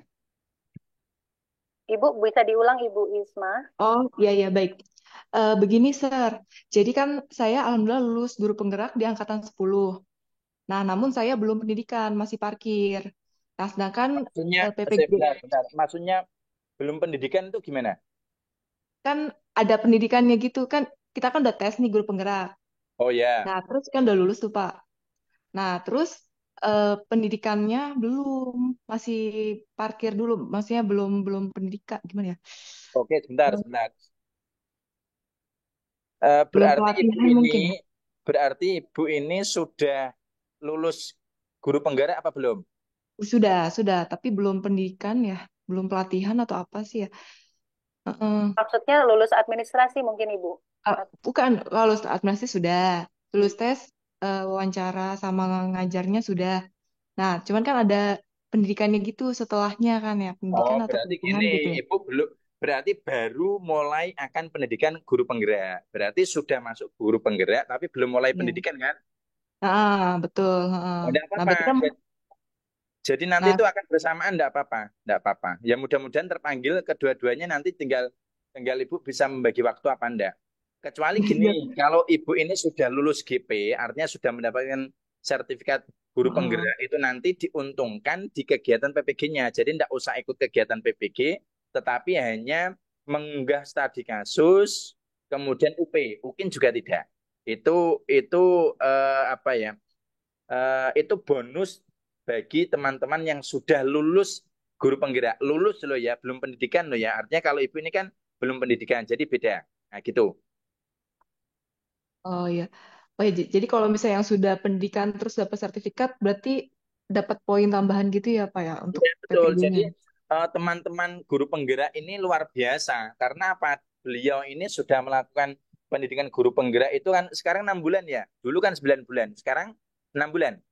Ibu, bisa diulang Ibu Isma? Oh, iya, baik. Begini, Sir. Jadi kan saya alhamdulillah lulus guru penggerak di angkatan 10. Nah, namun saya belum pendidikan, masih parkir. Nah, sedangkan Maksudnya, PPG bentar. Maksudnya belum pendidikan itu gimana? kan ada pendidikannya gitu kan. Kita kan udah tes nih guru penggerak. Oh ya. Nah, terus kan udah lulus tuh, Pak. Nah, terus pendidikannya belum, masih parkir dulu. Maksudnya belum pendidikan, gimana ya? Oke, sebentar. Belum Berarti pelatihan mungkin ya? berarti Ibu ini sudah lulus guru penggerak apa belum? Sudah, tapi belum pendidikan ya, belum pelatihan atau apa sih ya? Maksudnya lulus administrasi mungkin Ibu? Bukan, lulus administrasi sudah, lulus tes wawancara sama ngajarnya sudah. Nah, cuman kan ada pendidikannya gitu setelahnya kan ya, pendidikan atau Berarti pelatihan gini, gitu ya? Ibu belum, berarti baru mulai akan pendidikan guru penggerak. Berarti sudah masuk guru penggerak, tapi belum mulai Iya. pendidikan kan? Betul. Tidak Nah, apa-apa. berarti kan, Jadi nanti nah, itu akan bersamaan, tidak apa-apa, tidak apa-apa. Ya mudah-mudahan terpanggil kedua-duanya nanti tinggal Ibu bisa membagi waktu apa enggak. Kecuali gini, kalau Ibu ini sudah lulus GP, artinya sudah mendapatkan sertifikat guru penggerak, itu nanti diuntungkan di kegiatan PPG-nya. Jadi tidak usah ikut kegiatan PPG, tetapi hanya mengunggah studi kasus, kemudian UP, UKIN juga tidak. Itu apa ya? Itu bonus bagi teman-teman yang sudah lulus guru penggerak. Lulus loh ya, belum pendidikan loh ya. Artinya kalau Ibu ini kan belum pendidikan, jadi beda. Nah, gitu. oh ya. Oh ya, jadi kalau misalnya yang sudah pendidikan terus dapat sertifikat, berarti dapat poin tambahan gitu ya, Pak ya, untuk Ya, betul. Jadi PPG-nya. teman-teman guru penggerak ini luar biasa. Karena apa? Beliau ini sudah melakukan pendidikan guru penggerak itu kan sekarang 6 bulan ya. Dulu kan 9 bulan. Sekarang 6 bulan.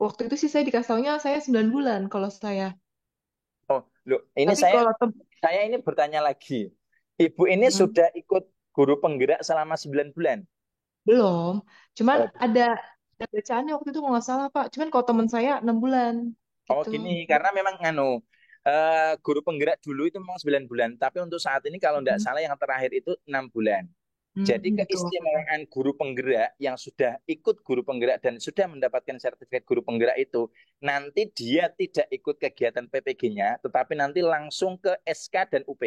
Waktu itu sih saya dikasih taunya saya 9 bulan kalau saya. Oh, loh, ini Tapi kalau saya ini bertanya lagi. Ibu ini sudah ikut guru penggerak selama 9 bulan? belum, cuman ada bacaannya waktu itu kalau nggak salah Pak. Cuman kalau teman saya 6 bulan Oh, gitu. gini, karena memang guru penggerak dulu itu memang 9 bulan, tapi untuk saat ini kalau tidak salah yang terakhir itu 6 bulan. Jadi Gitu. keistimewaan guru penggerak yang sudah ikut guru penggerak dan sudah mendapatkan sertifikat guru penggerak itu, nanti dia tidak ikut kegiatan PPG-nya, tetapi nanti langsung ke SK dan UP.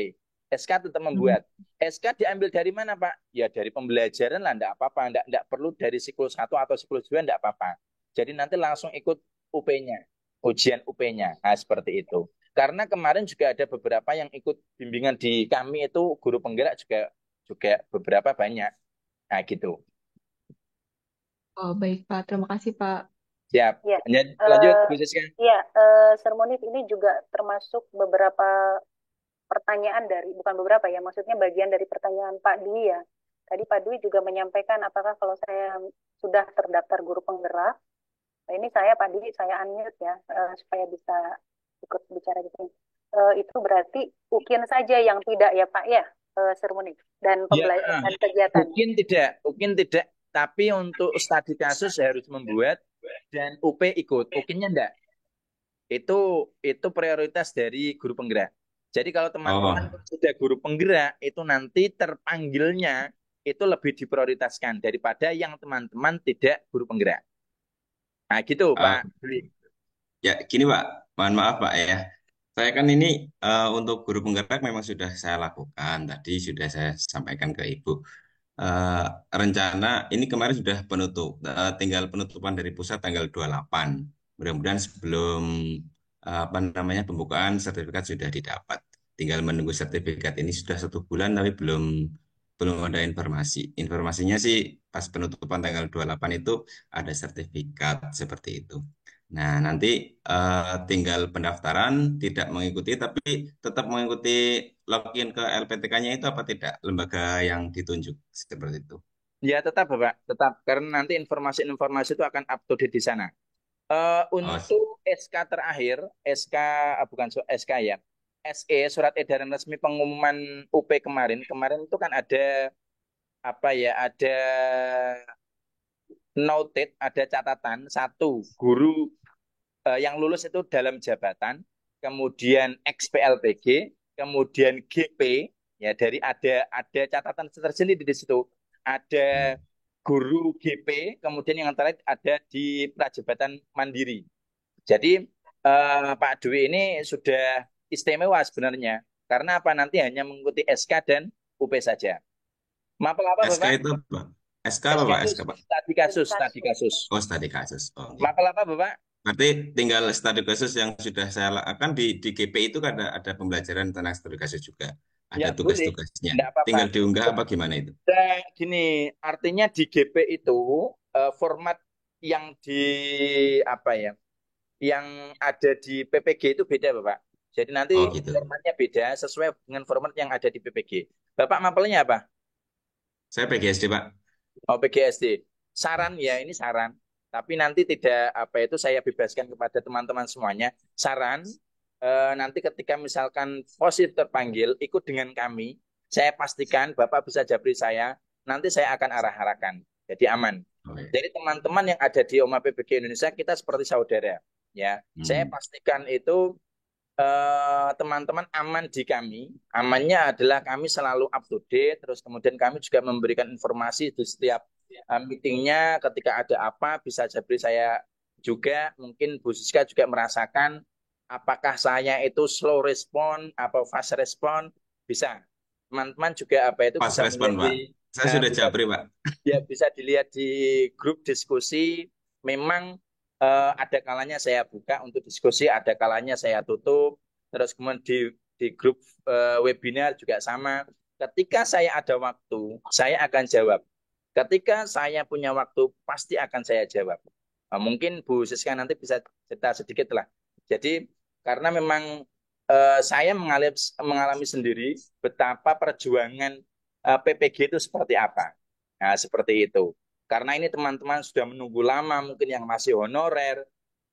SK tetap membuat. SK diambil dari mana, Pak? Ya dari pembelajaran lah, enggak apa-apa. Enggak perlu dari siklus 1 atau siklus 2, enggak apa-apa. Jadi nanti langsung ikut UP-nya, ujian UP-nya. Nah, seperti itu. Karena kemarin juga ada beberapa yang ikut bimbingan di kami itu guru penggerak juga beberapa banyak. Nah, gitu. Oh, baik, Pak. Terima kasih, Pak. Siap. Ya, Lanjut, Bu Siska. ya, Sermonif ini juga termasuk beberapa pertanyaan bukan beberapa ya, maksudnya bagian dari pertanyaan Pak Dwi ya. Tadi Pak Dwi juga menyampaikan apakah kalau saya sudah terdaftar guru penggerak, nah ini Pak Dwi, saya unmute ya, supaya bisa ikut bicara di sini. Itu berarti UKIN saja yang tidak ya Pak ya, Sermonif, dan pembelajaran dan kegiatan. UKIN tidak, tapi untuk studi kasus harus membuat dan UP ikut. UKIN-nya enggak. Itu prioritas dari guru penggerak. Jadi kalau teman-teman sudah guru penggerak, itu nanti terpanggilnya itu lebih diprioritaskan daripada yang teman-teman tidak guru penggerak. Nah, gitu Pak. Ya, gini Pak, mohon maaf Pak ya. Saya kan ini untuk guru penggerak memang sudah saya lakukan. Tadi sudah saya sampaikan ke Ibu. Rencana ini kemarin sudah penutup. Tinggal penutupan dari pusat tanggal 28. Mudah-mudahan sebelum pembukaan sertifikat sudah didapat. Tinggal menunggu sertifikat ini sudah 1 bulan tapi belum ada informasi. Informasinya sih pas penutupan tanggal 28 itu ada sertifikat seperti itu. Nah, nanti tinggal pendaftaran tidak mengikuti, tapi tetap mengikuti login ke LPTK-nya itu apa tidak? Lembaga yang ditunjuk, seperti itu. Ya, tetap Bapak, tetap. Karena nanti informasi-informasi itu akan up to date di sana. Untuk SK terakhir, bukan SK ya, SE, Surat Edaran Resmi Pengumuman UP kemarin itu kan ada, ada noted, ada catatan, 1, guru yang lulus itu dalam jabatan, kemudian XPLPG, kemudian GP, ya dari ada catatan tersendiri di situ. Ada guru GP, kemudian yang terakhir ada di Prajabatan Mandiri. Jadi Pak Dwi ini sudah istimewa sebenarnya. Karena apa? Nanti hanya mengikuti SK dan UP saja. Maaf apa SK Bapak? itu apa? SK apa Pak? SK Pak? Studi kasus. Oh, studi kasus. Oh, Maaf apa Bapak? Berarti tinggal studi kasus yang sudah saya lakukan di GP itu kan ada pembelajaran tentang studi kasus juga. Ada Ya, tugas-tugasnya. Nggak apa-apa. Tinggal diunggah apa gimana itu? Nah, gini, artinya di GP itu format yang yang ada di PPG itu beda, Bapak. Jadi nanti formatnya beda sesuai dengan format yang ada di PPG. Bapak mapelnya apa? Saya PGSD, Pak. Oh, PGSD. Saran ya, ini saran. Tapi nanti tidak saya bebaskan kepada teman-teman semuanya. Saran nanti ketika misalkan positif terpanggil, ikut dengan kami. Saya pastikan Bapak bisa japri saya. Nanti saya akan arah-arahkan. Jadi aman. Jadi teman-teman yang ada di OMA PPG Indonesia, kita seperti saudara. Ya, saya pastikan itu teman-teman aman di kami. Amannya adalah kami selalu up to date. Terus kemudian kami juga memberikan informasi di setiap meetingnya. Ketika ada apa, bisa japri saya juga. Mungkin Bu Siska juga merasakan apakah saya itu slow respon atau fast respon. Bisa. Teman-teman juga fast bisa respon, Pak. Saya sudah japri, Pak. Ya, bisa dilihat di grup diskusi. Memang ada kalanya saya buka untuk diskusi, ada kalanya saya tutup. Terus kemudian di grup webinar juga sama. Ketika saya ada waktu, saya akan jawab. Ketika saya punya waktu, pasti akan saya jawab. Mungkin Bu Siska nanti bisa cerita sedikit lah. Jadi karena memang saya mengalami sendiri betapa perjuangan PPG itu seperti apa. Nah, seperti itu. Karena ini teman-teman sudah menunggu lama, mungkin yang masih honorer.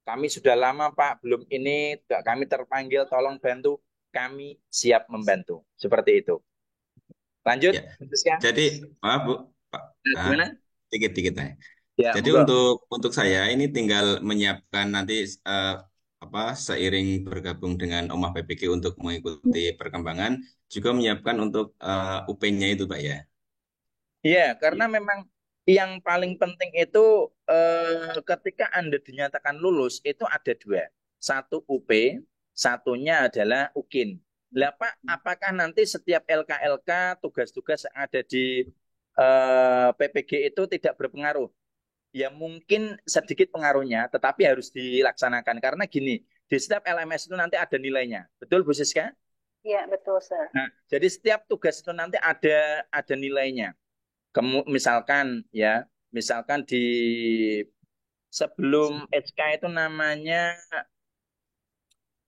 Kami sudah lama, Pak, belum ini, kami terpanggil, tolong bantu. Kami siap membantu. Seperti itu. Lanjut. Ya. Jadi, maaf Bu, Pak. Gimana? Dikit-dikit aja. Ya, jadi untuk saya ini tinggal menyiapkan nanti seiring bergabung dengan OMA PPG untuk mengikuti perkembangan, juga menyiapkan untuk UP-nya itu, Pak ya. Ya, karena memang yang paling penting itu ketika Anda dinyatakan lulus itu ada dua. Satu UP, satunya adalah UKIN. Lah Pak, apakah nanti setiap LK-LK tugas-tugas yang ada di PPG itu tidak berpengaruh? Ya mungkin sedikit pengaruhnya, tetapi harus dilaksanakan. Karena gini, di setiap LMS itu nanti ada nilainya. Betul, Bu Siska? Iya, betul, Sir. Nah, jadi setiap tugas itu nanti ada nilainya. Misalkan ya, misalkan di sebelum SK itu namanya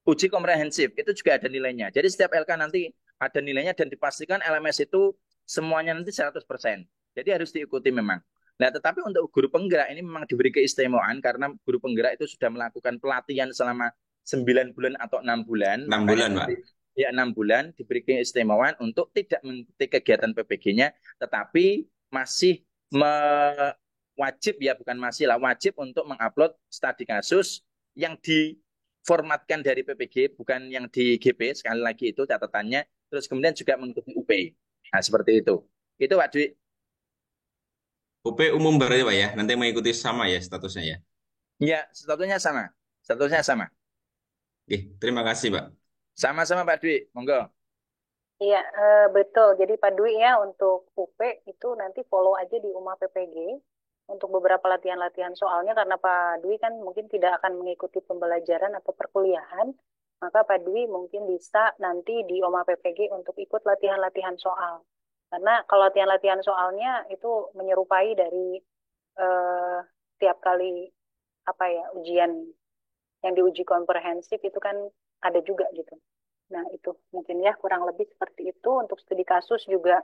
uji komprehensif, itu juga ada nilainya. Jadi setiap LK nanti ada nilainya dan dipastikan LMS itu semuanya nanti 100%. Jadi harus diikuti memang. Nah, tetapi untuk guru penggerak ini memang diberi keistimewaan karena guru penggerak itu sudah melakukan pelatihan selama 9 bulan atau 6 bulan. 6 Makanya bulan, Pak. ya 6 bulan diberi keistimewaan untuk tidak mengikuti kegiatan PPG-nya, tetapi masih wajib ya, bukan masih lah, wajib untuk mengupload studi kasus yang diformatkan dari PPG, bukan yang di GP, sekali lagi itu catatannya, terus kemudian juga mengikuti UP. Nah, seperti itu. Itu Pak Dwi. UP umum berarti Pak ya, nanti mengikuti sama ya statusnya ya. Ya, statusnya sama. Statusnya sama. Oke, terima kasih Pak. Sama-sama Pak Dwi, monggo. Iya, betul. Jadi Pak Dwi ya untuk UP itu nanti follow aja di UMA PPG untuk beberapa latihan-latihan soalnya karena Pak Dwi kan mungkin tidak akan mengikuti pembelajaran atau perkuliahan, maka Pak Dwi mungkin bisa nanti di UMA PPG untuk ikut latihan-latihan soal. Karena kalau latihan-latihan soalnya itu menyerupai dari eh, tiap kali apa ya ujian yang diuji komprehensif itu kan ada juga gitu. Nah, itu mungkin ya kurang lebih seperti itu. Untuk studi kasus juga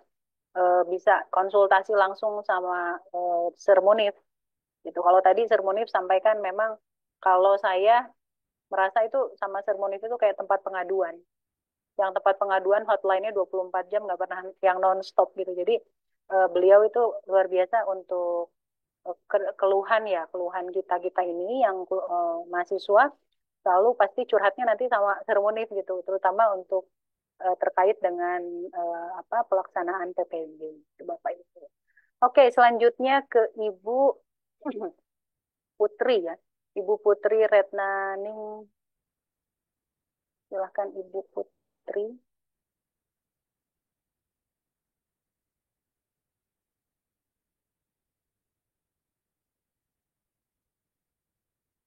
bisa konsultasi langsung sama Sir Munif. Gitu. Kalau tadi Sir Munif sampaikan memang kalau saya merasa itu sama Sir Munif itu kayak tempat pengaduan. Yang tempat pengaduan hotline-nya 24 jam nggak pernah yang non-stop gitu. Jadi beliau itu luar biasa untuk keluhan ya, keluhan kita-kita ini yang mahasiswa selalu pasti curhatnya nanti sama Sir Munif gitu, terutama untuk terkait dengan apa pelaksanaan PPG itu Bapak Ibu. Oke, selanjutnya ke Ibu Putri ya. Ibu Putri Retnaning. Silahkan Ibu Putri.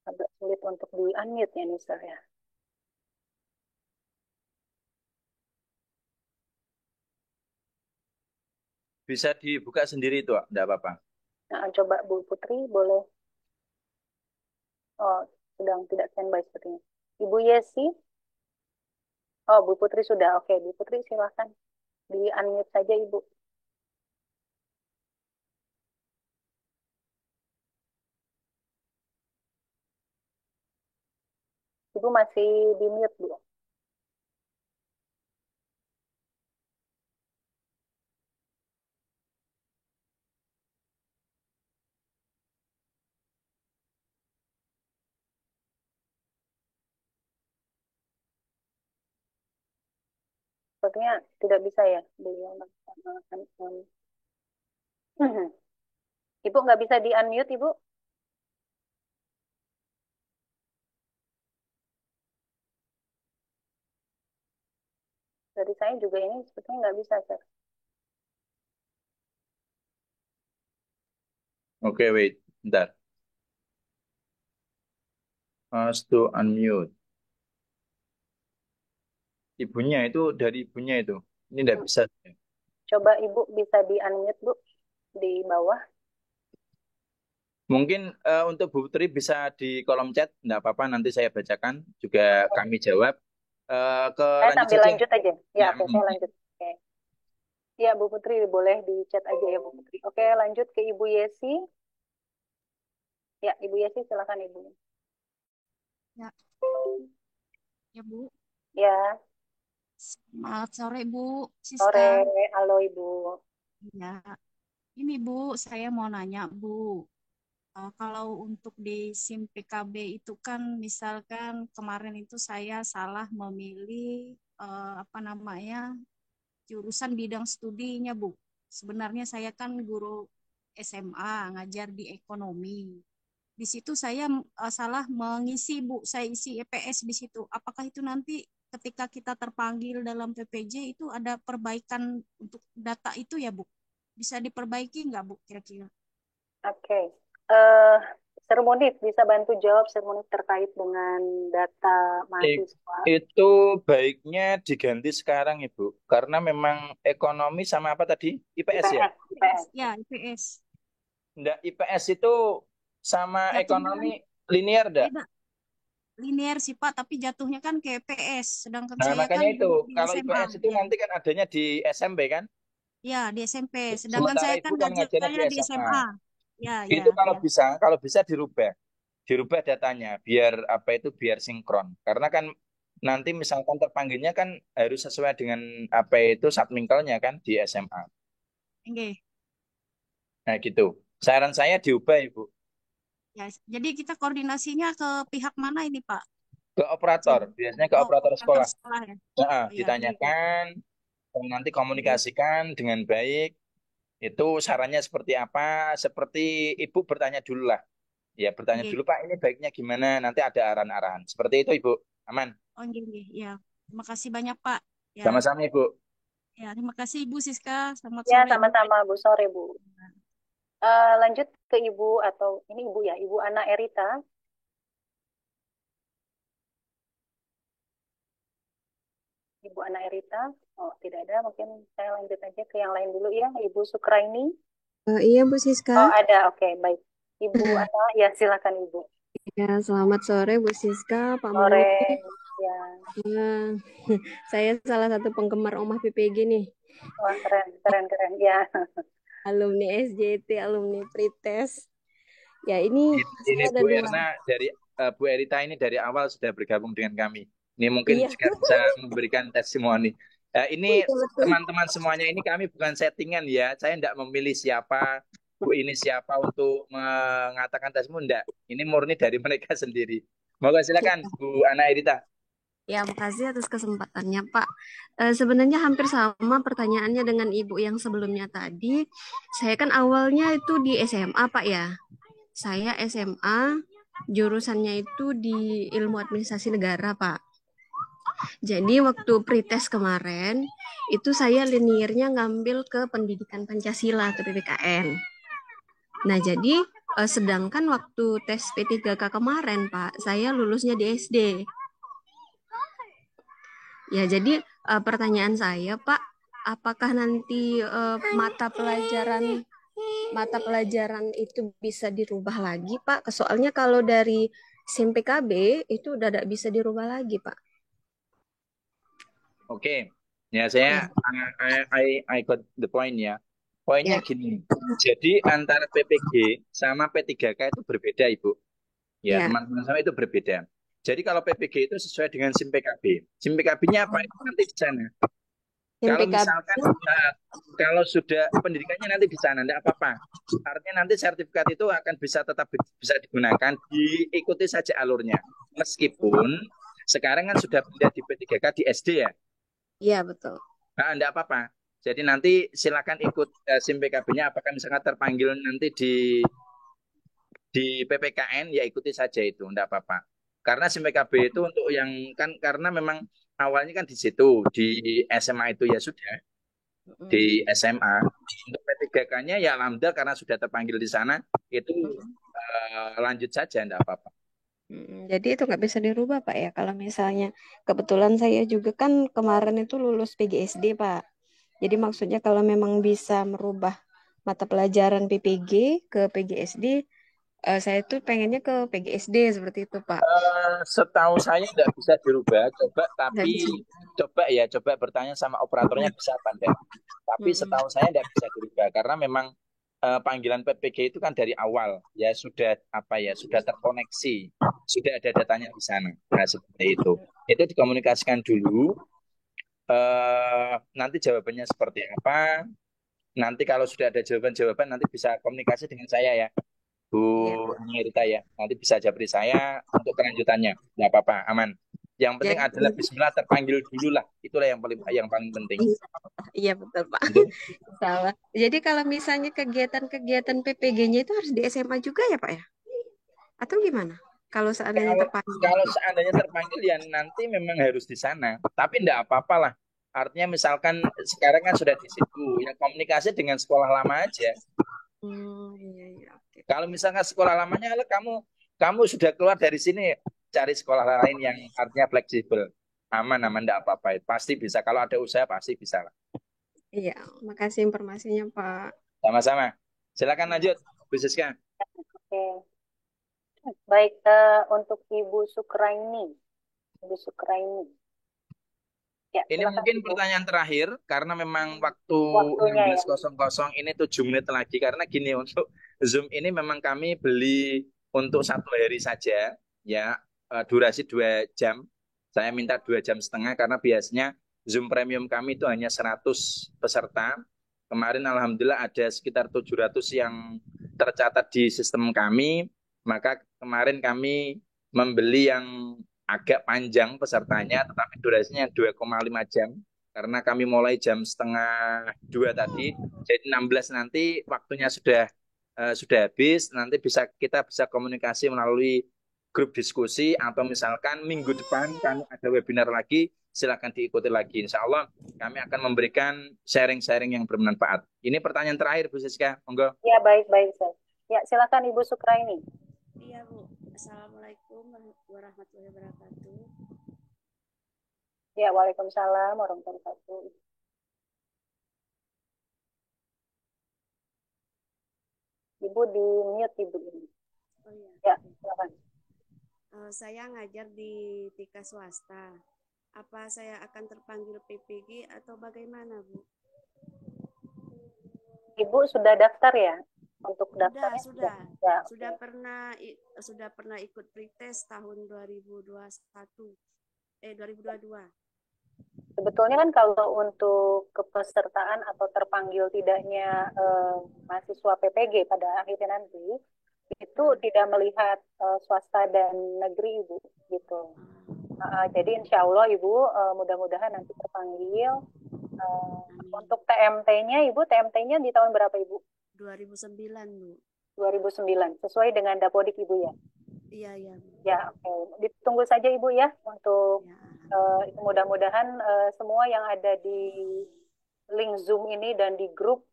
Agak sulit untuk di-unmute ya nih, Sir ya. Bisa dibuka sendiri itu, enggak apa-apa. Nah, coba Bu Putri boleh. Oh, sedang tidak standby sepertinya. Ibu Yesi. Oh, Bu Putri sudah. Oke, Bu Putri silahkan. Di-unmute saja, Ibu. Ibu masih di-mute, Bu. Sepertinya tidak bisa ya, beliau melaksanakan. Ibu nggak bisa di-unmute, Ibu? Dari saya juga ini sepertinya nggak bisa, Sir. Oke, wait. Bentar. Has to unmute. Ibunya itu dari ibunya itu. Ini enggak bisa. Coba Ibu bisa di-unmute, Bu, di bawah. Mungkin untuk Bu Putri bisa di kolom chat, enggak apa-apa, nanti saya bacakan, juga kami jawab. Ke Saya lanjut sambil saja. lanjut aja. Ya, oke, saya lanjut. Oke. Ya, Bu Putri boleh di chat aja ya, Bu Putri. Oke, lanjut ke Ibu Yesi. Ya, Ibu Yesi silakan Ibu. Ya, ya Bu. Ya, Selamat sore Bu sore. Siska. Halo Ibu. Ya, ini Bu, saya mau nanya Bu. Kalau untuk di SIM PKB itu kan misalkan kemarin itu saya salah memilih apa namanya jurusan bidang studinya Bu. Sebenarnya saya kan guru SMA, ngajar di ekonomi. Di situ saya salah mengisi, Bu. Saya isi EPS di situ. Apakah itu nanti ketika kita terpanggil dalam PPJ itu ada perbaikan untuk data itu ya, Bu? Bisa diperbaiki nggak, Bu, kira-kira? Oke. Eh, Sermonit bisa bantu jawab Sermonit terkait dengan data I- mahasiswa. Itu baiknya diganti sekarang, Ibu. Karena memang ekonomi sama apa tadi? IPS ya? IPS. Ya, IPS. Enggak, IPS itu sama Jatuhnya kan ekonomi linear enggak? beda. Linear sih, Pak, tapi jatuhnya kan ke IPS. Sedangkan Nah, saya makanya kan itu. dulu di Kalau SMA. IPS itu Ya, nanti kan adanya di SMP kan? ya di SMP. Sedangkan Sementara saya Ibu kan kan ngajarnya di ngajarnya di SMA. SMA. Ya, Itu ya, ya. kalau bisa dirubah. Dirubah datanya biar apa itu biar sinkron. Karena kan nanti misalkan terpanggilnya kan harus sesuai dengan apa itu subminkelnya kan di SMA. Oke. Nah, gitu. Saran saya diubah, Ibu. Ya, jadi kita koordinasinya ke pihak mana ini, Pak? Ke operator, biasanya ke operator Operator sekolah. sekolah ya. Nah, Oh, ya, ditanyakan, nanti komunikasikan dengan baik. Itu sarannya seperti apa? Seperti Ibu bertanya dulu lah. Ya, bertanya Oke. dulu, Pak, ini baiknya gimana? Nanti ada arahan-arahan. Seperti itu, Ibu. Aman. Oke, oke. Ya, terima kasih banyak, Pak. Ya, Sama-sama, Ibu. ya, terima kasih Ibu Siska. Selamat Ya, sore, Bu. sama-sama Bu. Sore, Bu. Lanjut ke Ibu atau ini Ibu ya, Ibu Ana Erita. Ibu Ana Erita. Oh, tidak ada. Mungkin saya lanjut aja ke yang lain dulu ya. Ibu Sukraini. Iya Bu Oh, Siska. ada. Oke, baik. Ibu Ana, ya silakan Ibu. Ya, selamat sore Bu Siska, Pak Sore. Munir. Ya. Ya, saya salah satu penggemar Omah PPG nih. Wah, keren, keren, keren. Ya. Alumni SJT, alumni Prites. Ya, ini Ini saya ada Bu dua. Erna dari Bu Erita ini dari awal sudah bergabung dengan kami. Ini mungkin Iya. juga bisa memberikan testimoni. Ini Iya, betul. teman-teman semuanya ini kami bukan settingan ya. Saya tidak memilih siapa Bu ini siapa untuk mengatakan testimoni enggak. Ini murni dari mereka sendiri. Moga silakan Bu Ana Erita. Ya, makasih atas kesempatannya, Pak. Sebenarnya hampir sama pertanyaannya dengan Ibu yang sebelumnya tadi. Saya kan awalnya itu di SMA, Pak ya. Saya SMA, jurusannya itu di Ilmu Administrasi Negara, Pak. Jadi waktu pretest kemarin, itu saya liniernya ngambil ke Pendidikan Pancasila atau PPKN. Nah, jadi sedangkan waktu tes P3K kemarin, Pak, saya lulusnya di SD. Ya, jadi pertanyaan saya, Pak, apakah nanti mata pelajaran itu bisa dirubah lagi, Pak? Soalnya kalau dari SIM PKB itu udah tidak bisa dirubah lagi, Pak. Oke. Ya, saya I got the point ya. Poinnya Ya. gini. Jadi antara PPG sama P3K itu berbeda, Ibu. Ya, Ya. teman-teman sama itu berbeda. Jadi kalau PPG itu sesuai dengan SIM PKB. SIM PKB-nya apa? Itu nanti di sana. SIM Kalau PKB. misalkan kalau sudah pendidikannya nanti di sana, enggak apa-apa. Artinya nanti sertifikat itu akan tetap bisa digunakan, diikuti saja alurnya. Meskipun sekarang kan sudah pindah di P3K di SD ya. Iya, betul. Nah, enggak apa-apa. Jadi nanti silakan ikut SIM PKB-nya. Apakah misalkan terpanggil nanti di PPKN, ya ikuti saja itu, enggak apa-apa. Karena SIM PKB itu untuk yang kan karena memang awalnya kan di situ di SMA itu ya sudah di SMA. Untuk P3K-nya ya alhamdulillah karena sudah terpanggil di sana itu lanjut saja enggak apa-apa. Jadi itu nggak bisa dirubah, Pak ya. Kalau misalnya kebetulan saya juga kan kemarin itu lulus PGSD, Pak. Jadi maksudnya kalau memang bisa merubah mata pelajaran PPG ke PGSD, saya tuh pengennya ke PGSD seperti itu, Pak. Setahu saya nggak bisa dirubah. Nggak bisa. Coba bertanya sama operatornya bisa apa enggak. Tapi setahu saya nggak bisa dirubah karena memang panggilan PPG itu kan dari awal ya sudah sudah terkoneksi, sudah ada datanya di sana. Nah, seperti itu. Itu dikomunikasikan dulu. Nanti jawabannya seperti apa? Nanti kalau sudah ada jawaban nanti bisa komunikasi dengan saya ya. Bu Amerita ya, nanti bisa japri saya untuk kelanjutannya. Nggak apa-apa, aman. Yang penting Jadi adalah Bismillah, terpanggil dulu lah. Itulah yang paling penting. iya betul Pak. Gitu. Salah. Jadi kalau misalnya kegiatan-kegiatan PPG-nya itu harus di SMA juga ya Pak ya? Atau gimana? Kalau seandainya Kalau terpanggil. seandainya terpanggil ya nanti memang harus di sana. Tapi enggak apa-apa lah. Artinya misalkan sekarang kan sudah di situ, ya komunikasi dengan sekolah lama aja. Iya iya oke. Kalau misalkan sekolah lamanya, kamu sudah keluar dari sini, cari sekolah lain yang artinya fleksibel, aman, enggak apa-apa. Pasti bisa. Kalau ada usaha pasti bisa lah. Iya, makasih informasinya Pak. Sama-sama. Silakan lanjut, Bu Siska. Oke. Baik, untuk Ibu Sukraini. Ibu Sukraini. Ya, Ini silakan mungkin Ibu. pertanyaan terakhir karena memang waktu Waktunya ya. 16.00 ini 7 menit lagi. Karena gini, untuk Zoom ini memang kami beli untuk 1 hari saja, ya, durasi 2 jam. Saya minta 2,5 jam karena biasanya Zoom premium kami itu hanya 100 peserta. Kemarin alhamdulillah ada sekitar 700 yang tercatat di sistem kami. Maka kemarin kami membeli yang agak panjang pesertanya, tetapi durasinya 2,5 jam. Karena kami mulai jam 1:30 tadi, jadi 16 nanti waktunya sudah habis. Nanti kita bisa komunikasi melalui grup diskusi, atau misalkan minggu depan kami ada webinar lagi, silakan diikuti lagi. Insya Allah kami akan memberikan sharing-sharing yang bermanfaat. Ini pertanyaan terakhir Bu Siska, monggo. Ya, baik-baik. Ya, silakan Ibu Sukraini. Iya Bu, Assalamualaikum warahmatullahi wabarakatuh. Ya, Waalaikumsalam warahmatullahi wabarakatuh. Ibu di mute Ibu ini. Oh iya. Ya, silakan. Saya ngajar di TK swasta. Apa saya akan terpanggil PPG atau bagaimana Bu? Ibu sudah daftar ya? Untuk daftarnya Sudah. Ya, Sudah pernah ikut pretest tahun 2022. sebetulnya kan kalau untuk kepesertaan atau terpanggil tidaknya mahasiswa PPG pada akhirnya nanti itu tidak melihat swasta dan negeri Ibu gitu. Jadi insya Allah Ibu mudah-mudahan nanti terpanggil. Untuk TMT-nya Ibu, TMT-nya di tahun berapa Ibu? 2009 Bu. 2009, sesuai dengan Dapodik Ibu ya? Iya. Ya, oke. Ditunggu saja Ibu ya untuk mudah-mudahan semua yang ada di link Zoom ini dan di grup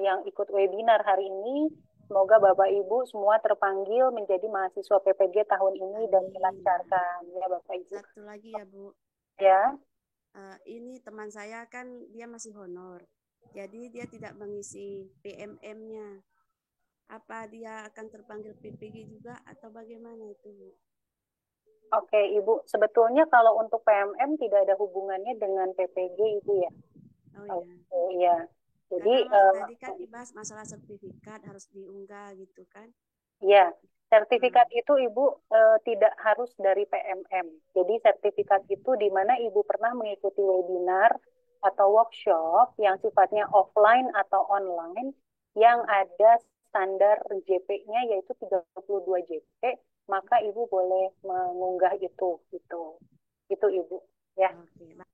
yang ikut webinar hari ini, semoga Bapak Ibu semua terpanggil menjadi mahasiswa PPG tahun ini dan dilancarkan ya Bapak Ibu. Satu lagi ya Bu. Ya. Ini teman saya kan dia masih honor, jadi dia tidak mengisi PMM-nya. Apa dia akan terpanggil PPG juga atau bagaimana itu Bu? Oke Ibu, sebetulnya kalau untuk PMM tidak ada hubungannya dengan PPG Ibu ya. Oh iya. Jadi tadi kan dibahas masalah sertifikat harus diunggah gitu kan? Iya, sertifikat itu Ibu tidak harus dari PMM. Jadi sertifikat itu di mana Ibu pernah mengikuti webinar atau workshop yang sifatnya offline atau online yang ada standar JP-nya yaitu 32 JP, maka Ibu boleh mengunggah itu gitu. Itu Ibu ya.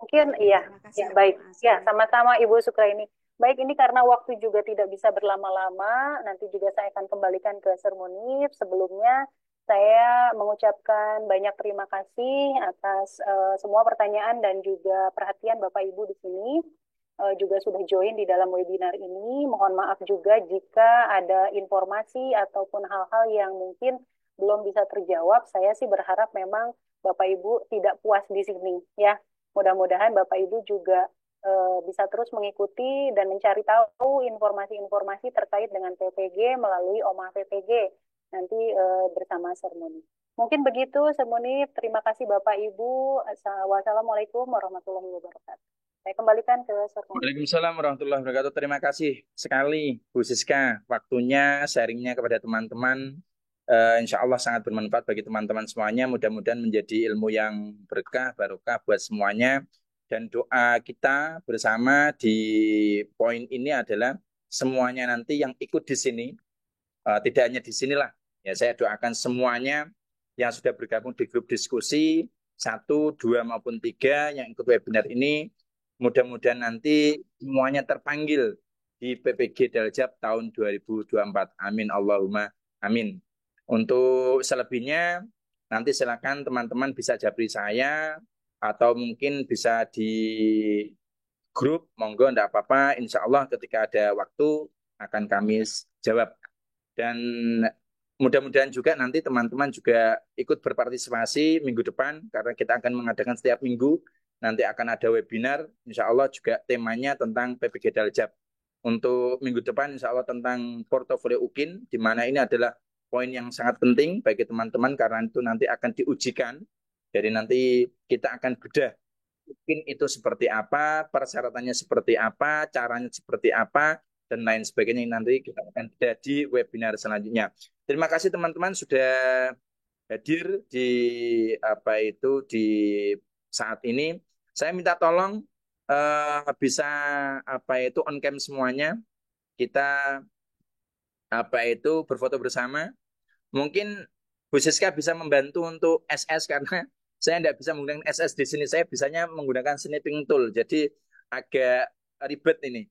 Mungkin iya, ya baik. Ya, sama-sama Ibu Sukraini. Baik, ini karena waktu juga tidak bisa berlama-lama, nanti juga saya akan kembalikan ke Sir Munif. Sebelumnya, saya mengucapkan banyak terima kasih atas semua pertanyaan dan juga perhatian Bapak Ibu di sini. Juga sudah join di dalam webinar ini. Mohon maaf juga jika ada informasi ataupun hal-hal yang mungkin belum bisa terjawab. Saya sih berharap memang Bapak Ibu tidak puas di sini ya. Mudah-mudahan Bapak Ibu juga bisa terus mengikuti dan mencari tahu informasi-informasi terkait dengan PPG melalui Omah PPG nanti bersama Sermoni. Mungkin begitu Sermoni. Terima kasih Bapak Ibu. Wassalamualaikum warahmatullahi wabarakatuh. Saya kembalikan ke Sermoni. Waalaikumsalam warahmatullahi wabarakatuh. Terima kasih sekali Bu Siska, waktunya sharingnya kepada teman-teman. Insya Allah sangat bermanfaat bagi teman-teman semuanya. Mudah-mudahan menjadi ilmu yang berkah, barokah buat semuanya. Dan doa kita bersama di poin ini adalah semuanya nanti yang ikut di sini, tidak hanya di sinilah, ya saya doakan semuanya yang sudah bergabung di grup diskusi, 1, 2 maupun 3 yang ikut webinar ini. Mudah-mudahan nanti semuanya terpanggil di PPG Daljab tahun 2024. Amin Allahumma amin. Untuk selebihnya nanti silakan teman-teman bisa japri saya atau mungkin bisa di grup, monggo enggak apa-apa. Insya Allah ketika ada waktu akan kami jawab. Dan mudah-mudahan juga nanti teman-teman juga ikut berpartisipasi minggu depan karena kita akan mengadakan setiap minggu. Nanti akan ada webinar, insya Allah juga temanya tentang PPG Daljab. Untuk minggu depan insya Allah tentang portofolio UKIN, di mana ini adalah poin yang sangat penting bagi teman-teman karena itu nanti akan diujikan. Jadi nanti kita akan bedah UKIN itu seperti apa, persyaratannya seperti apa, caranya seperti apa, dan lain sebagainya. Nanti kita akan bedah di webinar selanjutnya. Terima kasih teman-teman sudah hadir di di saat ini. Saya minta tolong bisa on cam semuanya. Kita berfoto bersama. Mungkin Bu Siska bisa membantu untuk SS karena saya tidak bisa menggunakan SS di sini. Saya bisanya menggunakan snipping tool. Jadi agak ribet ini.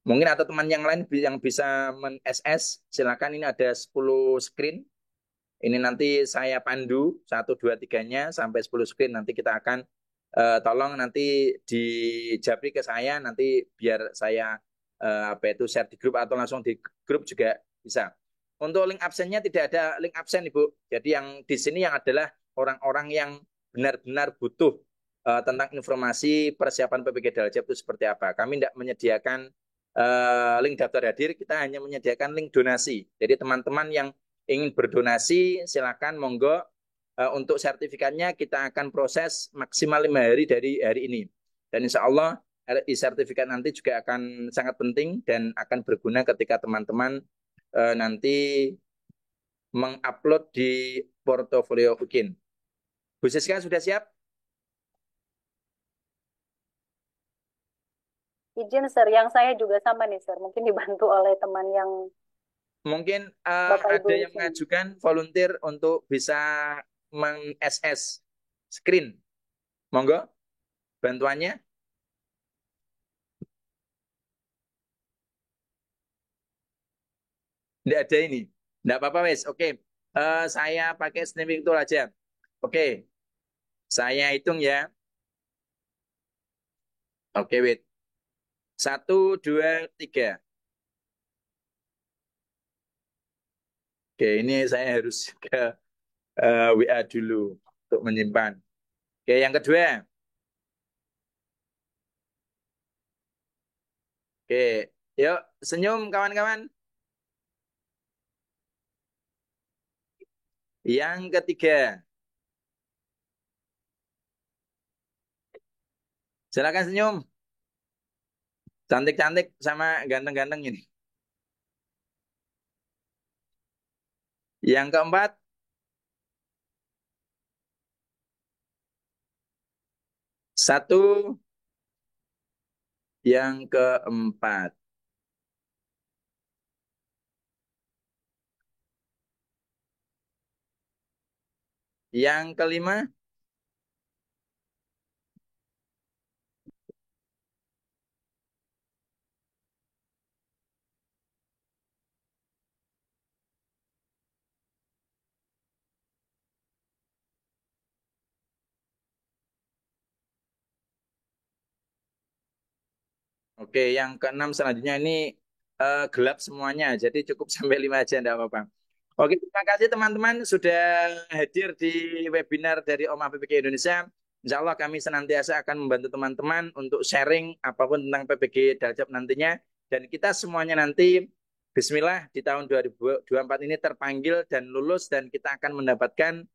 Mungkin atau teman yang lain yang bisa men-SS, silakan. Ini ada 10 screen. Ini nanti saya pandu 1, 2, 3-nya sampai 10 screen. Nanti kita akan tolong nanti dijapri ke saya. Nanti biar saya share di grup atau langsung di grup juga bisa. Untuk link absennya tidak ada link absen Ibu. Jadi yang di sini yang adalah orang-orang yang benar-benar butuh tentang informasi persiapan PPG Daljab itu seperti apa. Kami tidak menyediakan link daftar hadir, kita hanya menyediakan link donasi. Jadi teman-teman yang ingin berdonasi silakan monggo. Untuk sertifikatnya kita akan proses maksimal 5 hari dari hari ini. Dan insya Allah RI sertifikat nanti juga akan sangat penting dan akan berguna ketika teman-teman nanti mengupload di portofolio UKIN. Bu Siska sudah siap? Izin, Sir. Yang saya juga sama nih, Sir. Mungkin dibantu oleh teman yang mungkin Bapak Ibu ada yang mengajukan volunteer untuk bisa meng-SS screen. Monggo, bantuannya. Tidak ada ini. Tidak apa-apa, wes. Oke. Saya pakai snipping tool aja. Oke. Saya hitung ya. Oke, wait. 1, 2, 3. Oke, ini saya harus ke WA dulu untuk menyimpan. Oke, yang kedua. Oke, yuk senyum kawan-kawan. Yang ketiga. Silakan senyum. Cantik-cantik sama ganteng-ganteng ini. Yang keempat. Satu. Yang keempat. Yang kelima. Oke, yang keenam selanjutnya ini gelap semuanya, jadi cukup sampai 5 aja, enggak apa-apa. Oke, terima kasih teman-teman sudah hadir di webinar dari Om PPG Indonesia. Insya Allah kami senantiasa akan membantu teman-teman untuk sharing apapun tentang PPG Daljab nantinya. Dan kita semuanya nanti, bismillah, di tahun 2024 ini terpanggil dan lulus dan kita akan mendapatkan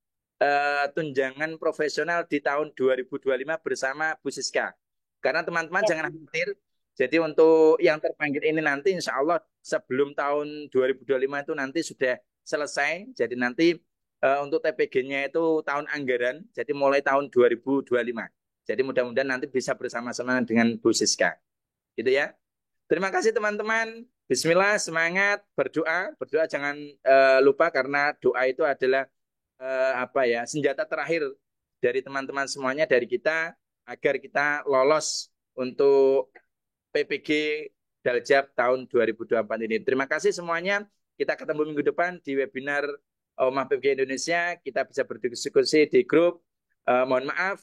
tunjangan profesional di tahun 2025 bersama Bu Siska. Karena teman-teman jangan khawatir. Jadi untuk yang terpanggil ini nanti insya Allah sebelum tahun 2025 itu nanti sudah selesai. Jadi nanti untuk TPG-nya itu tahun anggaran, jadi mulai tahun 2025. Jadi mudah-mudahan nanti bisa bersama-sama dengan Bu Siska. Gitu ya. Terima kasih teman-teman. Bismillah, semangat, berdoa. Berdoa jangan lupa karena doa itu adalah senjata terakhir dari teman-teman semuanya, dari kita, agar kita lolos untuk PPG Daljab tahun 2024 ini. Terima kasih semuanya. Kita ketemu minggu depan di webinar Omah PPG Indonesia. Kita bisa berdiskusi di grup. Mohon maaf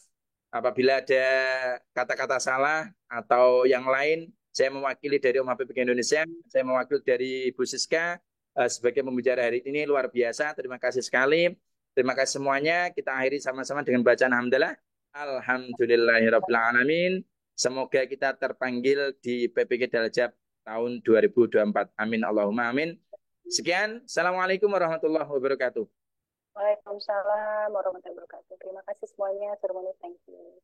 apabila ada kata-kata salah atau yang lain. Saya mewakili dari Omah PPG Indonesia. Saya mewakili dari Bu Siska sebagai pembicara hari ini. Luar biasa. Terima kasih sekali. Terima kasih semuanya. Kita akhiri sama-sama dengan bacaan alhamdulillah. Alhamdulillahirrabbilalamin. Semoga kita terpanggil di PPG Daljab tahun 2024. Amin Allahumma amin. Sekian. Assalamualaikum warahmatullahi wabarakatuh. Waalaikumsalam warahmatullahi wabarakatuh. Terima kasih semuanya. Thank you.